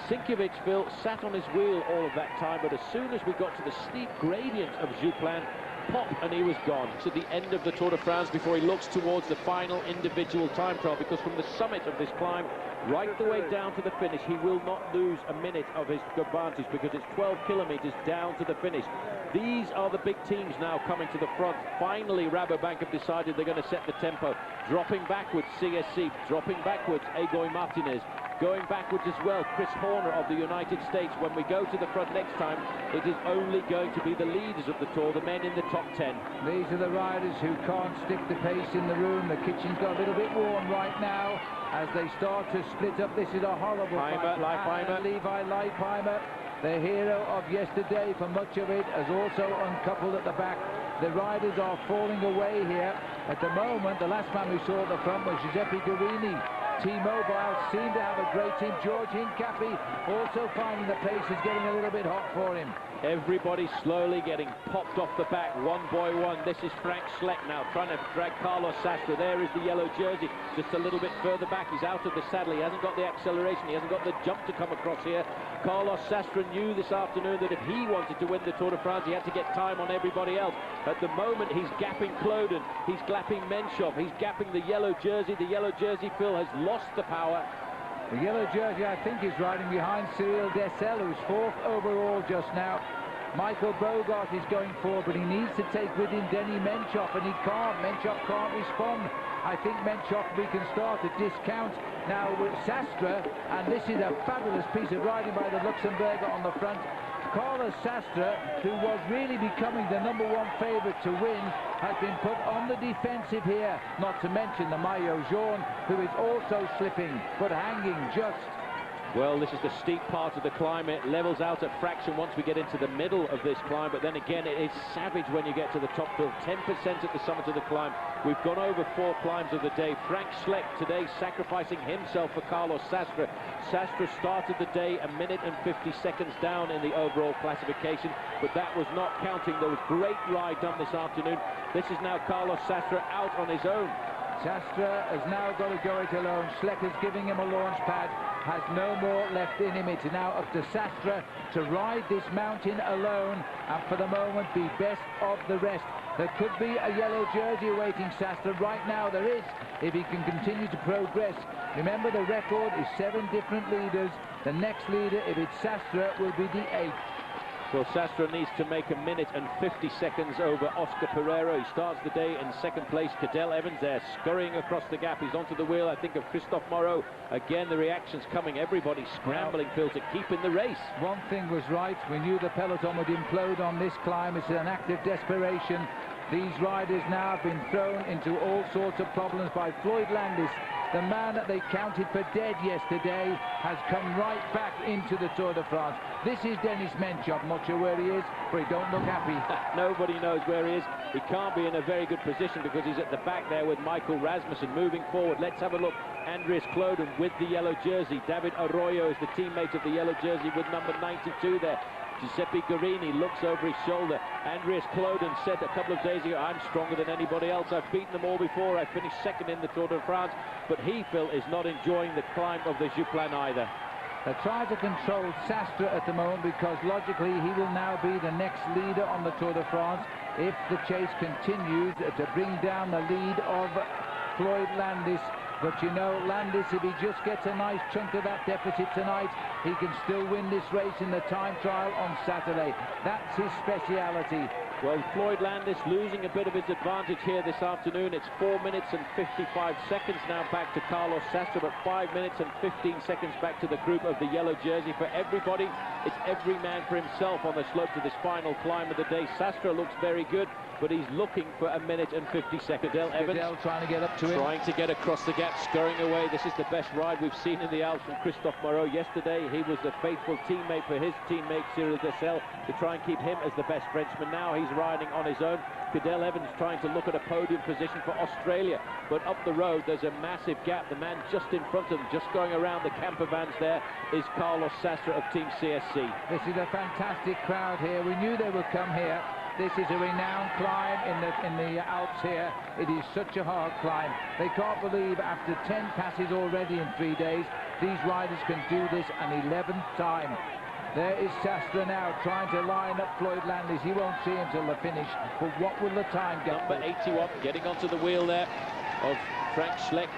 Sinkiewicz, Phil, sat on his wheel all of that time, but as soon as we got to the steep gradient of Jouplan, pop, and he was gone. To the end of the Tour de France before he looks towards the final individual time trial, because from the summit of this climb right the way down to the finish, he will not lose a minute of his advantage, because it's 12 kilometers down to the finish. These are the big teams now coming to the front. Finally, Rabobank have decided they're going to set the tempo. Dropping backwards, CSC. Dropping backwards, Egoy Martinez. Going backwards as well, Chris Horner of the United States. When we go to the front next time, it is only going to be the leaders of the Tour, the men in the top 10. These are the riders who can't stick the pace in the room. The kitchen's got a little bit warm right now as they start to split up. This is a horrible fight. Levi Leipheimer, the hero of yesterday for much of it, has also uncoupled at the back. The riders are falling away here. At the moment, the last man we saw at the front was Giuseppe Guerini. T-Mobile seem to have a great team. George Hincapie also finding the pace is getting a little bit hot for him. Everybody slowly getting popped off the back, one by one. This is Frank Schleck now trying to drag Carlos Sastre. There is the yellow jersey, just a little bit further back. He's out of the saddle. He hasn't got the acceleration. He hasn't got the jump to come across here. Carlos Sastre knew this afternoon that if he wanted to win the Tour de France, he had to get time on everybody else. At the moment, he's gapping Kloden. He's gapping Menchov. He's gapping the yellow jersey. The yellow jersey, Phil, has lost the power. The yellow jersey, I think, is riding behind Cyril Dessel, who's fourth overall just now. Michael Bogart is going forward, but he needs to take with him Denny Menchov, and he can't. Menchov can't respond. I think Menchov, we can start to discount now with Sastre, and this is a fabulous piece of riding by the Luxembourger on the front. Carlos Sastre, who was really becoming the #1 favourite to win, has been put on the defensive here, not to mention the Maillot Jaune, who is also slipping, but hanging just. Well, this is the steep part of the climb. It levels out at fraction once we get into the middle of this climb, but then again, it is savage when you get to the top, Phil. 10% at the summit of the climb. We've gone over 4 climbs of the day. Frank Schleck today sacrificing himself for Carlos Sastre. Sastre started the day 1 minute and 50 seconds down in the overall classification, but that was not counting. There was great ride done this afternoon. This is now Carlos Sastre out on his own. Sastre has now got to go it alone. Schleck is giving him a launch pad, has no more left in him. It's now up to Sastre to ride this mountain alone and for the moment be best of the rest. There could be a yellow jersey awaiting Sastre. Right now there is, if he can continue to progress. Remember, the record is 7 different leaders. The next leader, if it's Sastre, will be the 8th. Well, Sastre needs to make 1 minute and 50 seconds over Oscar Pereiro. He starts the day in 2nd place. Cadel Evans there scurrying across the gap. He's onto the wheel, I think, of Christophe Moreau. Again, the reaction's coming. Everybody scrambling, Phil, to keep in the race. One thing was right. We knew the peloton would implode on this climb. It's an act of desperation. These riders now have been thrown into all sorts of problems by Floyd Landis. The man that they counted for dead yesterday has come right back into the Tour de France. This is Dennis Menchov. Not sure where he is, but he don't look happy. Nobody knows where he is. He can't be in a very good position because he's at the back there with Michael Rasmussen moving forward. Let's have a look. Andreas Kloden with the yellow jersey. David Arroyo is the teammate of the yellow jersey with number 92 there. Giuseppe Guerini looks over his shoulder. Andreas Kloden said a couple of days ago, I'm stronger than anybody else. I've beaten them all before. I finished 2nd in the Tour de France. But he, Phil, is not enjoying the climb of the Jouplan either. They're trying to control Sastre at the moment because logically he will now be the next leader on the Tour de France if the chase continues to bring down the lead of Floyd Landis. But you know, Landis, if he just gets a nice chunk of that deficit tonight, he can still win this race in the time trial on Saturday. That's his speciality. Well, Floyd Landis losing a bit of his advantage here this afternoon. It's 4 minutes and 55 seconds now back to Carlos Sastre, but 5 minutes and 15 seconds back to the group of the yellow jersey. For everybody, it's every man for himself on the slope to this final climb of the day. Sastre looks very good, but he's looking for 1 minute and 50 seconds. Cadel Evans trying to get up to him. Trying to get across the gap, scurrying away. This is the best ride we've seen in the Alps from Christophe Moreau. Yesterday, he was the faithful teammate for his teammate Cyril Dessel to try and keep him as the best Frenchman. Now he's riding on his own. Cadel Evans trying to look at a podium position for Australia, but up the road there's a massive gap. The man just in front of him, just going around the camper vans there, is Carlos Sastre of Team CSC. This is a fantastic crowd here. We knew they would come here. this is a renowned climb in the Alps here. It is such a hard climb. They can't believe after 10 passes already in 3 days, these riders can do this an 11th time. There is Sastre now trying to line up Floyd Landis. He won't see him till the finish, but what will the time get? Number 81 getting onto the wheel there of Frank Schleck.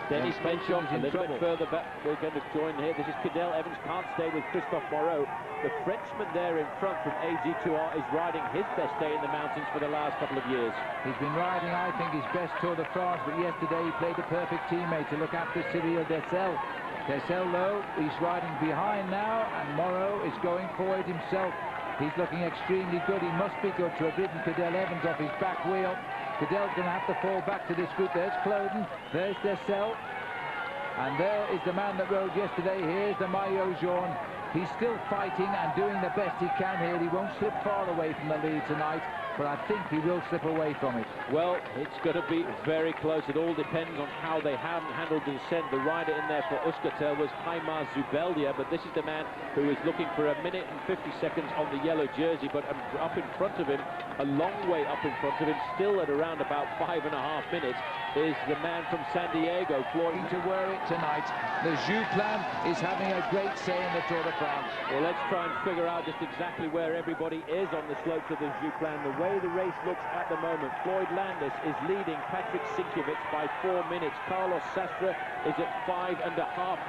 Dennis Menchov a little bit further back. We're going to join here. This is Cadel Evans, can't stay with Christophe Moreau. The Frenchman there in front from AG2R is riding his best day in the mountains for the last couple of years. He's been riding, I think, his best Tour de France, but yesterday he played a perfect teammate to look after Cyril Dessel. Dessel, though, he's riding behind now, and Moreau is going for it himself. He's looking extremely good. He must be good to have ridden Cadel Evans off his back wheel. Cadel's going to have to fall back to this group. There's Cloden, there's Dessel, and there is the man that rode yesterday. Here's the Maillot Jaune. He's still fighting and doing the best he can here. He won't slip far away from the lead tonight, but I think he will slip away from it. Well, it's going to be very close. It all depends on how they have handled the descent. The rider in there for Euskaltel was Haimar Zubeldia, but this is the man who is looking for 1 minute and 50 seconds on the yellow jersey, but up in front of him, a long way up in front of him, still at around about 5.5 minutes, is the man from San Diego, Floyd. To wear it tonight. The Jouplan is having a great say in the Tour de France. Well, let's try and figure out just exactly where everybody is on the slopes of the Jouplan. The way the race looks at the moment, Floyd Landis is leading Patrick Sinkiewicz by 4 minutes. Carlos Sastre is at 5.5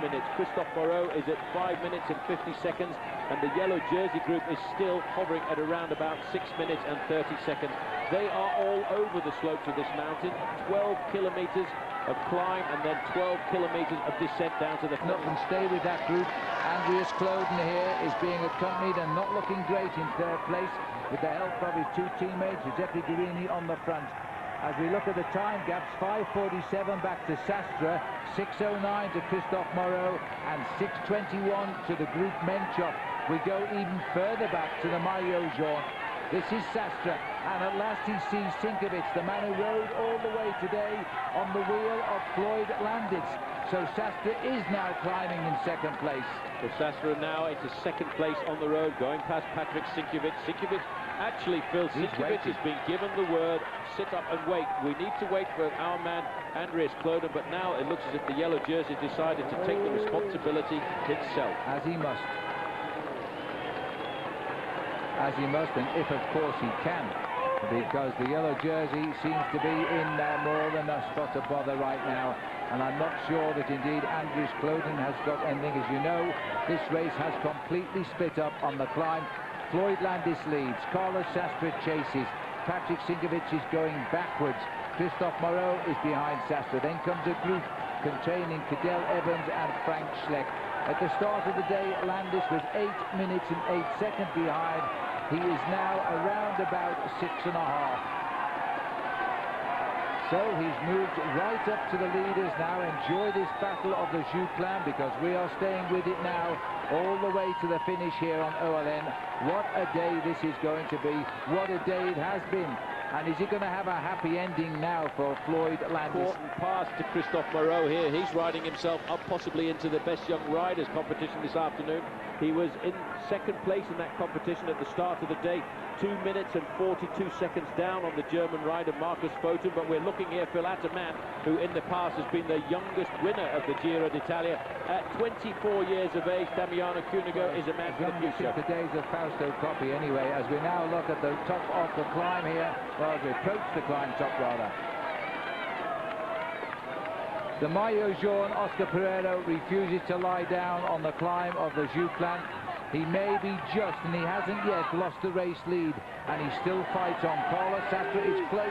minutes. Christophe Moreau is at 5 minutes and 50 seconds. And the yellow jersey group is still hovering at around about 6 minutes and 30 seconds. They are all over the slopes of this mountain. 12 kilometers of climb and then 12 kilometers of descent down to the Up and stay with that group. Andreas Cloden here is being accompanied and not looking great in third place with the help of his two teammates, Giuseppe Guerini on the front. As we look at the time gaps, 5:47 back to Sastre, 6:09 to Christophe Moreau, and 6:21 to the group Menchov. We go even further back to the Maillot Jaune. This is Sastre, and at last he sees Sinkiewicz, the man who rode all the way today on the wheel of Floyd Landis. So Sastre is now climbing in second place. So Sastre now into second place on the road, going past Patrick Sinkiewicz. Sinkiewicz, actually, Phil, Sinkiewicz has been given the word, sit up and wait. We need to wait for our man, Andreas Cloden, but now it looks as if the yellow jersey decided to take the responsibility himself. As he must. As he must, and if, of course, he can. Because the yellow jersey seems to be in more than a spot of bother right now. And I'm not sure that, indeed, Andreas Cloden has got anything. As you know, this race has completely split up on the climb. Floyd Landis leads. Carlos Sastre chases. Patrick Sinkiewicz is going backwards. Christophe Moreau is behind Sastre. Then comes a group containing Cadel Evans and Frank Schleck. At the start of the day, Landis was 8 minutes and 8 seconds behind. He is now around about 6.5. So he's moved right up to the leaders now. Enjoy this battle of the Jouplan, because we are staying with it now all the way to the finish here on OLN. What a day this is going to be. What a day it has been. And is he going to have a happy ending now for Floyd Landis? Important pass to Christophe Moreau here. He's riding himself up possibly into the Best Young Riders competition this afternoon. He was in second place in that competition at the start of the day. 2 minutes and 42 seconds down on the German rider Marcus Foten, but we're looking here, Phil, at a man who in the past has been the youngest winner of the Giro d'Italia. At 24 years of age, Damiano Cunego is a man for the future. The days of Fausto Coppi anyway, as we now look at the top of the climb here, well, as we approach the climb top rather. The Maillot Jaune, Oscar Pereiro, refuses to lie down on the climb of the Jouplan. He may be just, and he hasn't yet lost the race lead, and he still fights on. Carlos Sastre is close,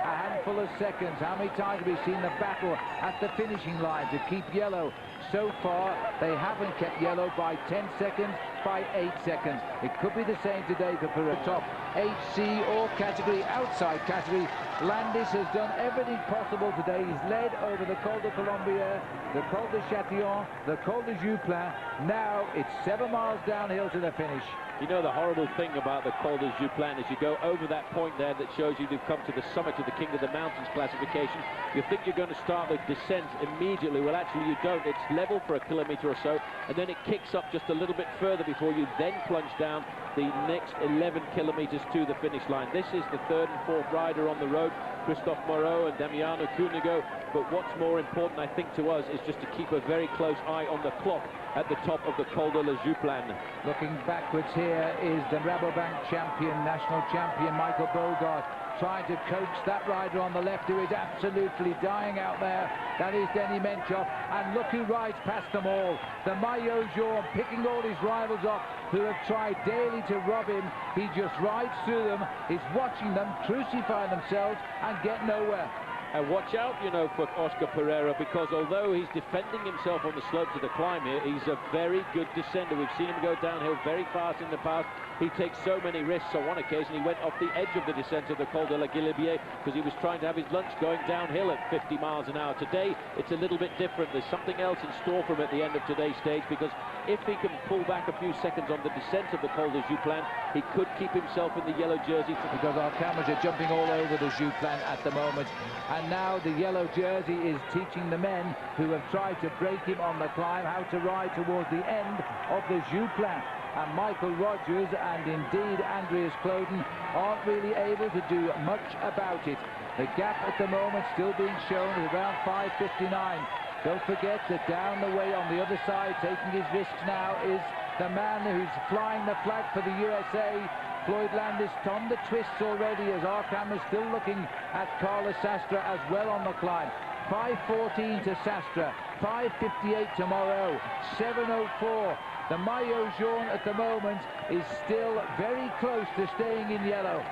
a handful of seconds. How many times have we seen the battle at the finishing line to keep yellow? So far, they haven't kept yellow by 10 seconds, by 8 seconds. It could be the same today for Pereiro. Top HC or category, outside category. Landis has done everything possible today. He's led over the Col de Colombier, the Col de Châtillon, the Col de Jouplan. Now it's 7 miles downhill to the finish. You know, the horrible thing about the Col de Jouplan is you go over that point there that shows you've come to the summit of the King of the Mountains classification. You think you're going to start the descent immediately. Well, actually, you don't. It's level for a kilometre or so, and then it kicks up just a little bit further before you then plunge down the next 11 kilometers to the finish line. This is the third and fourth rider on the road, Christophe Moreau and Damiano Cunego. But what's more important, I think, to us is just to keep a very close eye on the clock at the top of the Col de la Jouplan. Looking backwards here is the Rabobank champion, national champion Michael Bogart, trying to coax that rider on the left who is absolutely dying out there. That is Denis Menchov, and look who rides past them all. The Maillot Jaune picking all his rivals off who have tried daily to rob him. He just rides through them, is watching them crucify themselves and get nowhere. And watch out, you know, for Oscar Pereira, because although he's defending himself on the slopes of the climb here, he's a very good descender. We've seen him go downhill very fast in the past. He takes so many risks. On one occasion, he went off the edge of the descent of the Col de la Guillebier because he was trying to have his lunch going downhill at 50 miles an hour. Today, it's a little bit different. There's something else in store for him at the end of today's stage, because if he can pull back a few seconds on the descent of the Col de Jouplan, he could keep himself in the yellow jersey. Because our cameras are jumping all over the Jouplan at the moment. And now the yellow jersey is teaching the men who have tried to break him on the climb how to ride towards the end of the Jouplan. And Michael Rogers and indeed Andreas Kloden aren't really able to do much about it. The gap at the moment still being shown at around 5:59. Don't forget that down the way on the other side, taking his risks now, is the man who's flying the flag for the USA, Floyd Landis. On the twists already, as our camera's still looking at Carlos Sastre as well on the climb. 5:14 to Sastre, 5:58 to Moreau, 7:04. The Maillot Jaune at the moment is still very close to staying in yellow.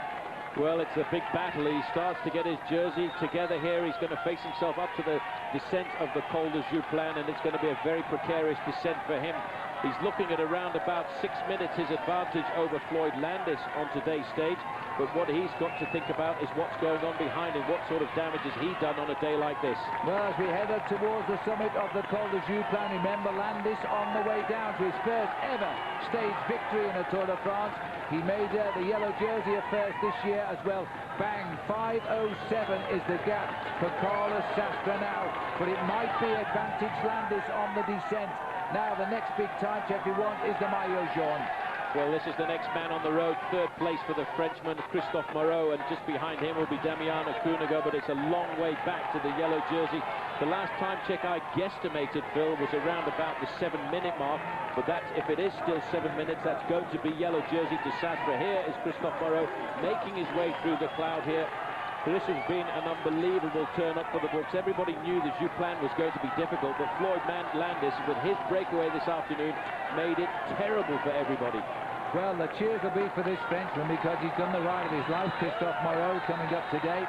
Well, it's a big battle. He starts to get his jersey together here. He's going to face himself up to the descent of the Col de Jouplan, and it's going to be a very precarious descent for him. He's looking at around about 6 minutes his advantage over Floyd Landis on today's stage. But what he's got to think about is what's going on behind him. What sort of damage has he done on a day like this? Well, as we head up towards the summit of the Col de Jouplan, remember Landis on the way down to his first ever stage victory in a Tour de France. He made the yellow jersey a first this year as well. Bang, 5:07 is the gap for Carlos Sastre now. But it might be advantage Landis on the descent. Now the next big time check we want is the Maillot Jaune. Well, this is the next man on the road, third place for the Frenchman, Christophe Moreau, and just behind him will be Damiano Cunego, but it's a long way back to the yellow jersey. The last time check I guesstimated, Phil, was around about the 7-minute mark, but that's, if it is still 7 minutes, that's going to be yellow jersey to Sastre. Here is Christophe Moreau making his way through the cloud here. This has been an unbelievable turn up for the books. Everybody knew the Jouplan was going to be difficult, but Floyd Landis, with his breakaway this afternoon, made it terrible for everybody. Well, the cheers will be for this Frenchman because he's done the ride of his life. Christophe Moreau coming up today.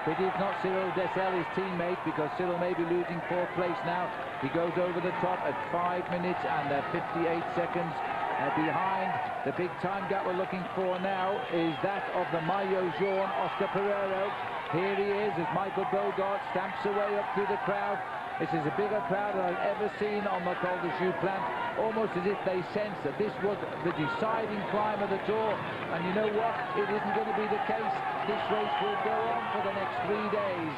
But it's not Cyril Dessel, his teammate, because Cyril may be losing fourth place now. He goes over the top at 5 minutes and 58 seconds. Behind, the big time gap we're looking for now is that of the Maillot Jaune, Oscar Pereira. Here he is as Michael Bogart stamps away up through the crowd. This is a bigger crowd than I've ever seen on the Col de Jouplan, almost as if they sense that this was the deciding climb of the Tour. And you know what? It isn't going to be the case. This race will go on for the next 3 days.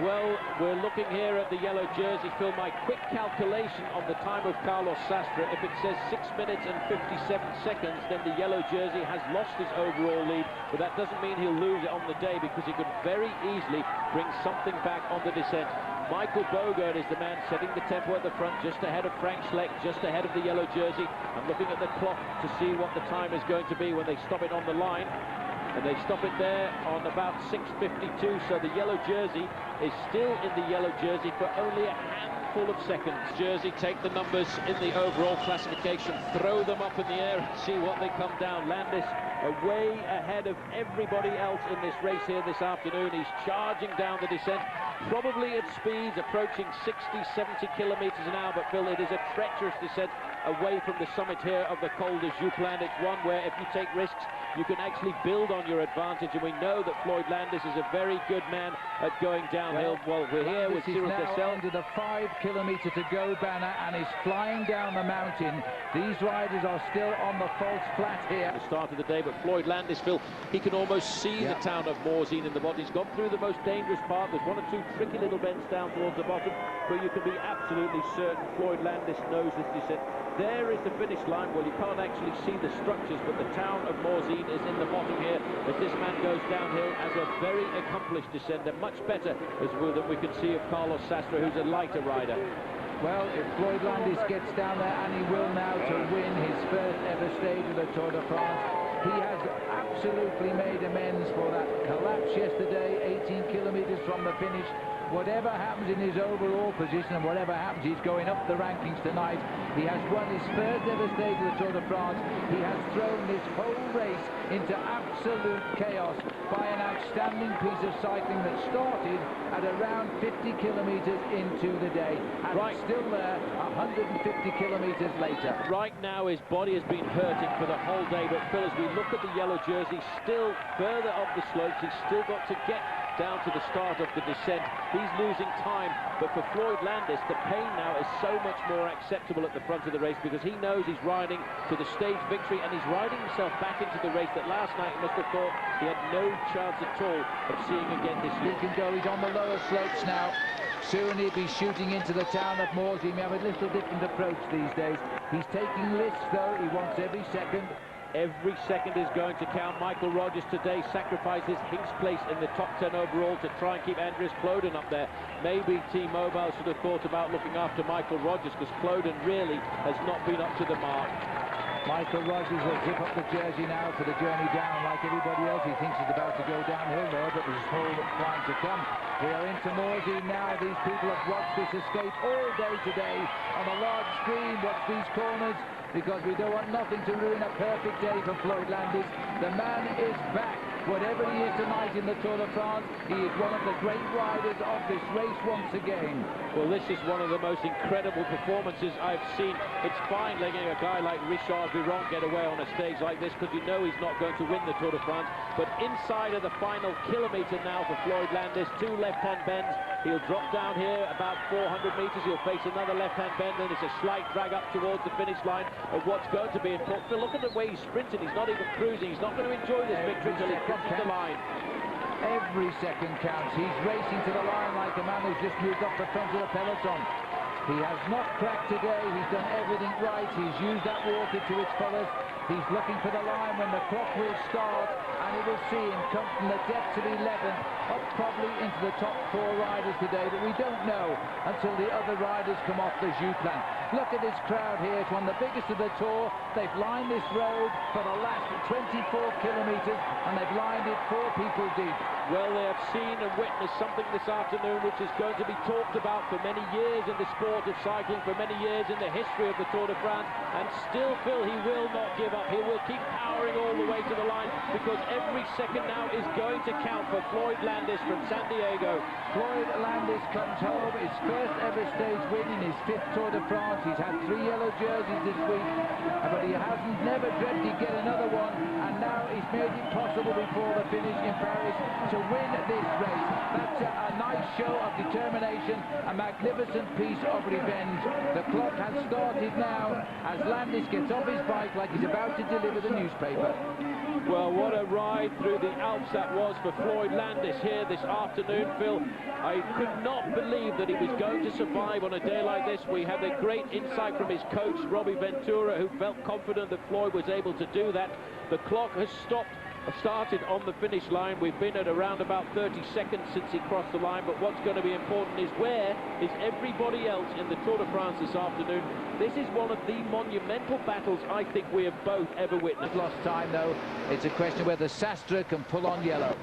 Well, we're looking here at the yellow jersey, Phil. My quick calculation on the time of Carlos Sastre, if it says 6 minutes and 57 seconds, then the yellow jersey has lost his overall lead, but that doesn't mean he'll lose it on the day, because he could very easily bring something back on the descent. Michael Bogart is the man setting the tempo at the front, just ahead of Frank Schleck, just ahead of the yellow jersey. I'm looking at the clock to see what the time is going to be when they stop it on the line. And they stop it there on about 6:52, so the yellow jersey is still in the yellow jersey for only a handful of seconds. Jersey take the numbers in the overall classification, throw them up in the air and see what they come down. Landis way ahead of everybody else in this race here this afternoon. He's charging down the descent, probably at speeds approaching 60, 70 kilometers an hour, but Phil, it is a treacherous descent away from the summit here of the Col de Jouplan. It's one where if you take risks, you can actually build on your advantage, and we know that Floyd Landis is a very good man at going downhill. Well, we're here with Cyril Dessel. Under the 5 kilometre to go banner and is flying down the mountain. These riders are still on the false flat here. At the start of the day, but Floyd Landis, Phil, he can almost see the town of Morzine in the bottom. He's gone through the most dangerous part. There's 1 or 2 tricky little bends down towards the bottom, but you can be absolutely certain Floyd Landis knows this descent. There is the finish line. Well, you can't actually see the structures, but the town of Morzine is in the bottom here as this man goes downhill as a very accomplished descender, much better than we can see of Carlos Sastre, who's a lighter rider. Well, if Floyd Landis gets down there, and he will now, to win his first ever stage of the Tour de France, he has absolutely made amends for that collapse yesterday, 18 kilometres from the finish. Whatever happens in his overall position and whatever happens, he's going up the rankings tonight. He has won his first ever stage of the Tour de France. He has thrown this whole race into absolute chaos by an outstanding piece of cycling that started at around 50 kilometres into the day. And it's still there 150 kilometres later. Right now his body has been hurting for the whole day, but Phil, as we look at the yellow jersey, still further up the slopes, he's still got to get down to the start of the descent. He's losing time, but for Floyd Landis, the pain now is so much more acceptable at the front of the race because he knows he's riding to the stage victory, and he's riding himself back into the race that last night he must have thought he had no chance at all of seeing again this year. He can go, he's on the lower slopes now. Soon he'll be shooting into the town of Morzine. We have a little different approach these days. He's taking risks though, he wants every second. Every second is going to count. Michael Rogers today sacrifices his place in the top 10 overall to try and keep Andreas Kloden up there. Maybe Team Mobile should have thought about looking after Michael Rogers, because Kloden really has not been up to the mark. Michael Rogers will zip up the jersey now for the journey down. Like everybody else, he thinks he's about to go downhill there, but there's whole climb to come. We are into Morzine now. These people have watched this escape all day today on a large screen. Watch these corners, because we don't want nothing to ruin a perfect day for Floyd Landis. The man is back. Whatever he is tonight in the Tour de France, he is one of the great riders of this race once again. Well, this is one of the most incredible performances I've seen. It's fine letting a guy like Richard Viron get away on a stage like this, because you know he's not going to win the Tour de France. But inside of the final kilometre now for Floyd Landis, 2 left-hand bends. He'll drop down here about 400 metres. He'll face another left-hand bend, and it's a slight drag up towards the finish line of what's going to be important. Phil, look at the way he's sprinting. He's not even cruising. He's not going to enjoy this victory until he crosses the line. Every second counts. He's racing to the line like a man who's just moved up the front of the peloton. He has not cracked today. He's done everything right. He's used that water to its fullest. He's looking for the line when the clock will start, and he will see him come from the depths of 11 up probably into the top 4 riders today, but we don't know until the other riders come off the Jouplan. Look at this crowd here. It's one of the biggest of the Tour. They've lined this road for the last 24 kilometres, and they've lined it 4 people deep. Well, they have seen and witnessed something this afternoon which is going to be talked about for many years in the sport of cycling, for many years in the history of the Tour de France, and still, Phil, he will not give up. He will keep powering all the way to the line, because every second now is going to count for Floyd Landis from San Diego. Floyd Landis comes home, his first ever stage win in his 5th Tour de France. He's had 3 yellow jerseys this week, but he hasn't never dreamt he'd get another one, and now he's made it possible before the finish in Paris to win this race. That's a nice show of determination, a magnificent piece of revenge. The clock has started now as Landis gets off his bike like he's about to deliver the newspaper. Well, what a ride through the Alps that was for Floyd Landis here this afternoon, Phil. I could not believe that he was going to survive on a day like this. We had a great insight from his coach, Robbie Ventura, who felt confident that Floyd was able to do that. The clock has started on the finish line. We've been at around about 30 seconds since he crossed the line, but what's going to be important is where is everybody else in the Tour de France this afternoon. This is one of the monumental battles I think we have both ever witnessed. Lost time though. It's a question whether Sastre can pull on yellow.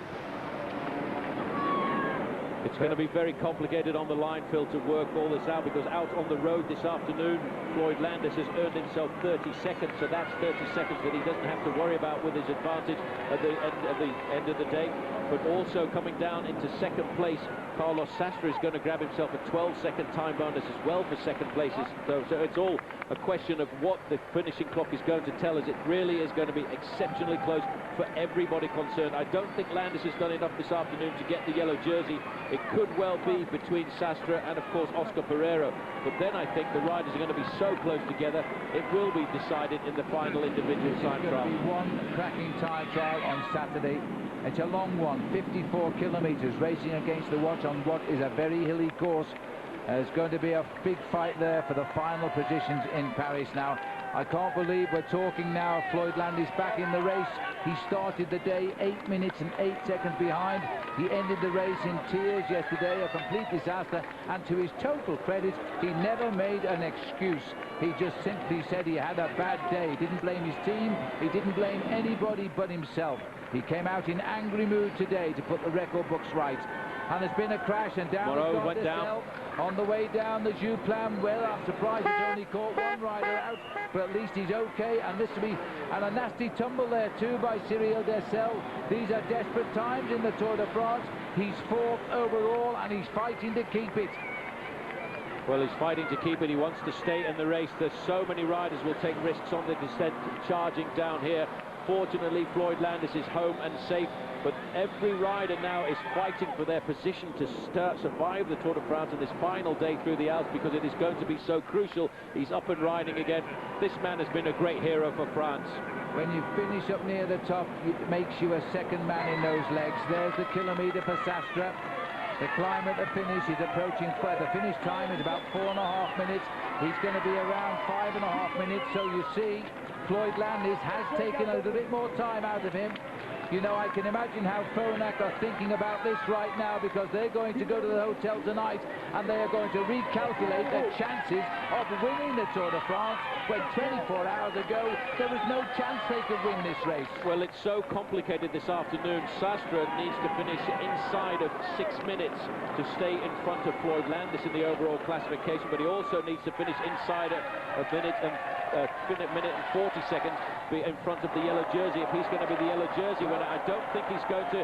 It's going to be very complicated on the line, Phil, to work all this out, because out on the road this afternoon, Floyd Landis has earned himself 30 seconds, so that's 30 seconds that he doesn't have to worry about with his advantage at the end of the day. But also coming down into second place, Carlos Sastre is going to grab himself a 12-second time bonus as well for second places. So it's all a question of what the finishing clock is going to tell us. It really is going to be exceptionally close for everybody concerned. I don't think Landis has done enough this afternoon to get the yellow jersey. It could well be between Sastre and, of course, Oscar Pereiro. But then I think the riders are going to be so close together, it will be decided in the final individual time trial. There'll be one cracking time trial on Saturday. It's a long one, 54 kilometres, racing against the watch on what is a very hilly course. There's going to be a big fight there for the final positions in Paris now. I can't believe we're talking now. Floyd Landis back in the race. He started the day 8 minutes and 8 seconds behind. He ended the race in tears yesterday, a complete disaster. And to his total credit, he never made an excuse. He just simply said he had a bad day. He didn't blame his team. He didn't blame anybody but himself. He came out in angry mood today to put the record books right. And there's been a crash, and down Moreau went down. On the way down, the Jouplan, well, I'm surprised it's only caught one rider out, but at least he's okay. And this will be, and a nasty tumble there too by Cyril Dessel. These are desperate times in the Tour de France. He's fourth overall, and he's fighting to keep it. Well, he's fighting to keep it. He wants to stay in the race. There's so many riders will take risks on the descent, charging down here. Fortunately, Floyd Landis is home and safe, but every rider now is fighting for their position to survive the Tour de France in this final day through the Alps, because it is going to be so crucial. He's up and riding again. This man has been a great hero for France. When you finish up near the top, it makes you a second man in those legs. There's the kilometre for Sastre. The climb at the finish is approaching. The finish time is about 4.5 minutes. He's going to be around 5.5 minutes. So you see, Floyd Landis has taken a little bit more time out of him. You know, I can imagine how Phonak are thinking about this right now, because they're going to go to the hotel tonight and they are going to recalculate their chances of winning the Tour de France, when 24 hours ago there was no chance they could win this race. Well, it's so complicated this afternoon. Sastre needs to finish inside of 6 minutes to stay in front of Floyd Landis in the overall classification, but he also needs to finish inside a minute and 40 seconds be in front of the yellow jersey if he's going to be the yellow jersey winner. I don't think he's going to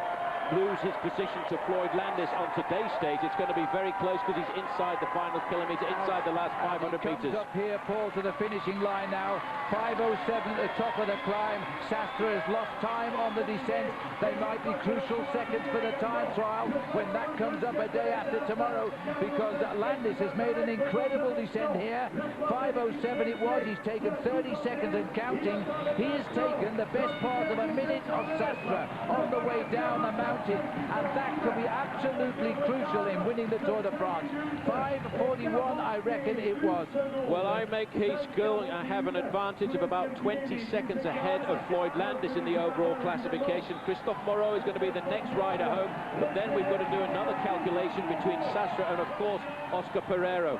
lose his position to Floyd Landis on today's stage. It's going to be very close, because he's inside the final kilometre, inside the last 500 metres. Up here, Paul, to the finishing line now. 5:07 at the top of the climb. Sastre has lost time on the descent. They might be crucial seconds for the time trial when that comes up a day after tomorrow, because Landis has made an incredible descent here. 5:07 it was. He's taken 30 seconds and counting. He has taken the best part of a minute of Sastre on the way down the mountain, and that could be absolutely crucial in winning the Tour de France. 5:41, I reckon it was. Well, I make he's going to have an advantage of about 20 seconds ahead of Floyd Landis in the overall classification. Christophe Moreau is going to be the next rider home, but then we've got to do another calculation between Sastre and, of course, Oscar Pereiro.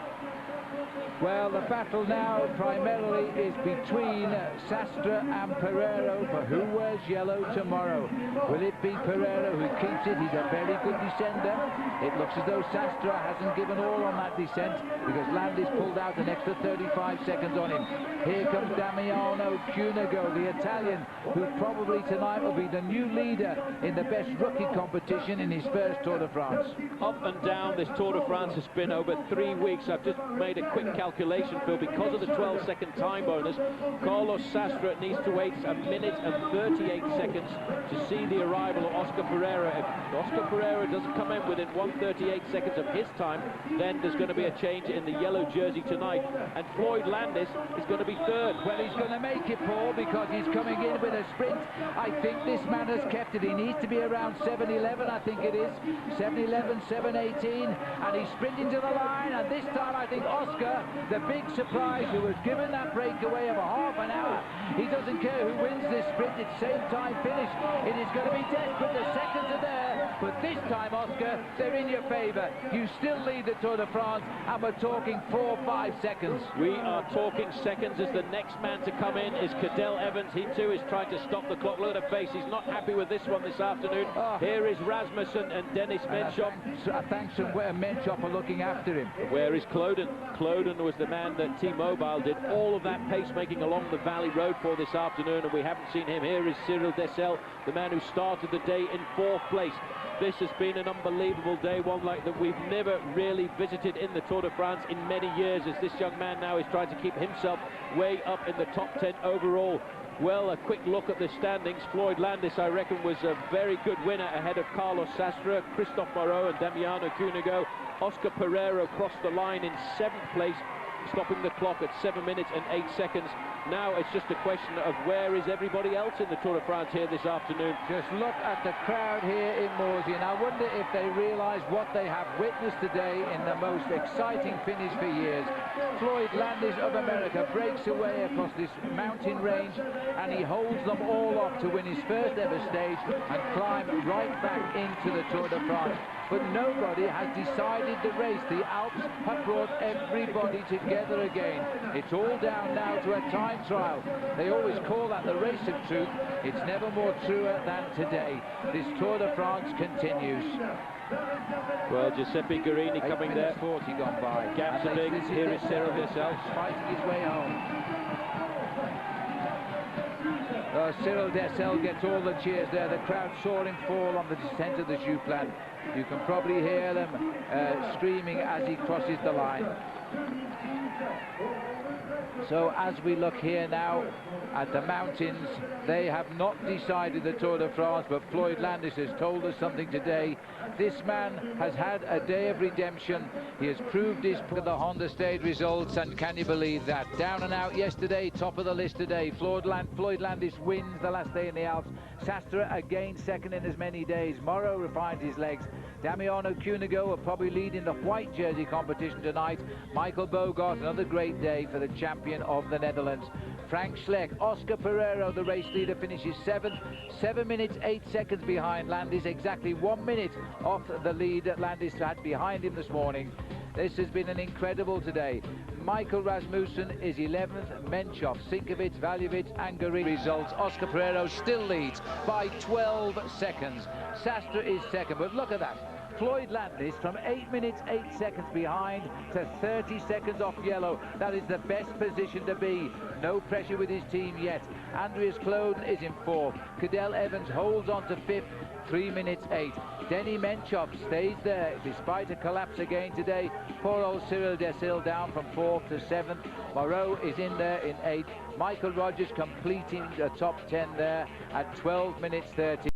Well, the battle now primarily is between Sastre and Pereiro for who wears yellow tomorrow. Will it be Pereiro who keeps it? He's a very good descender. It looks as though Sastre hasn't given all on that descent, because Landis pulled out an extra 35 seconds on him. Here comes Damiano Cunego, the Italian, who probably tonight will be the new leader in the best rookie competition in his first Tour de France. Up and down this Tour de France has been over 3 weeks. I've just made a quick calculation, Phil. Because of the 12-second time bonus, Carlos Sastre needs to wait a minute and 38 seconds to see the arrival of Oscar Pereiro. If Oscar Pereiro doesn't come in within 1:38 seconds of his time, then there's going to be a change in the yellow jersey tonight, and Floyd Landis is going to be third. Well, he's going to make it, Paul, because he's coming in with a sprint. I think this man has kept it. He needs to be around 7:11, I think it is. 7:11, 7:18, and he's sprinting to the line, and this time I think Oscar, the big surprise, who was given that breakaway of a half an hour, he doesn't care who wins this sprint. It's same time finish. It is going to be desperate. The seconds are there, but this time, Oscar, they're in your favour. You still lead the Tour de France, and we're talking 4-5 seconds. We are talking seconds, as the next man to come in is Cadel Evans. He too is trying to stop the clock. Look at the face. He's not happy with this one this afternoon. Here is Rasmussen and Dennis Menchov. Thanks to Menchov for looking after him. Where is Cloden? Cloden was the man that T-Mobile did all of that pacemaking along the Valley Road for this afternoon, and we haven't seen him. Here is Cyril Dessel, the man who started the day in 4th place. This has been an unbelievable day, one like that we've never really visited in the Tour de France in many years, as this young man now is trying to keep himself way up in the top 10 overall. Well, a quick look at the standings. Floyd Landis, I reckon, was a very good winner ahead of Carlos Sastre, Christophe Moreau and Damiano Cunego. Oscar Pereiro crossed the line in 7th place, stopping the clock at 7 minutes and 8 seconds. Now it's just a question of where is everybody else in the Tour de France here this afternoon. Just look at the crowd here in Morsey, and I wonder if they realise what they have witnessed today in the most exciting finish for years. Floyd Landis of America breaks away across this mountain range, and he holds them all off to win his first ever stage and climb right back into the Tour de France. But nobody has decided the race. The Alps have brought everybody together again. It's all down now to a time trial. They always call that the race of truth. It's never more truer than today. This Tour de France continues. Well, Giuseppe Guerini coming there. 40 gone by. Gaps are big. Here is Cyril Dessel fighting his way home. Cyril Dessel gets all the cheers there. The crowd saw him fall on the descent of the Jouplan. You can probably hear them screaming as he crosses the line. So as we look here now at the mountains, they have not decided the Tour de France, but Floyd Landis has told us something today. This man has had a day of redemption. He has proved his the Honda stage results, and can you believe that? Down and out yesterday, top of the list today. Floyd Landis wins the last day in the Alps. Sastre again second in as many days. Moreau refines his legs. Damiano Cunego will probably lead in the white jersey competition tonight. Michael Bogart, another great day for the champion of the Netherlands. Frank Schleck, Oscar Pereiro, the race leader, finishes 7th, 7 minutes 8 seconds behind Landis, exactly 1 minute off the lead that Landis had behind him this morning. This has been an incredible today. Michael Rasmussen is 11th, Menchov, Sinkovic, Valjevic and Guerini. Results, Oscar Pereiro still leads by 12 seconds. Sastre is second, but look at that. Floyd Landis from 8 minutes 8 seconds behind to 30 seconds off yellow. That is the best position to be. No pressure with his team yet. Andreas Kloden is in 4th. Cadel Evans holds on to 5th, 3 minutes 8. Denny Menchov stays there despite a collapse again today. Poor old Cyril Dessel down from 4th to 7th. Moreau is in there in 8th. Michael Rogers completing the top 10 there at 12 minutes 30.